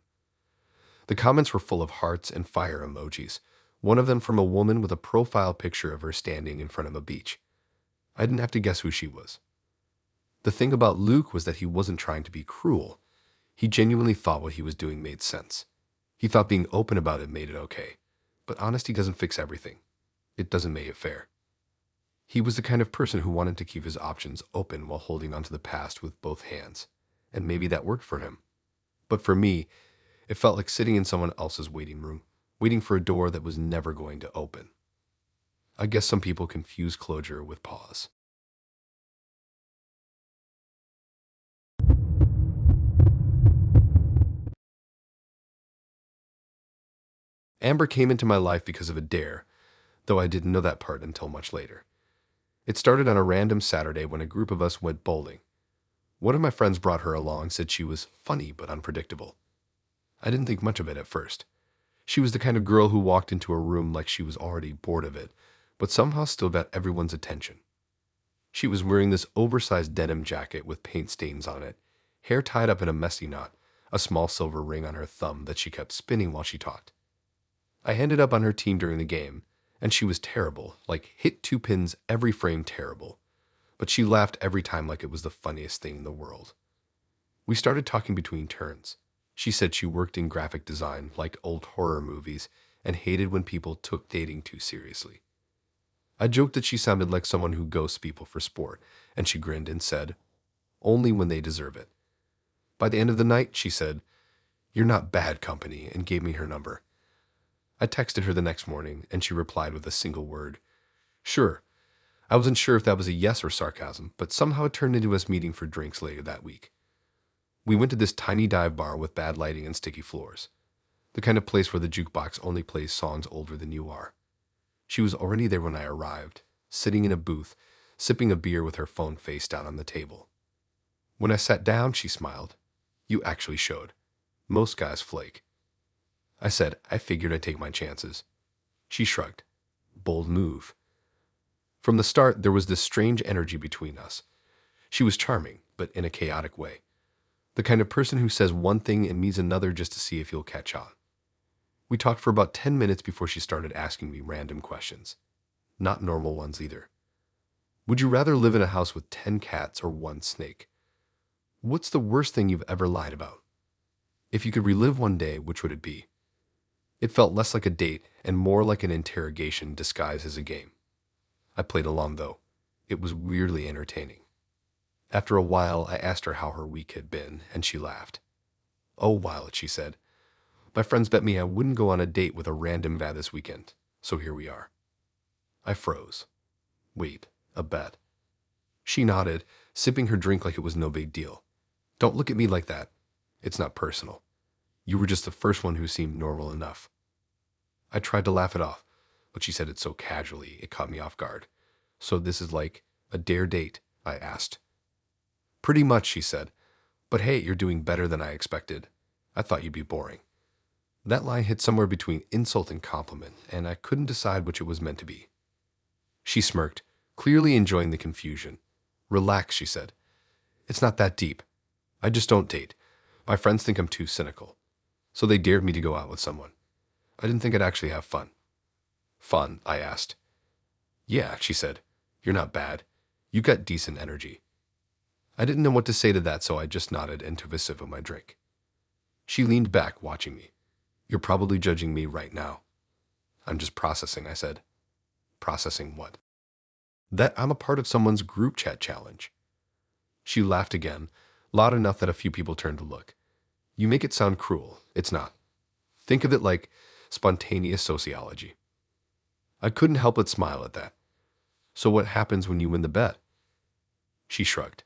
The comments were full of hearts and fire emojis, one of them from a woman with a profile picture of her standing in front of a beach. I didn't have to guess who she was. The thing about Luke was that he wasn't trying to be cruel. He genuinely thought what he was doing made sense. He thought being open about it made it okay. But honesty doesn't fix everything. It doesn't make it fair. He was the kind of person who wanted to keep his options open while holding onto the past with both hands. And maybe that worked for him. But for me, it felt like sitting in someone else's waiting room, waiting for a door that was never going to open. I guess some people confuse closure with pause. Amber came into my life because of a dare, though I didn't know that part until much later. It started on a random Saturday when a group of us went bowling. One of my friends brought her along, said she was funny but unpredictable. I didn't think much of it at first. She was the kind of girl who walked into a room like she was already bored of it, but somehow still got everyone's attention. She was wearing this oversized denim jacket with paint stains on it, hair tied up in a messy knot, a small silver ring on her thumb that she kept spinning while she talked. I ended up on her team during the game, and she was terrible, like hit 2 pins every frame terrible. But she laughed every time like it was the funniest thing in the world. We started talking between turns. She said she worked in graphic design, liked old horror movies, and hated when people took dating too seriously. I joked that she sounded like someone who ghosts people for sport, and she grinned and said, only when they deserve it. By the end of the night, she said, you're not bad company, and gave me her number. I texted her the next morning, and she replied with a single word, sure. I wasn't sure if that was a yes or sarcasm, but somehow it turned into us meeting for drinks later that week. We went to this tiny dive bar with bad lighting and sticky floors, the kind of place where the jukebox only plays songs older than you are. She was already there when I arrived, sitting in a booth, sipping a beer with her phone face down on the table. When I sat down, she smiled. You actually showed. Most guys flake. I said, I figured I'd take my chances. She shrugged. Bold move. From the start, there was this strange energy between us. She was charming, but in a chaotic way. The kind of person who says one thing and means another just to see if you'll catch on. We talked for about 10 minutes before she started asking me random questions. Not normal ones either. Would you rather live in a house with 10 cats or 1 snake? What's the worst thing you've ever lied about? If you could relive one day, which would it be? It felt less like a date and more like an interrogation disguised as a game. I played along, though. It was weirdly entertaining. After a while, I asked her how her week had been, and she laughed. Oh, wild, she said. My friends bet me I wouldn't go on a date with a random guy this weekend, so here we are. I froze. Wait, a bet? She nodded, sipping her drink like it was no big deal. Don't look at me like that. It's not personal. You were just the first one who seemed normal enough. I tried to laugh it off, but she said it so casually it caught me off guard. So this is like a dare date, I asked. Pretty much, she said. But hey, you're doing better than I expected. I thought you'd be boring. That line hit somewhere between insult and compliment, and I couldn't decide which it was meant to be. She smirked, clearly enjoying the confusion. Relax, she said. It's not that deep. I just don't date. My friends think I'm too cynical. So they dared me to go out with someone. I didn't think I'd actually have fun. Fun, I asked. Yeah, she said. You're not bad. You got decent energy. I didn't know what to say to that, so I just nodded and took a sip of my drink. She leaned back, watching me. You're probably judging me right now. I'm just processing, I said. Processing what? That I'm a part of someone's group chat challenge. She laughed again, loud enough that a few people turned to look. You make it sound cruel. It's not. Think of it like spontaneous sociology. I couldn't help but smile at that. So what happens when you win the bet? She shrugged.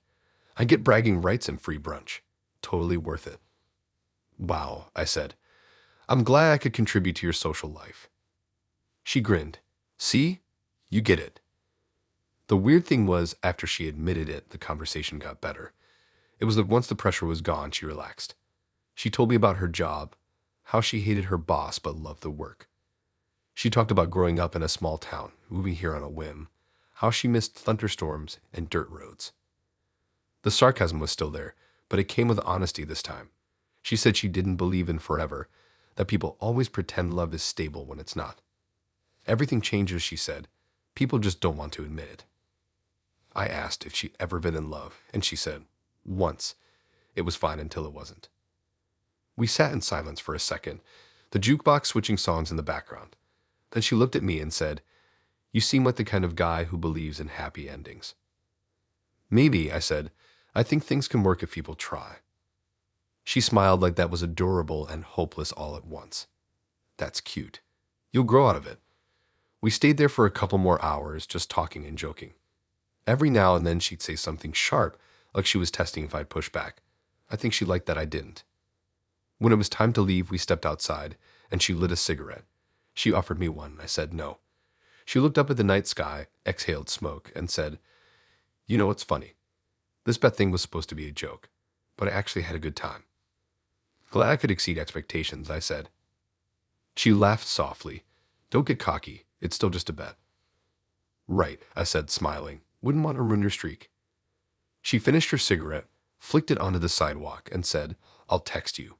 I get bragging rights and free brunch. Totally worth it. Wow, I said. I'm glad I could contribute to your social life. She grinned. See? You get it. The weird thing was, after she admitted it, the conversation got better. It was that once the pressure was gone, she relaxed. She told me about her job, how she hated her boss but loved the work. She talked about growing up in a small town, moving here on a whim, how she missed thunderstorms and dirt roads. The sarcasm was still there, but it came with honesty this time. She said she didn't believe in forever, that people always pretend love is stable when it's not. Everything changes, she said. People just don't want to admit it. I asked if she'd ever been in love, and she said, once. It was fine until it wasn't. We sat in silence for a second, the jukebox switching songs in the background. Then she looked at me and said, You seem like the kind of guy who believes in happy endings. Maybe, I said. I think things can work if people try. She smiled like that was adorable and hopeless all at once. That's cute. You'll grow out of it. We stayed there for a couple more hours, just talking and joking. Every now and then she'd say something sharp, like she was testing if I'd push back. I think she liked that I didn't. When it was time to leave, we stepped outside, and she lit a cigarette. She offered me one. I said no. She looked up at the night sky, exhaled smoke, and said, You know what's funny? This bet thing was supposed to be a joke, but I actually had a good time. Glad I could exceed expectations, I said. She laughed softly. Don't get cocky. It's still just a bet. Right, I said, smiling. Wouldn't want to ruin your streak. She finished her cigarette, flicked it onto the sidewalk, and said, I'll text you.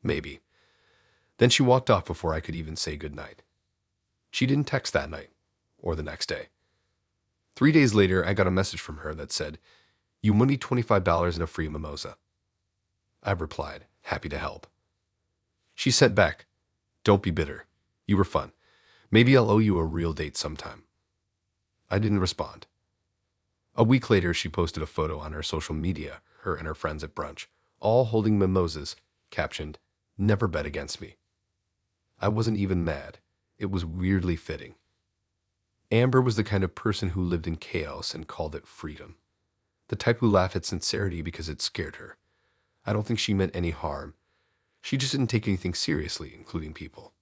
Maybe. Then she walked off before I could even say goodnight. She didn't text that night, or the next day. 3 days later, I got a message from her that said, You won me $25 and a free mimosa. I replied, happy to help. She sent back, Don't be bitter. You were fun. Maybe I'll owe you a real date sometime. I didn't respond. A week later, she posted a photo on her social media, her and her friends at brunch, all holding mimosas, captioned, Never bet against me. I wasn't even mad. It was weirdly fitting. Amber was the kind of person who lived in chaos and called it freedom. The type who laughed at sincerity because it scared her. I don't think she meant any harm. She just didn't take anything seriously, including people.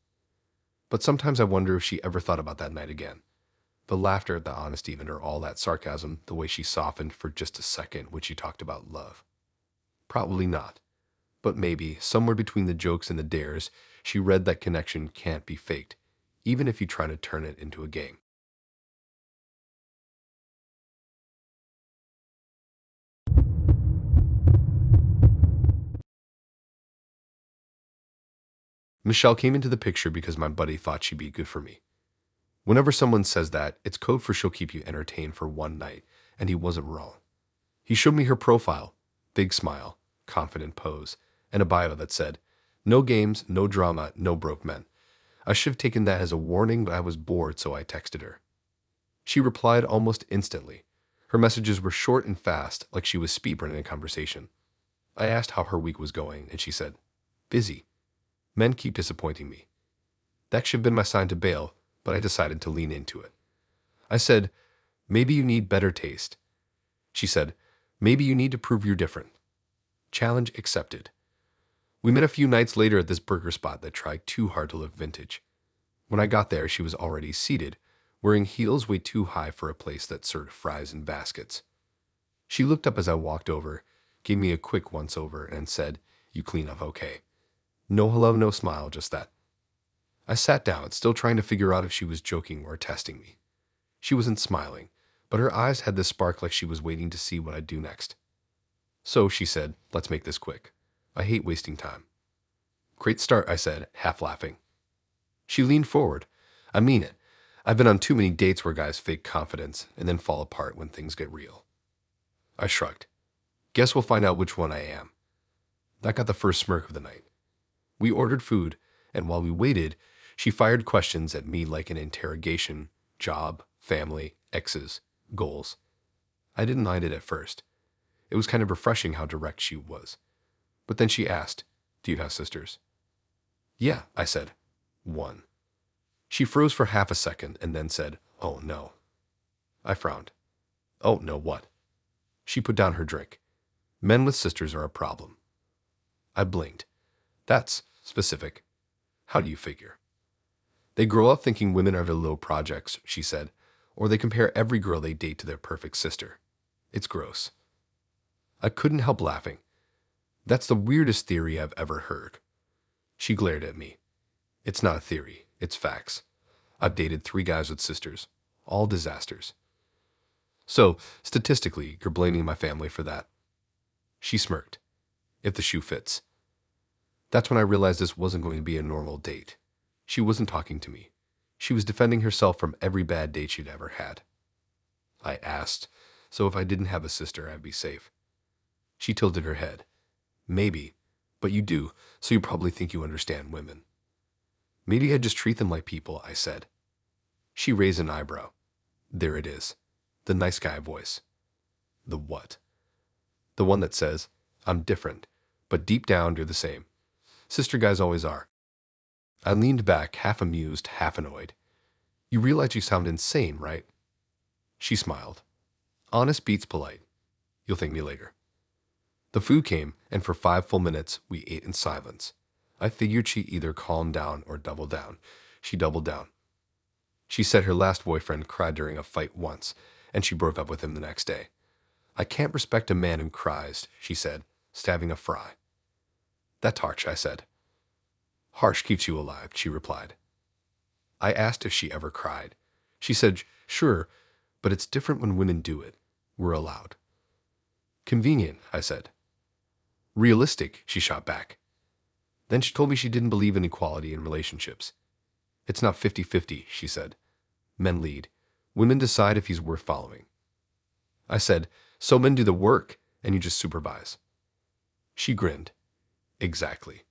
But sometimes I wonder if she ever thought about that night again. The laughter, the honesty, even or all that sarcasm, the way she softened for just a second when she talked about love. Probably not. But maybe, somewhere between the jokes and the dares, she read that connection can't be faked, even if you try to turn it into a game. Michelle came into the picture because my buddy thought she'd be good for me. Whenever someone says that, it's code for she'll keep you entertained for one night, and he wasn't wrong. He showed me her profile, big smile, confident pose, and a bio that said, No games, no drama, no broke men. I should have taken that as a warning, but I was bored, so I texted her. She replied almost instantly. Her messages were short and fast, like she was speedrunning a conversation. I asked how her week was going, and she said, Busy. Men keep disappointing me. That should have been my sign to bail, but I decided to lean into it. I said, Maybe you need better taste. She said, Maybe you need to prove you're different. Challenge accepted. We met a few nights later at this burger spot that tried too hard to look vintage. When I got there, she was already seated, wearing heels way too high for a place that served fries in baskets. She looked up as I walked over, gave me a quick once-over, and said, You clean up okay. No hello, no smile, just that. I sat down, still trying to figure out if she was joking or testing me. She wasn't smiling, but her eyes had this spark like she was waiting to see what I'd do next. So she said, Let's make this quick. I hate wasting time. Great start, I said, half laughing. She leaned forward. I mean it. I've been on too many dates where guys fake confidence and then fall apart when things get real. I shrugged. Guess we'll find out which one I am. That got the first smirk of the night. We ordered food, and while we waited, she fired questions at me like an interrogation: job, family, exes, goals. I didn't mind it at first. It was kind of refreshing how direct she was. But then she asked, "Do you have sisters?" "Yeah," I said. "One." She froze for half a second and then said, "Oh, no." I frowned. "Oh, no, what?" She put down her drink. "Men with sisters are a problem." I blinked. "That's specific. How do you figure?" "They grow up thinking women are their little projects," she said, "or they compare every girl they date to their perfect sister. It's gross." I couldn't help laughing. "That's the weirdest theory I've ever heard." She glared at me. "It's not a theory, it's facts. I've dated 3 guys with sisters. All disasters." "So, statistically, you're blaming my family for that?" She smirked. "If the shoe fits." That's when I realized this wasn't going to be a normal date. She wasn't talking to me. She was defending herself from every bad date she'd ever had. I asked, "So if I didn't have a sister, I'd be safe?" She tilted her head. "Maybe, but you do, so you probably think you understand women." "Maybe I just treat them like people," I said. She raised an eyebrow. There it is. The nice guy voice. The what? The one that says, "I'm different, but deep down you're the same. Sister guys always are." I leaned back, half amused, half annoyed. "You realize you sound insane, right?" She smiled. "Honest beats polite. You'll thank me later." The food came, and for 5 full minutes, we ate in silence. I figured she'd either calm down or double down. She doubled down. She said her last boyfriend cried during a fight once, and she broke up with him the next day. "I can't respect a man who cries," she said, stabbing a fry. "That's harsh," I said. "Harsh keeps you alive," she replied. I asked if she ever cried. She said, "Sure, but it's different when women do it. We're allowed." "Convenient," I said. "Realistic," she shot back. Then she told me she didn't believe in equality in relationships. "It's not 50-50, she said. "Men lead. Women decide if he's worth following." I said, "So men do the work, and you just supervise." She grinned. "Exactly."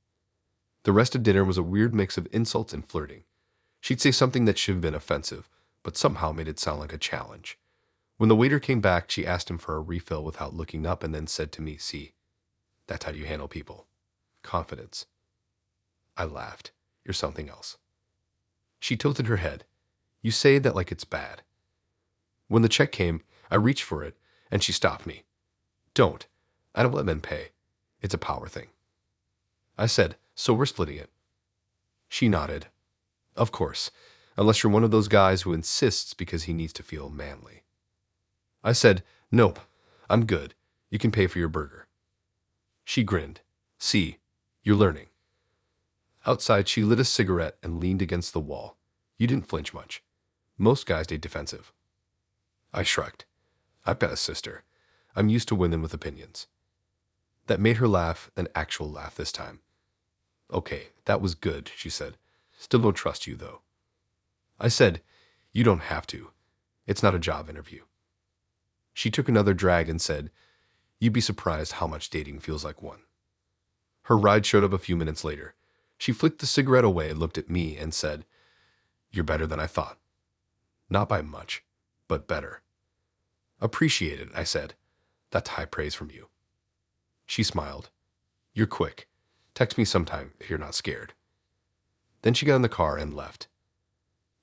The rest of dinner was a weird mix of insults and flirting. She'd say something that should have been offensive, but somehow made it sound like a challenge. When the waiter came back, she asked him for a refill without looking up and then said to me, "See, that's how you handle people. Confidence." I laughed. "You're something else." She tilted her head. "You say that like it's bad." When the check came, I reached for it, and she stopped me. "Don't. I don't let men pay. It's a power thing." I said, "So we're splitting it." She nodded. "Of course, unless you're one of those guys who insists because he needs to feel manly." I said, "Nope, I'm good. You can pay for your burger." She grinned. "See, you're learning." Outside, she lit a cigarette and leaned against the wall. You didn't flinch much. Most guys stayed defensive. I shrugged. "I've got a sister. I'm used to women with opinions." That made her laugh, an actual laugh this time. "Okay, that was good," she said. "Still don't trust you, though." I said, "You don't have to. It's not a job interview." She took another drag and said, "You'd be surprised how much dating feels like one." Her ride showed up a few minutes later. She flicked the cigarette away, looked at me, and said, "You're better than I thought." "Not by much, but better." "Appreciate it," I said. "That's high praise from you." She smiled. "You're quick. Text me sometime if you're not scared." Then she got in the car and left.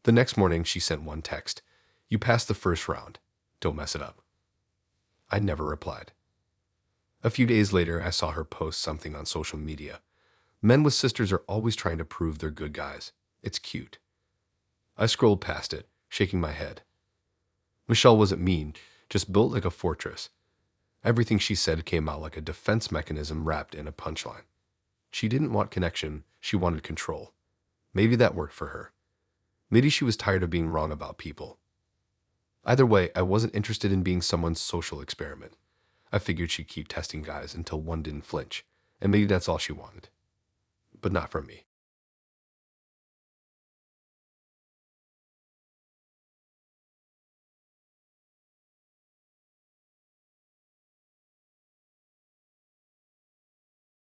The next morning, she sent one text. "You passed the first round. Don't mess it up." I never replied. A few days later, I saw her post something on social media. Men with sisters are always trying to prove they're good guys. It's cute. I scrolled past it, shaking my head. Michelle wasn't mean, just built like a fortress. Everything she said came out like a defense mechanism wrapped in a punchline. She didn't want connection, she wanted control. Maybe that worked for her. Maybe she was tired of being wrong about people. Either way, I wasn't interested in being someone's social experiment. I figured she'd keep testing guys until one didn't flinch, and maybe that's all she wanted. But not from me.